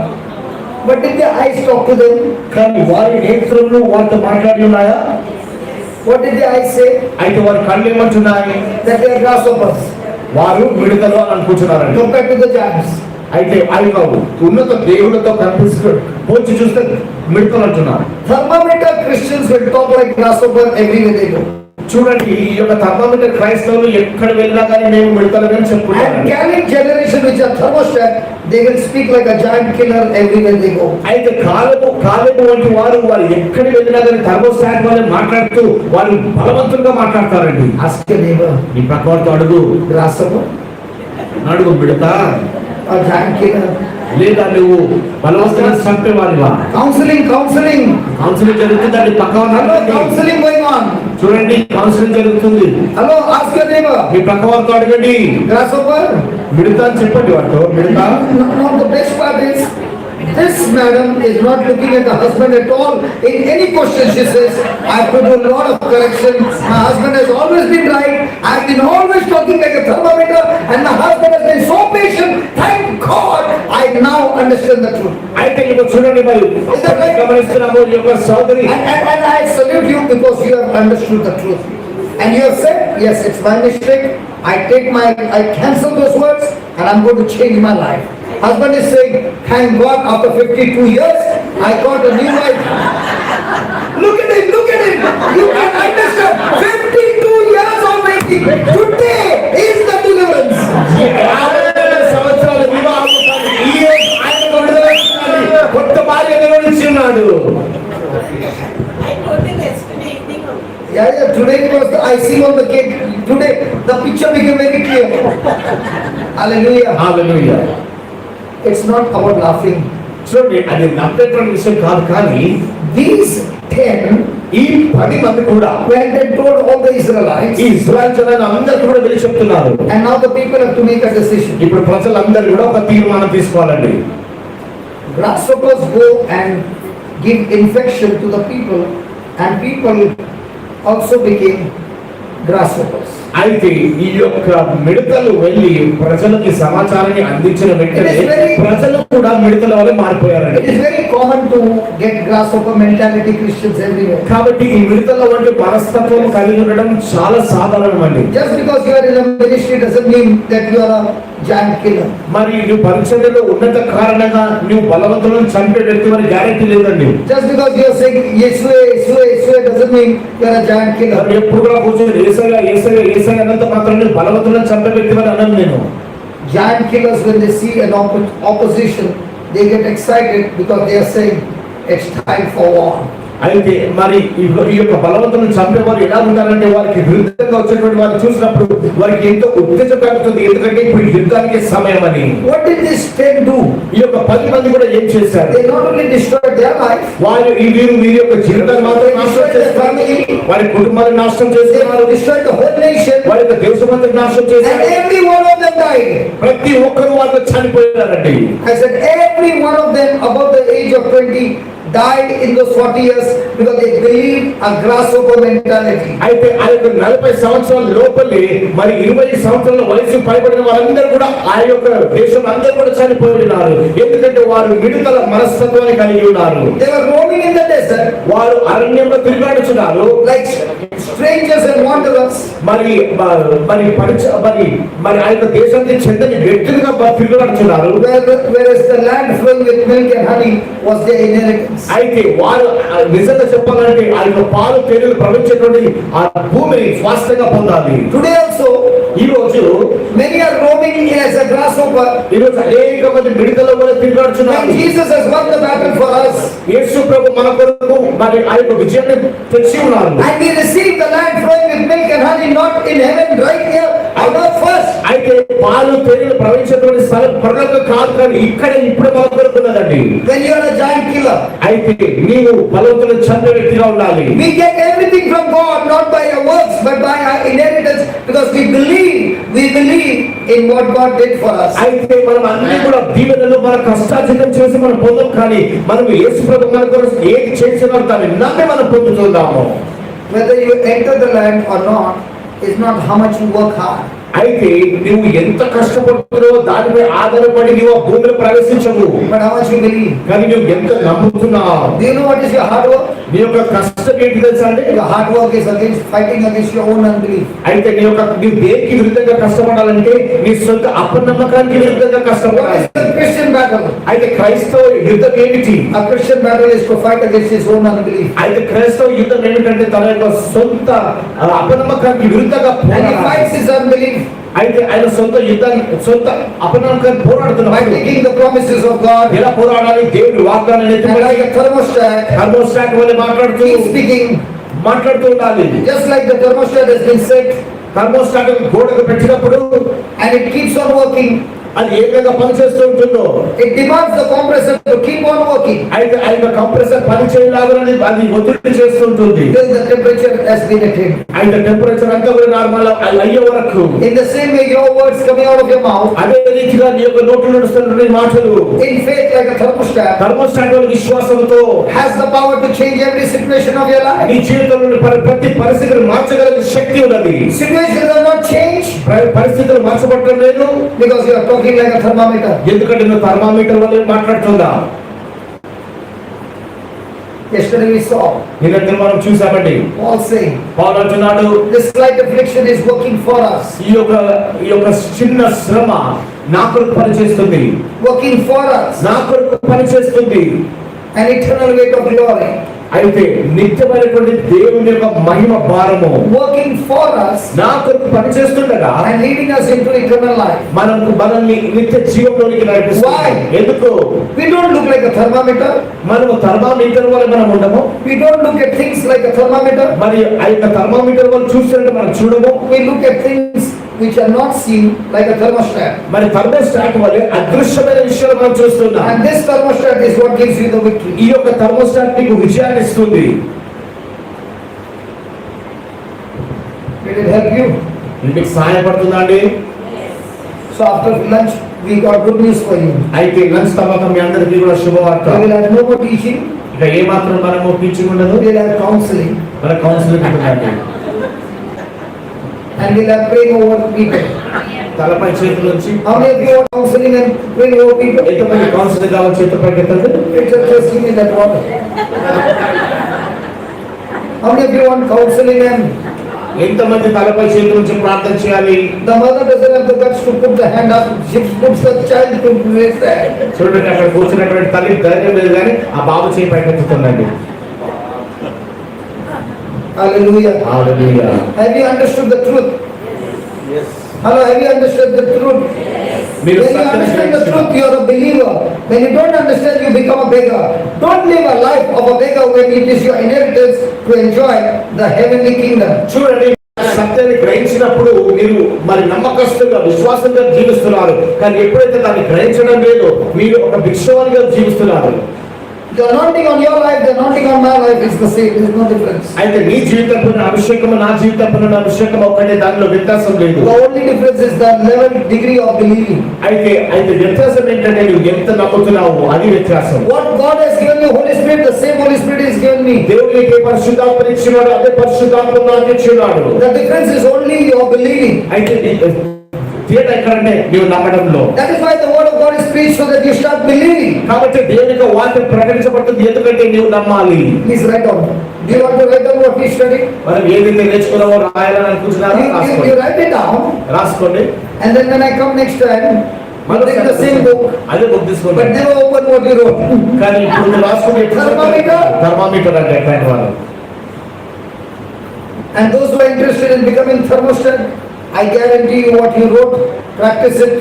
But did their eyes talk to them? కానీ వారి నేత్రములు వారితో మాట్లాడి ఉన్నాయా? What did their eyes say? అయితే వారి కళ్ళు ఏమంటున్నాయి? That they are grasshoppers వారు మిడతలు అని అనుకుంటున్నారండి. compared to the giants. అయితే ఆ యొక్క ఉన్నత దేవుడితో కనిపిస్తూ పోల్చి చూస్తే మిడతలు అంటున్నారు. Thermometer Christians will talk like grasshopper everywhere they go. చూడండి, ఈ యొక్క థర్మోమీటర్ క్రైస్తవులు ఎక్కడ వెళ్ళినా కానీ మేము మిడతలుగా And చెప్పుకుంటారు. Catholic generation which are thermostat, they will speak like a giant killer everywhere they go. అయితే కాలము వంటి వారు ఎక్కడ వెళ్ళినా కానీ థర్మోస్టాట్ వాళ్ళని మాట్లాడుతూ వారు బలవంతులుగా మాట్లాడతారండి. Ask your neighbor, నీ ప్రక్కవారితో అడుగు, grasshopper అడుగు మిడతా or giant killer? లేదా నువ్వు బలవంతంగా చంపేవాడివా? Counseling. కౌన్సిలింగ్ జరుగుతుందండి. Hello, పక్క counseling going on. చూడండి, కౌన్సిలింగ్ జరుగుతుంది. Hello, ask your neighbor, మీ ప్రక్క వారితో అడగండి, grasshopper? మిడతా అని చెప్పండి వాటితో. మిడతా. Now the best part is, this madam is not looking at the husband at all. In any question she says, I have to do a lot of correction. My husband has always been right. I have been always talking like a thermometer, and my husband has been so patient. Thank God, I now understand the truth. అయితే ఇప్పుడు చూడండి, మరి గమనిస్తున్నాము ఈ యొక్క సోదరి. And I salute you because you have understood the truth. And you have said, yes, it's my mistake. I cancel those words, and I'm going to change my life. Husband is saying, thank God, after 52 years, I got a new wife. Look at him. You can understand. 52 years of waiting. Today is the deliverance. 50 సంవత్సరాల వివాహం కొత్త భార్య నిర్వహించున్నాడు. Yeah, today was the icing on the cake. Today, the picture became very clear. Hallelujah. It's not about laughing. చూడండి, అది నమ్మేటువంటి విషయం కాదు. కానీ These 10 ఈ 10 మంది కూడా went and told all the Israelites, ఈ ఇశ్రాయేలు జనాన్ని అందరికీ కూడా వెళ్ళి చెప్తున్నారు. and now the people have to make a decision. ఇప్పుడు ప్రజలందరూ కూడా ఒక తీర్మానం తీసుకోవాలండి. Grasshoppers go and give infection to the people, and people also became grasshoppers. అయితే ఈ యొక్క మిడతలు వెళ్ళి ప్రజలకి సమాచారాన్ని అందించిన వెంటనే ప్రజలు కూడా మిడతల వల్ల మారిపోయారండి. It is very common to get grasshopper mentality Christians everywhere. కాబట్టి ఈ మిడతల వంటి మనస్తత్వం కలిగి ఉండడం చాలా సాధారణం అండి. Just because you are in a ministry doesn't mean that you are a giant killer. మరి నువ్వు పరిచర్యలో ఉన్నత కారణంగా నువ్వు బలవంతులను చంపే వ్యక్తి అని గ్యారెంటీ లేదండి. Just because you are saying Yeshua doesn't mean you are a giant killer. ఎప్పుడు కూడా కూర్చొని ఏసయ్య అన్నంత మాత్రం బలవంతులను చంపే వ్యక్తి అని అన్నాను నేను. Giant killers, when they see an opposition, they get excited because they are saying it's time for war. అయితే మరి ఈ యొక్క బలవంతులను చంపేవారు ఎలా ఉంటారంటే వారికి విరుద్ధంగా వచ్చేటువంటి వారిని చూసినప్పుడు వారికి ఎంతో ఉత్తేజం కలుగుతుంది. ఎందుకంటే ఇప్పుడు యుద్ధానికి సమయం అని. What did this 10 do? ఈ యొక్క 10 మంది కూడా ఏం చేశారు? They not only destroyed their life, వారు వీరి యొక్క జీవితాన్ని మాత్రం నాశనం చేస్తారు, వారి కుటుంబాన్ని నాశనం చేస్తున్నారు, they destroyed the whole nation, వారి యొక్క దేశమంతా నాశనం and చేశారు. every one of them died. ప్రతి ఒక్కరు వాళ్ళు చనిపోయారండి. I said every one of them above the age of 20 died in those 40 years because they believed a grasshopper mentality. అయితే ఆ యొక్క 40 సంవత్సరాల లోపలే మరి 20 సంవత్సరాల వయసు పైబడిన వారందరూ కూడా ఆ యొక్క దేశం అందరూ కూడా చనిపోయినారు. ఎందుకంటే వారు మిడతల మనస్తత్వాన్ని కలిగి ఉన్నారు. They were roaming in the desert, వారు అరణ్యంలో తిరుగాడుచున్నారు like strangers and wanderers. మరి ఆ యొక్క దేశానికి చెందని వ్యక్తులుగా తిరుగాడుచున్నారు. Whereas the land flowing with milk and honey was their inheritance. అయితే వారు నిజంగా చెప్పాలంటే ఆ యొక్క పాలు తేనెలు ప్రవహించేటువంటి ఆ భూమిని స్వాస్థ్యంగా పొందాలి. Today also, ఈ రోజు many are roaming as a grasshopper. ఈ రోజు అనేక మంది మిడతల వలె తిరుగాడుచున్నారు. And Jesus has won the battle for us. యేసు ప్రభు మన కొరకు మరి ఆ యొక్క విజయాన్ని తెచ్చి ఉన్నారు. And we receive the land flowing with milk and honey, not in heaven, right here on earth first. అయితే పాలు తేనెలు ప్రవహించేటువంటి స్థలం పరలోకం కాదు, కానీ ఇక్కడ ఇప్పుడు మన కొరకు ఉన్నదండి. When you are a giant killer, అయితే నీవు బలవంతులను చంపే వ్యక్తిగా ఉండాలి. we get everything from God, not by our works, but by our inheritance, because we believe in what God did for us. అయితే మనం అన్ని కూడా దీవెనలు మన కష్టార్జితం చేసి మనం పొందం, కానీ మనం యేసు ప్రభు మన కొరకు ఏది చేసినా దాన్ని నమ్మి మనం పొందుతున్నాము. Whether you enter the land or not is not how much you work hard. అయితే నువ్వు ఎంత కష్టపడుతున్నావో దానిపై ఆధారపడి నువ్వు ఆ భూమిలో ప్రవేశించవు. But how much you believe? కానీ నువ్వు ఎంత నమ్ముతున్నావు? Do you know what is your hard work? నీ యొక్క కష్టం ఏంటి తెలుసా అండి? Your hard work is fighting against your own unbelief. అయితే నీవు దేనికి విరుద్ధంగా కష్టపడాలంటే నీ సొంత అపనమ్మకానికి విరుద్ధంగా What కష్టపడాలి. is the Christian battle? అయితే క్రైస్తవ యుద్ధం ఏమిటి? A Christian battle is to fight against his own unbelief. అయితే క్రైస్తవ యుద్ధం ఏమిటంటే తన యొక్క సొంత అపనమ్మకానికి విరుద్ధంగా And he పోరాడాలి. fights his unbelief అయితే ఆయన సొంత యుద్ధాన్ని సొంత అపనమ్మకాన్ని by పోరాడుతున్నాడు. taking the promises of God. ఎలా పోరాడాలి? దేవుడి వాగ్దానాన్ని And ఎత్తుకొని like a thermostat, థర్మోస్టాట్ వలె మాట్లాడుతూ keep speaking. ఉండాలి. Just like the thermostat has been set thermostat గోడకు పెట్టినప్పుడు and it keeps on working. అది ఏ విధంగా పనిచేస్తూ ఉంటుందో It demands the compressor to keep on working అయితే ఆ యొక్క కంప్రెసర్ పని చేయలాగానే అది ఒత్తిడి చేస్తుంటుంది. till the temperature has been attained. అయితే టెంపరేచర్ అంతా కూడా నార్మల్ అయ్యే వరకు. In the same way, your words coming out of your mouth, అదే రీతిగా నీ యొక్క నోట్లో నడుస్తున్న మాటలు in faith like a thermostat, thermostat వలె విశ్వాసంతో has the power to change every situation of your life. నీ జీవితంలోని ప్రతి పరిస్థితిని మార్చగలిగే శక్తి ఉన్నది. Situations are not changed పరిస్థితులు మార్చబడటం లేదు because you are talking like a thermometer. ఎందుకంటే నువ్వు థర్మామీటర్ వల్ల మాట్లాడుతుందా. Yesterday we saw నిన్న మనం చూసామండి Paul saying, పౌలు అంటున్నాడు this slight affliction is working for us, ఈ యొక్క చిన్న శ్రమ నా కొరకు పనిచేస్తుంది, working for us, నా కొరకు పనిచేస్తుంది. an eternal weight of glory, అయితే నిత్యమైనటువంటి దేవుని యొక్క మహిమ భారము working for us నా కొరకు పనిచేస్తుండగా and leading us into eternal life. మనల్ని నిత్య జీవంలోనికి నడిపిస్తుంది. Why? ఎందుకు? We don't look like a thermometer. మనము థర్మామీటర్ వల్ల మనం ఉండము. We don't look at things like a thermometer. మరి ఆ యొక్క థర్మామీటర్ వల్ల చూస్తుంటే మనం చూడము. We look at things which are not seen like a thermostat. మరి థర్మోస్టాట్ వల్ల అదృశ్యమైన విషయాలు మనం చూస్తున్నాం. And this thermostat is what gives you the victory. ఈ యొక్క థర్మోస్టాట్ నీకు విజయాన్ని ఇస్తుంది. Did it help you? ఇది మీకు సహాయపడుతుందా అండి? So after lunch we got good news for you. అయితే లంచ్ తర్వాత మీ అందరికీ కూడా శుభవార్త. We will have no more teaching. ఇక ఏ మాత్రం మనము టీచింగ్ ఉండదు. We will have counseling. మన కౌన్సిలింగ్ ఉంటుందండి. And we will have praying over people. తలపై చేతుల నుంచి How many of you want counseling and praying over people? ఎంతమంది కౌన్సిలింగ్ కావాలి చేతులపై ఎత్తండి. Just give me that water. How many of you want counseling and ఎంతమంది తలపై చేతుల నుంచి ప్రార్థన చేయాలి? the mother doesn't have the guts to put the hand up, she puts the child to raise the hand. చూడండి అక్కడ కూర్చున్నటువంటి తల్లి ధైర్యం లేదు కానీ ఆ బాబు చేయి పైకెత్తుతుందండి. Hallelujah. Hallelujah. Have you understood the truth? Yes. Hello, have you understood the truth? మీరు When you understand the truth, you are a believer. When you don't understand, you become a beggar. Don't live a life of a beggar when it is your inheritance to enjoy the heavenly kingdom. చూడండి సత్యాన్ని గ్రహించినప్పుడు మీరు మరి నమ్మకస్తుగా విశ్వాసంగా జీవిస్తున్నారు. కానీ ఎప్పుడైతే దాన్ని గ్రహించడం లేదో మీరు ఒక భిక్షవానిగా జీవిస్తున్నారు. The anointing on your life, the anointing on my life is the same. There is no difference. అయితే నీ జీవితంలో అభిషేకం నా జీవితంలో అభిషేకం ఒకటే, దానిలో వ్యత్యాసం లేదు. The only difference is the level, degree of believing. అయితే వ్యత్యాసం ఏంటంటే నువ్వు ఎంత నమ్ముతున్నావు అది వ్యత్యాసం. What God has given you, Holy Spirit, the same Holy Spirit is given me. దేవునికి పరిశుద్ధాత్మ ఇచ్చినాడు, అదే పరిశుద్ధాత్మ నాకు ఇచ్చినాడు. The difference is only your believing. అయితే తేడా ఎక్కడంటే నీవు నమ్మడంలో. That is why the word of God is preached so that you start believing. కాబట్టి దేవుని యొక్క వాక్యం ప్రకటించబడుతుంది ఎందుకంటే నీవు నమ్మాలి. Please write down. Do you want to write down what we studied? మనం ఏదైతే నేర్చుకున్నామో రాయాలని అనుకుంటున్నారో You write it down. రాసుకోండి. And then when I come next time, you take the same book, అదే బుక్ తీసుకోండి. but never open what you wrote. కానీ ఇప్పుడు రాసుకునే Thermometer. థర్మామీటర్ అంటే అట్లాంటి వాళ్ళు. And those who are interested in becoming thermostat, I guarantee you what you wrote, practice it,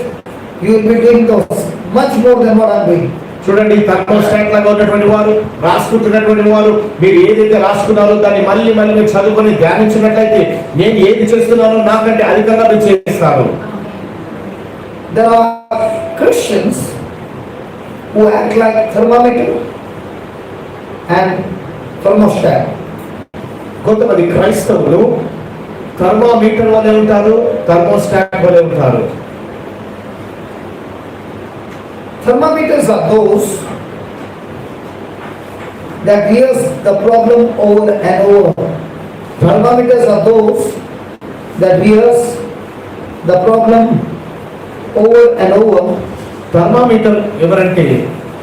you will be doing those much more than what I am doing. చూడండి థర్మోస్టాట్ లాగా ఉన్నటువంటి వారు రాసుకుంటున్నటువంటి వారు మీరు ఏదైతే రాసుకున్నారో దాన్ని మళ్ళీ మీరు చదువుకొని ధ్యానించినట్లయితే నేను ఏది చేస్తున్నానో నాకంటే అధికంగా మీరు చేస్తారు. There are Christians who act like thermometer and thermostat. కొంతమంది క్రైస్తవులు థర్మామీటర్ వలె ఉంటారు, థర్మోస్టాట్ వలె ఉంటారు. Thermometers are those that hears the problem over and over. Thermometers are those that hears the problem over and over. Thermometer ఎవరంటే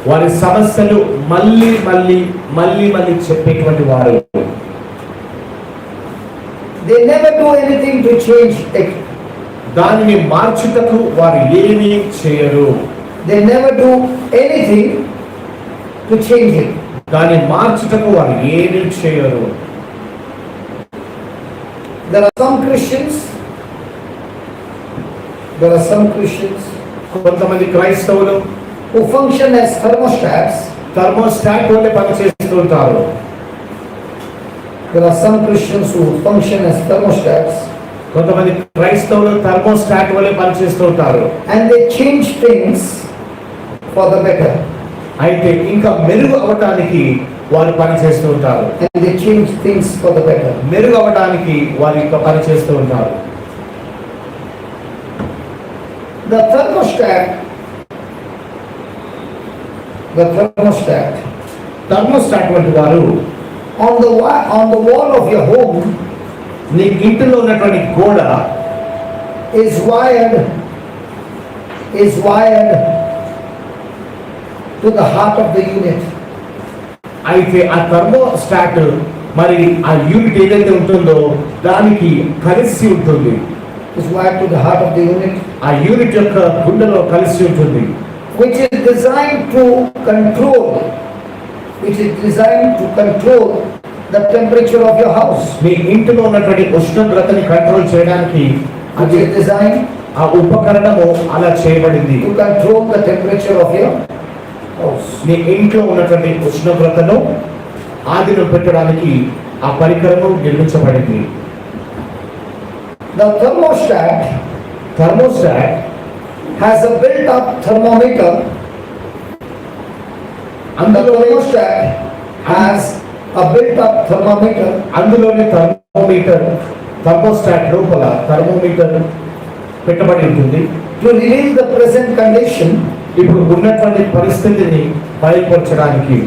వారి సమస్యలు మళ్ళీ మళ్ళీ మళ్ళీ మళ్ళీ చెప్పేటువంటి వారు. They never do anything to change it. దానిని మార్చుటకు వారు ఏమీ చేయరు. They never do anything to change it. దాన్ని మార్చుటకు వారు ఏమీ చేయరు. There are some Christians. కొంతమంది క్రైస్తవులు who function as thermostats. Thermostat వల్లే పనిచేస్తుంటారు. There are some Christians who function as thermostats. కొంతమంది క్రైస్తవులు థర్మోస్టాట్ వల్లే పనిచేస్తుంటారు. And they change things for the better. అయితే ఇంకా మెరుగు అవటానికి వారు పనిచేస్తూ ఉంటారు. And they change things for the better. మెరుగు అవటానికి వారు ఇంకా పనిచేస్తూ ఉంటారు. The thermostat థర్మోస్టాట్ వంటి వారు on the wall of your home నీ ఇంటిలో ఉన్నటువంటి గోడ is wired to the heart of the unit. అయితే ఆ థర్మోస్టాట్ మరి ఆ యూనిట్ ఏదైతే ఉంటుందో దానికి కలిసి ఉంటుంది. Is wired to the heart of the unit, ఆ యూనిట్ యొక్క గుండెలో కలిసి ఉంటుంది. which is designed to control the temperature of your house. మీ ఇంటిలో ఉన్నటువంటి ఉష్ణోగ్రతని కంట్రోల్ చేయడానికి Which is designed ఆ ఉపకరణము అలా చేయబడింది. to control the temperature of your house. మీ ఇంట్లో ఉన్నటువంటి ఉష్ణోగ్రతను ఆధీనం పెట్టడానికి ఆ పరికరము నిర్మించబడింది. The thermostat thermostat has a built-up thermometer. The thermostat has a built-up thermometer అందులోని థర్మోస్టాట్ లోపల థర్మోమీటర్ పెట్టబడి ఉంటుంది. to reveal the present condition, ఇప్పుడు ఉన్నటువంటి పరిస్థితిని బయలుపరచడానికి,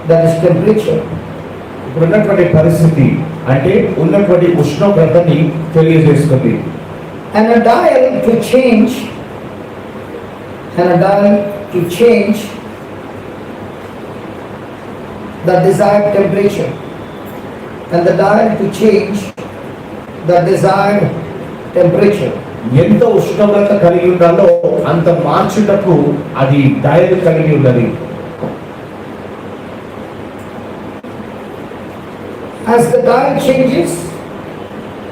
that is temperature. ఇప్పుడు ఉన్నటువంటి పరిస్థితి అంటే ఉన్నటువంటి ఉష్ణోగ్రతని తెలియజేస్తుంది. And a dial to change the desired temperature. And the dial to change the desired temperature. ఎంత ఉష్ణోగ్రత కలిగి ఉండాలో అంత మార్చుటకు అది డయల్ కలిగి ఉన్నది. As the dial changes,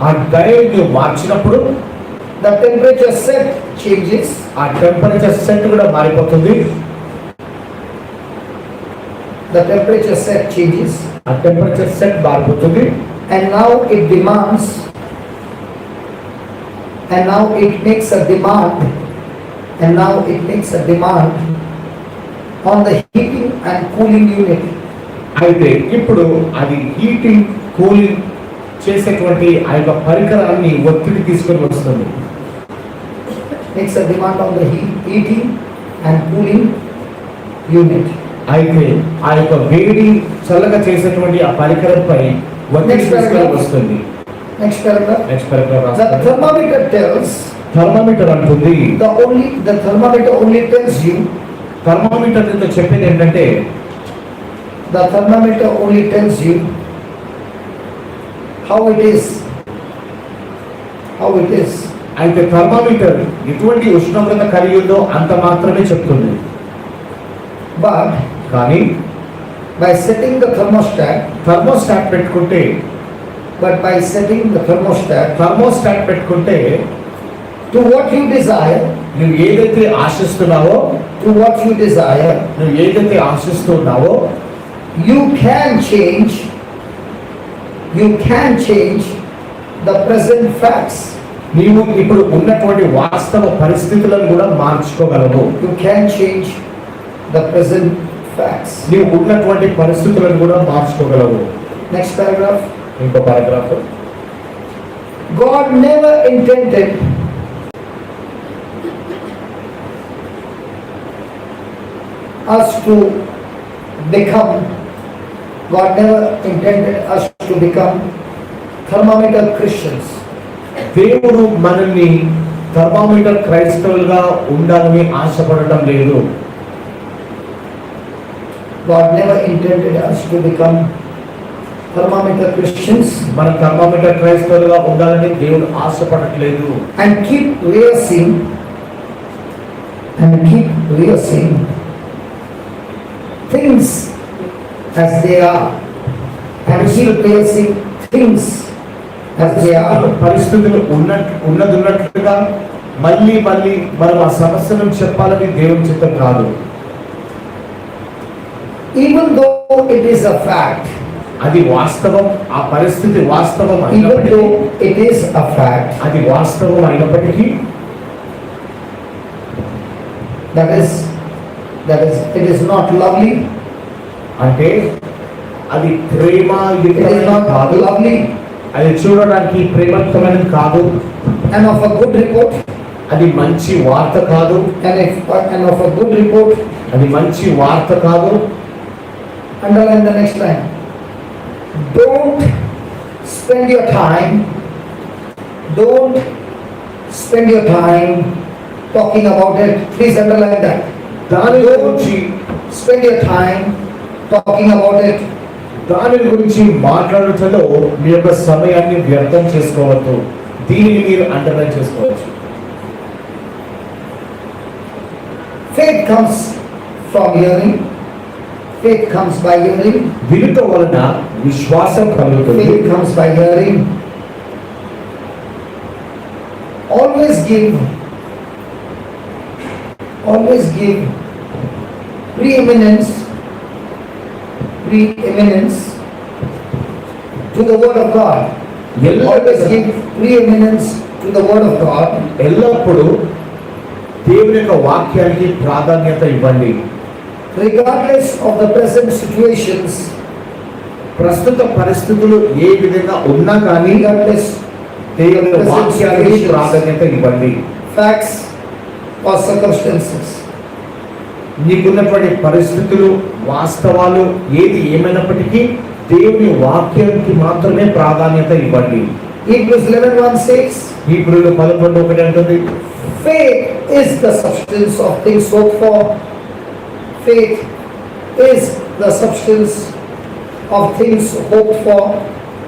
ఆ డయల్ ని మార్చినప్పుడు the temperature set changes. ఆ టెంపరేచర్ సెట్ కూడా మారిపోతుంది. The temperature set changes. ఆ టెంపరేచర్ సెట్ మారిపోతుంది. And now it demands, and now it makes a demand on the heating and cooling unit. అయితే ఇప్పుడు అది హీటింగ్ కూలింగ్ చేసేటువంటి ఆ యొక్క పరికరాన్ని ఒత్తిడి తీసుకొని వస్తుంది. Makes a demand on the heating and cooling unit. అయితే ఆ యొక్క వేడి చల్లగా చేసేటువంటి ఆ పరికరంపై ఒత్తిడి తీసుకొని వస్తుంది. Next paragraph. The thermometer tells. Thermometer అంటుంది. The thermometer only tells you. Thermometer తో చెప్పేది ఏంటంటే The thermometer only tells you how it is. అయితే థర్మోమీటర్ ఎటువంటి ఉష్ణోగ్రత కలిగి ఉందో అంత మాత్రమే చెప్తుంది. But కానీ by setting the thermostat, thermostat పెట్టుకుంటే to what you desire, నువ్వు ఏదైతే ఆశిస్తున్నావో you can change the present facts. నీవు ఇప్పుడు ఉన్నటువంటి వాస్తవ పరిస్థితులను కూడా మార్చుకోగలవు. You can change the present facts. నీవు ఉన్నటువంటి పరిస్థితులను కూడా మార్చుకోగలవు. Next paragraph. ఇంకో paragraph. God never intended us to become thermometer Christians. దేవుడు మనల్ని థర్మామీటర్ క్రైస్తవులుగా ఉండాలని ఆశపడటం లేదు. God never intended us to become thermometer Christians. మన థర్మామీటర్ క్రైస్తవులుగా ఉండాలని దేవుడు ఆశపడట్లేదు. And keep rehearsing things as they are. And keep rehearsing things as they are. పరిస్థితులు ఉన్నట్టుగా మళ్ళీ మనం ఆ సమస్యను చెప్పాలని దేవుని చిత్తం కాదు. Even though it is a fact, అది వాస్తవం, ఆ పరిస్థితి వాస్తవం even అయినప్పటికీ, though it is a fact, అది వాస్తవం అయినప్పటికీ that is it is not lovely. అంటే అది It is ప్రేమయుక్తమైనది not కాదు, lovely అది చూడడానికి ప్రేమయుక్తమైనది కాదు, and of a good report. అది మంచి వార్త కాదు, And of a good report. అది మంచి వార్త కాదు. Underline the next line. Don't spend your time talking about it. Please underline that. దాని గురించి Spend your time talking about it. దాని గురించి మాట్లాడటంలో మీ యొక్క సమయాన్ని వ్యర్థం చేసుకోవద్దు. దీనిని మీరు అండర్లైన్ చేసుకోవచ్చు. Faith comes from hearing. Faith comes by hearing. వినుట వలన విశ్వాసం కలుగుతుంది. Faith comes by hearing. Always give preeminence to the word of God. Always give preeminence to the word of God. ఎల్లప్పుడూ దేవుని యొక్క వాక్యానికి ప్రాధాన్యత ఇవ్వండి. Regardless of the present situations, ప్రస్తుత పరిస్థితులు ఏ విధంగా ఉన్నా కానీ regardless దేవుని వాక్యానికి ప్రాధాన్యత ఇవ్వండి. facts or circumstances. నీకున్నటువంటి పరిస్థితులు, వాస్తవాలు ఏది ఏమైనప్పటికీ దేవుని వాక్యానికి మాత్రమే ప్రాధాన్యత ఇవ్వండి. Hebrews 11:1 says, హీబ్రూలు 11:1 అంటుంది, faith is the substance of things hoped for. Faith is the substance of things hoped for.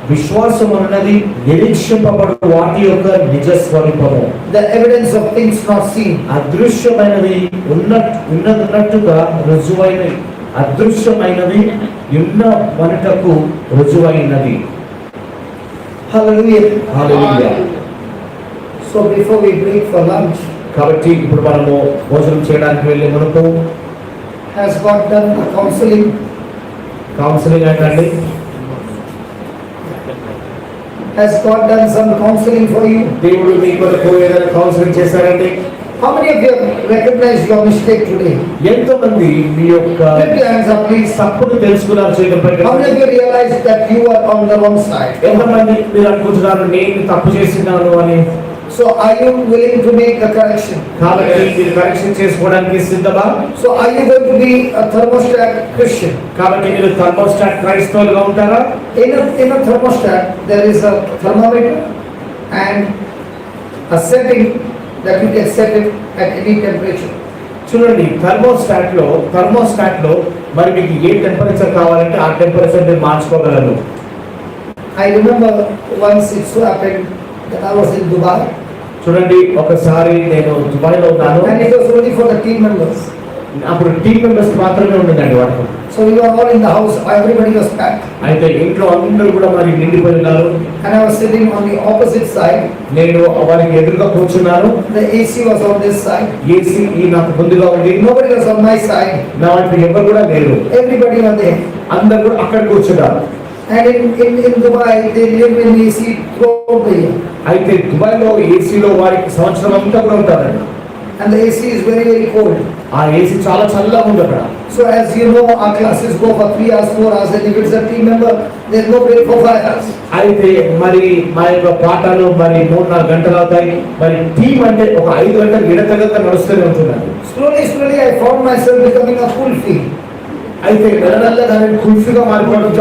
విశ్వాసం అన్నది నిరీక్షింపబడు వాటి యొక్క నిజ స్వరూపము. The evidence of things not seen. అదృశ్యమైనవి ఉన్నట్టుగా రుజువైనవి, అదృశ్యమైనవి ఉన్న మనటకు రుజువైనది. Hallelujah. Hallelujah. So before we break for lunch, కాబట్టి ఇప్పుడు మనము భోజనం చేయడానికి వెళ్ళే మునుపు has God done the counseling? Counselling అంటే Has God done some counseling for you? దేవుడు మీ కొరకు ఏదైనా కౌన్సిలింగ్ చేశారండి? How many of you have recognized your mistake today? ఎంతో మంది మీ యొక్క Lift your hands up, please. తప్పును తెలుసుకున్నారు చేయడం How many of you realized that you are on the wrong side? ఎంతమంది మీరు అనుకుంటున్నారు నేను తప్పు చేసినాను అని? So are you willing to make a correction? కాబట్టి మీరు కరెక్షన్ చేసుకోవడానికి సిద్ధమా? So are you going to be a thermostat Christian? కాబట్టి మీరు థర్మోస్టాట్ క్రైస్తవులుగా ఉంటారా? In a thermostat there is a thermometer and a setting that you can set it at any temperature. చూడండి, థర్మోస్టాట్ లో మరి మీకు ఏ టెంపరేచర్ కావాలంటే ఆ టెంపరేచర్ మీరు మార్చుకోగలరు. I remember once it so happened that I was in Dubai చూడండి, ఒకసారి నేను దుబాయ్ లో ఉన్నాను. and it was only for the team members. అప్పుడు టీమ్ మెంబర్స్ మాత్రమే ఉండిందండి వాటికి. So we were all in the house, everybody was packed. అయితే ఇంట్లో అందరూ కూడా మరి నిండిపోయి ఉన్నారు. And I was sitting on the opposite side. నేను వారికి ఎదురుగా కూర్చున్నాను. The AC was on this side. AC నాకు ముందుగా ఉంది. Nobody was on my side. నా వైపు ఎవరు కూడా లేరు. Everybody was there. అందరూ కూడా అక్కడ కూర్చున్నారు. And in Dubai they live in AC throughout the year. అయితే దుబాయ్ లో ఏసీలో వారికి సంవత్సరం అంతా కూడా ఉంటారండి. And the AC is very very cold. ఆ ఏసీ చాలా చల్లగా ఉంది అక్కడ. So as you know, our classes go for 3 hours, 4 hours, and if it's a team member, there's no break for 5 hours. అయితే మరి మా యొక్క పాఠాలు మరి 3-4 గంటలు అవుతాయి. మరి టీం అంటే ఒక 5 గంటలు విడతగా నడుస్తూనే ఉంటున్నారు. Slowly I found myself becoming a full field. అయితే నెలనెల్లగా నేను కుల్ఫీగా మారిపోవడం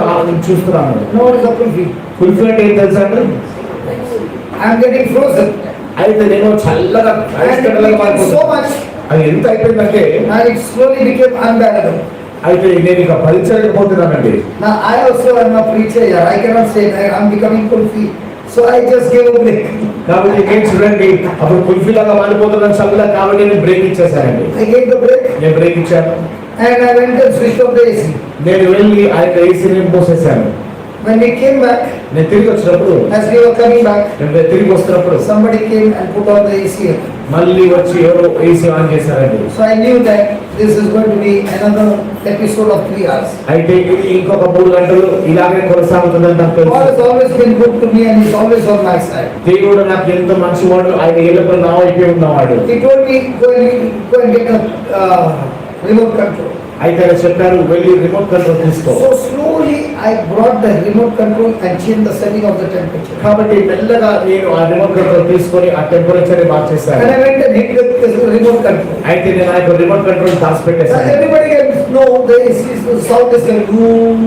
చూస్తున్నాను. No, what is the kulfi? Kulfi అంటే ఏం తెలుసా అండి? I am getting frozen. అయితే నేను చల్లగా And ice it కట్టలాగా became so మారిపోతున్నాను. much, అది ఎంత అయిపోయిందంటే and it slowly became unbearable. అయితే నేను ఇక భరించలేకపోతున్నానండి. Now I also am a preacher here. I cannot say that I am becoming kulfi. So I just gave a break. కాబట్టి నేను చూడండి అప్పుడు కుల్ఫీ లాగా మారిపోతున్నాను చల్లగా, కాబట్టి నేను బ్రేక్ ఇచ్చేసానండి. I gave the break నేను బ్రేక్ ఇచ్చాను. and I went and switched off the AC. నేను వెళ్ళి ఆ యొక్క ఏసీని మూసేసాను. When we came back, నేను తిరిగి వచ్చినప్పుడు, as we were coming back, నేను తిరిగి వస్తున్నప్పుడు somebody came and put on the AC. మళ్ళీ వచ్చి ఎవరో ఏసీ ఆన్ చేశారండి. So I knew that this is going to be another episode of 3 hours. అయితే ఇది ఇంకొక 3 గంటలు ఇలాగే కొనసాగుతుందని నాకు God తెలుసు. has always been good to me and He's always on my side. దేవుడు నాకు ఎంతో మంచివాడు, ఆయన ఎల్లప్పుడూ నా వైపే ఉన్నవాడు. He told me, go and get a remote control. అయితే ఆయన చెప్పారు వెళ్ళి రిమోట్ కంట్రోల్ తీసుకో. So slowly I brought the remote control and changed the setting of the temperature. కాబట్టి మెల్లగా నేను ఆ రిమోట్ కంట్రోల్ తీసుకొని ఆ temperature మార్చేశాను. And I went and hit the remote control. అయితే నేను ఆ యొక్క remote control Now దాచిపెట్టేశాను. everybody can know the sound is going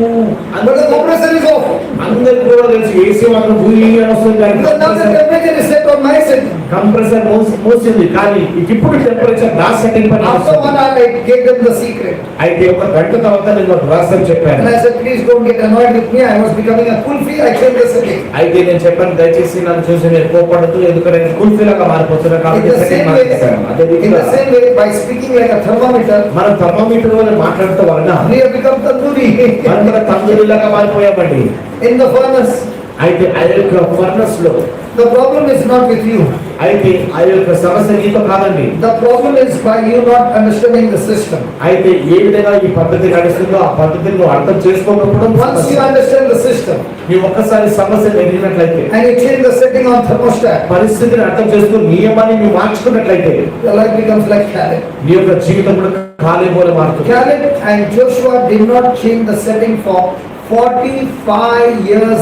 but the compressor is off. అందరికీ కూడా తెలుసు ఏసీ మాత్రం భూమి అని వస్తుంది కానీ Because now the temperature is set on my setting. Compressor మూసింది, కానీ ఇప్పుడు టెంపరేచర్ నా సెట్టింగ్ పని After 1 hour I gave them the secret. అయితే ఒక గంట తర్వాత నేను రాసని చెప్పాను. And I said, please don't get annoyed with me. I was becoming a kulfi. I changed the setting. అయితే నేను చెప్పాను దయచేసి నన్ను చూసి నేను కోపడద్దు, ఎందుకంటే నేను కుల్ఫీలాగా మారిపోతున్నా In కాబట్టి the సెట్టింగ్ same way, మార్చేశాను. అదే in విధంగా the same way, by speaking like a thermometer, మనం థర్మోమీటర్ వల్ల మాట్లాడటం వలన we have become tandoori. మనం కూడా తందూరిలాగా మారిపోయామండి. In the furnace, అయితే ఆ యొక్క ఫర్నస్ లో the problem is not with you. అయితే ఆ యొక్క సమస్య నీతో కాదండి. The problem is by you not understanding the system. అయితే ఏ విధంగా ఈ పద్ధతి నడుస్తుందో ఆ పద్ధతిని నువ్వు అర్థం చేసుకోకపోవడం Once you understand the system నీవు ఒక్కసారి సమస్య ఎదిగినట్లయితే, and you change the setting on thermostat, పరిస్థితిని అర్థం చేసుకుని నియమాన్ని నువ్వు మార్చుకున్నట్లయితే your life becomes like Caleb. నీ యొక్క జీవితం కూడా కాలేబోలే మారుతుంది. Caleb and Joshua did not change the setting for 45 years,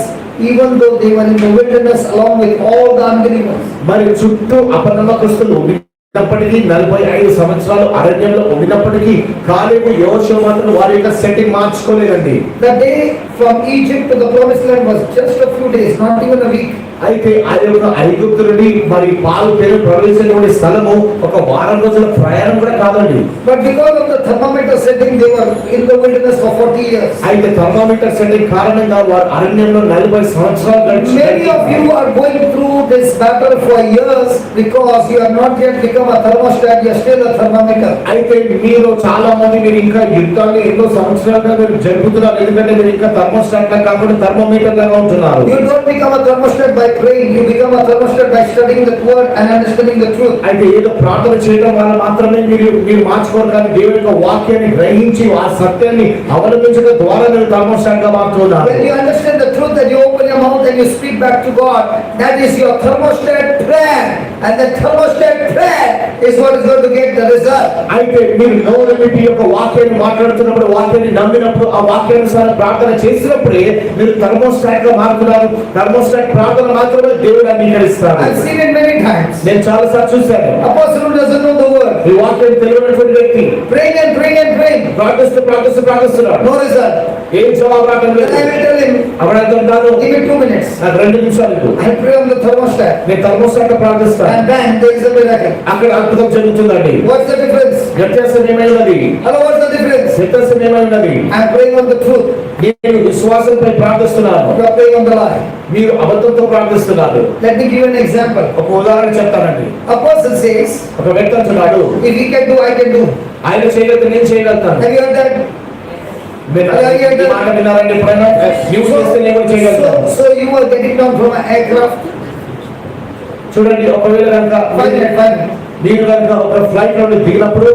even though they were in the wilderness along with all the unbelievers. మరి చుట్టూ అపనమ్మకస్తులు ఉన్నప్పటికీ 45 సంవత్సరాలు అరణ్యంలో ఉన్నప్పటికీ కాలేబు యోషువ మాత్రం వారి యొక్క setting మార్చుకోలేదండి. The day from Egypt to the promised land was just a few days, not even a week. అయితే ఆ యొక్క ఐగుప్తు నుండి మరి పాలు తేనె ప్రవేశించే స్థలము ఒక వారం రోజుల ప్రయాణం కూడా కాదండి. But because of the thermometer setting, they were in the wilderness for 40 years. అయితే థర్మోమీటర్ సెట్టింగ్ కారణంగా వారు అరణ్యంలో 40 సంవత్సరాలు Many of you are going through this battle for years because you have not yet become a thermostat, you are still a thermometer. అయితే మీరు చాలా మంది మీరు ఇంకా యుద్ధాన్ని ఎన్నో సంవత్సరాలుగా మీరు జరుపుతున్నారు, ఎందుకంటే మీరు ఇంకా థర్మోస్టాట్ లా కాకుండా థర్మోమీటర్ లాగా ఉంటున్నారు. You don't become a thermostat by praying, you become a thermostat by studying the word and understanding the truth. అయితే ఏదో ప్రార్థన చేయడం వల్ల మాత్రమే మీరు మార్చుకోరు, కానీ దేవుని యొక్క వాక్యాన్ని గ్రహించి ఆ సత్యాన్ని అవలంబించడం ద్వారా మీరు థర్మోస్టాట్ గా మారుతున్నారు. When you understand the truth and you open your mouth and you speak back to God, that is your thermostat prayer, and the thermostat prayer is what is going to get the result. అయితే మీరు నోరు పెట్టి యొక్క వాక్యాన్ని మాట్లాడుతున్నప్పుడు, వాక్యాన్ని నమ్మినప్పుడు, ఆ వాక్యానుసారం ప్రార్థన చేసినప్పుడే మీరు థర్మోస్టాట్ గా మారుతున్నారు. థర్మోస్టాట్ ప్రార్థన మాత్రమే దేవుడు అంగీకరిస్తారు. I've seen it many times. నేను చాలా సార్లు చూశాను. A person who doesn't know the word, ఈ వాక్యం తెలియనటువంటి వ్యక్తి praying and praying and praying, ప్రార్థిస్తున్నాడు, no result. ఏం జవాబు రావడం లేదు. Then I will tell him, అప్పుడంటాను give me 2 minutes. నాకు 2 నిమిషాలు I pray on the thermostat, నేను thermostat ప్రార్థిస్తాను. and then there is a miracle. అక్కడ అద్భుతం జరుగుతుందండి. What's the difference? వ్యత్యాసం ఏమైనది? Hello, what's the difference? వ్యత్యాసం ఏమైనది? I'm praying on the truth, నేను విశ్వాసంపై ప్రార్థిస్తున్నాను, you are praying on the lie. మీరు అబద్ధంతో ప్రార్థిస్తున్నారు. Let me give you an example. ఒక ఉదాహరణ చెప్తానండి. A person says, ఒక వ్యక్తి అంటున్నాడు, if he can do, I can do. ఆయన చేయగలిగితే నేను చేయగలుగుతాను. Have you heard that? మీరు ఈ మాట విన్నారండి ఎప్పుడైనా? నువ్వు చేస్తే నేను కూడా చేయగలుగుతాను. So you were getting down from an aircraft. చూడండి, ఒకవేళ కనుక మీరు కనుక ఒక ఫ్లైట్ నుండి దిగినప్పుడు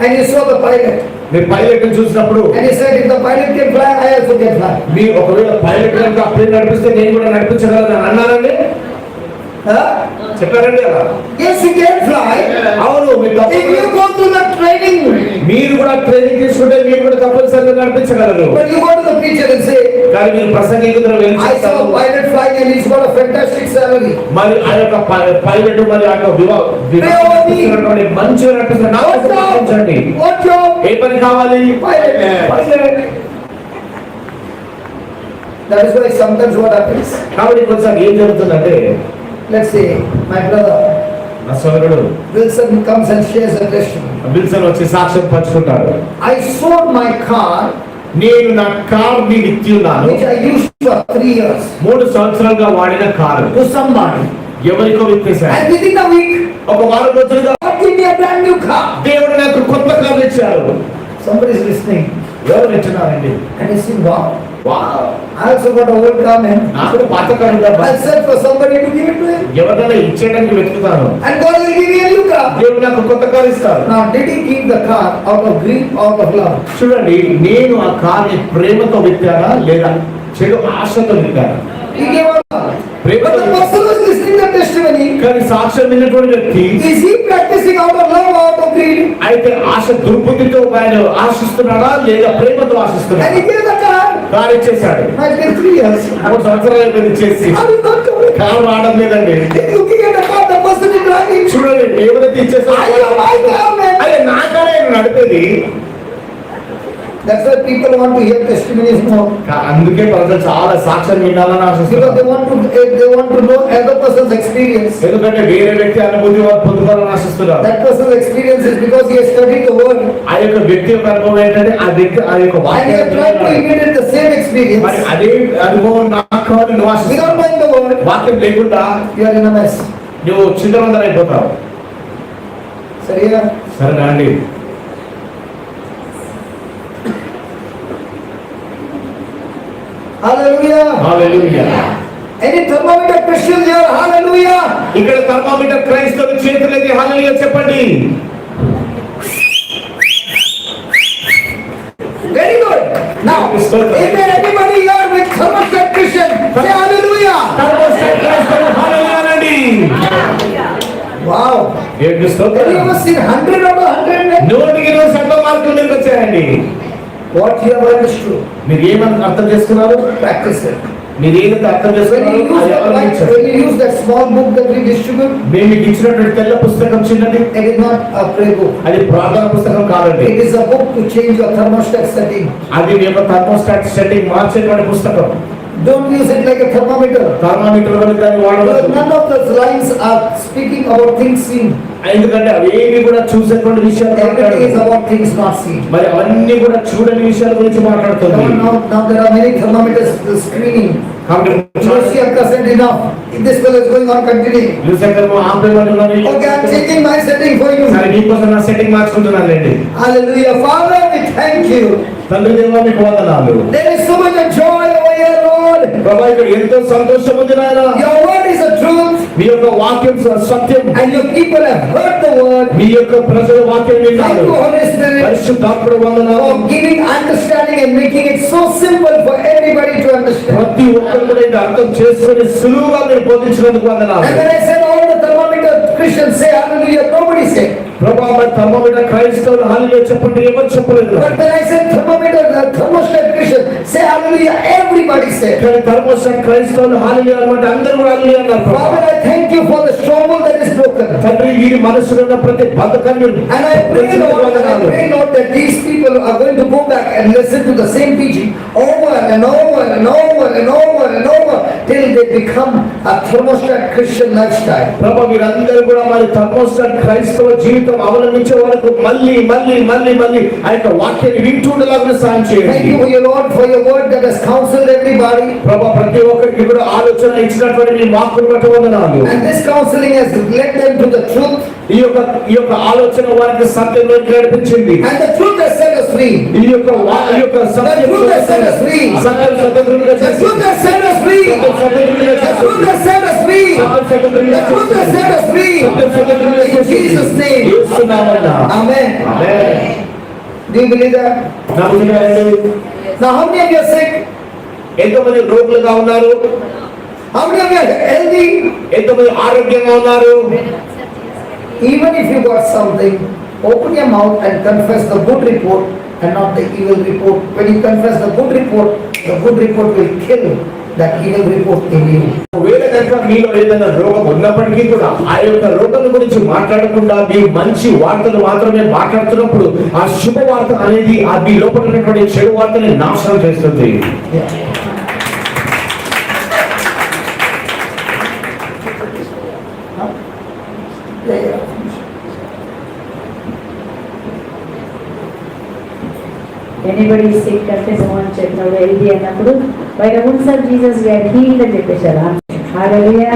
And you saw the pilot. మీరు పైలట్ చూసినప్పుడు And he said, if the pilot can fly, I also can fly. మీరు ఒకవేళ పైలట్ కనుక అప్పుడే నడిపిస్తే నేను కూడా నడిపించగలను అన్నారండి. Huh? చెప్పారండి అలా? Yes, you can fly. అవును, మీరు If you go through the training, మీరు కూడా ట్రైనింగ్ తీసుకుంటే మీరు కూడా తప్పనిసరిగా నడిపించగలరు. but you go to the preacher and say, కానీ మీరు ప్రసంగికులు వెళ్ళి I saw a pilot flying and he's got a fantastic salary. మరి ఆ యొక్క పైలట్ మరి ఆ యొక్క మంచిగా నడిపిస్తున్నారు. What job? ఏ పని కావాలి? Pilot. That is why sometimes what happens, కాబట్టి కొంచెం ఏం జరుగుతుందంటే, let's say my brother నా సోదరుడు Wilson comes and shares a testimony. Wilson వచ్చి సాక్ష్యం పంచుకుంటాడు. I sold my car నేను నా కార్ ని ఇచ్చి ఉన్నాను, which I used for 3 years 3 సంవత్సరాలుగా వాడిన కారు to somebody, ఎవరికో విప్పేశాను. and within a week ఒక వారం రోజులుగా God gave me a brand new car. దేవుడు నాకు కొత్త కారు ఇచ్చాడు. Somebody is listening ఎవరు ఇచ్చినారండి? and he's saying, wow, wow, I also got a old car, man. నాకు పాత కారు ఉందా? I said for somebody to give it to him, ఎవరైనా ఇచ్చేయడానికి వెతుకుతాను. and God will give me a new car. దేవుడు నాకు కొత్త కారు ఇస్తాడు. Now, did he give the car out of greed, out of love? చూడండి, నేను ఆ కార్ని ప్రేమతో విత్తానా లేదా చెడు ఆశతో విత్తానా? He gave out love. But the person who is listening to the testimony, కానీ సాక్ష్యం విన్నటువంటి వ్యక్తి is he practicing out of love or out of greed? అయితే ఆశ దుర్బుద్ధితో ఆయన ఆశిస్తున్నాడా లేదా ప్రేమతో And ఆశిస్తున్నాడా? he gave the car. Car ఇచ్చేశాడు. It's been 3 years. 3 సంవత్సరాలు అయిపోయింది ఇచ్చేసి. How is not coming? Car రావడం లేదండి. He's looking at the car, the person is driving. చూడండి, ఎవరైతే ఇచ్చేసారో I am my car, man. అదే నా కారే నడిపేది. That's why people want to hear testimonies more. అందుకే ప్రజలు చాలా సాక్ష్యం వినాలని Because ఆశిస్తున్నారు. they want to know other person's experience. ఎందుకంటే వేరే వ్యక్తి అనుభూతి వారు పొందుకోవాలని ఆశిస్తున్నారు. That person's experience is because he has studied the word. ఆ యొక్క వ్యక్తి యొక్క అనుభవం ఏంటంటే ఆ వ్యక్తి ఆ యొక్క And he has tried to వాక్యం imitate the same experience. మరి అదే అనుభవం నాకు కావాలని నువ్వు Without ఆశిస్తున్నావు. knowing the word, వాక్యం లేకుండా you are in a mess. నువ్వు చింతవందరైపోతావు. Sariya? సరేనా అండి? Hallelujah. Hallelujah. Any thermometer Christians here? Hallelujah. ఇక్కడ థర్మామీటర్ క్రైస్తవుల చేతులకి హల్లెలూయా చెప్పండి. Very good. Now, is there anybody here with thermostat Christian? Say hallelujah. Thermostat క్రైస్తవులు హల్లెలూయా అనండి. Wow. దేవునికి Have you స్తోత్రం. ever seen 100 out of 100 men? 100% మార్కులు మీకు వచ్చాయండి. What you have understood? మీరు ఏమని అర్థం చేసుకున్నారు? Practice it. మీరు ఏదైతే అర్థం When చేసుకున్నారో you use అది that, అవలంబించండి. when you use that small book that we distribute, మేము మీకు ఇచ్చినటువంటి తెల్ల పుస్తకం చిన్నది, it is not a prayer book. అది ప్రార్థన పుస్తకం కాదండి. It is a book to change your thermostat setting. అది మీ యొక్క థర్మోస్టాట్ సెట్టింగ్ మార్చేటువంటి పుస్తకం. Don't use it like a thermometer. Thermometer వల్ల దాన్ని Because వాడవద్దు. none of those lines are speaking about things seen. ఎందుకంటే అవేవి కూడా చూసేటువంటి విషయాలు Everything is మాట్లాడదు. about things not seen. మరి అవన్నీ కూడా చూడని విషయాల గురించి మాట్లాడుతుంది. Now there are many thermometers screening. కాబట్టి Mercy has said enough. If this fellow is going on continuing. Okay, I'm changing my setting for you. సరే మీకోసం నా setting మార్చుకుంటున్నానండి. Hallelujah. Father, we thank you. తండ్రి దేవా మీకు వందనాలు. There is so much joy over here, Lord. ప్రభువా ఇక్కడ ఎంతో సంతోషం ఉంది నాయన. Your word is the truth. మీ యొక్క వాక్యం సత్యం. And your people have heard the word. మీ యొక్క ప్రజల వాక్యం Thank విన్నారు. you, Holy Spirit, పరిశుద్ధాత్ముడు వందనాలు. for giving understanding and making it so simple for everybody to understand. ప్రతి ఒక్కరు కూడా ఇది అర్థం చేసుకొని సులువుగా మీరు బోధించినందుకు వందనాలు. And when I said all the thermometer Christians say hallelujah, nobody said. ప్రభువా మరి థర్మోమీటర్ క్రైస్తవులు హల్లెలూయా చెప్పండి ఎవరు చెప్పలేదు. But when I said thermometer, the thermostat Christians say hallelujah, everybody said. కానీ థర్మోస్టాట్ క్రైస్తవులు హల్లెలూయా అంటే అందరూ కూడా హల్లెలూయా అన్నారు. Father, I thank you for the stronghold that is broken. తండ్రి ఈ మనసులో ఉన్న ప్రతి బంధకాన్ని And I pray, Lord, that these people are going to go back and listen to the same teaching over and over and over and over and over till they become a thermostat Christian lifestyle. ప్రభు మీరందరూ కూడా మరి థర్మోస్టాట్ క్రైస్తవ జీవితం అవలంబించే వరకు మళ్ళీ మళ్ళీ మళ్ళీ మళ్ళీ ఆ యొక్క వాక్యాన్ని వింటుండేలాగా సాయం Thank చేయండి. you, your Lord, for your word that has counseled everybody. ప్రభు ప్రతి ఒక్కరికి కూడా ఆలోచన ఇచ్చినటువంటి మీ వాక్కును బట్టి వందనాలు. And this counseling has led them to the truth. ఈ యొక్క ఆలోచన వారికి సత్యంలోకి నడిపించింది. And the truth has set us free. ఈ యొక్క సత్యం The truth has set us free. సత్యం స్వతంత్రులుగా The truth has set us free. The truth has set us free. The truth has set us free. In Jesus' name. Amen. Do you believe that? Now, how many of you are sick? ఎంతమంది రోగులుగా ఉన్నారు? How many of you are healthy? ఎంతమంది ఆరోగ్యంగా ఉన్నారు? Even if you got something, open your mouth and confess the good report and not the evil report. When you confess the good report will kill that evil report in you. ఒకవేళ కనుక మీలో ఏదైనా రోగం ఉన్నప్పటికీ కూడా ఆ యొక్క రోగం గురించి మాట్లాడకుండా మీ మంచి వార్తలు మాత్రమే మాట్లాడుతున్నప్పుడు ఆ శుభవార్త అనేది ఆ మీ లోపల ఉన్నటువంటి చెడు వార్తని నాశనం చేస్తుంది. Anybody is sick అంటే someone చెప్పినప్పుడు healthy అన్నప్పుడు by the wounds of Jesus we are healed అని చెప్పేశారు. హల్లెలూయా.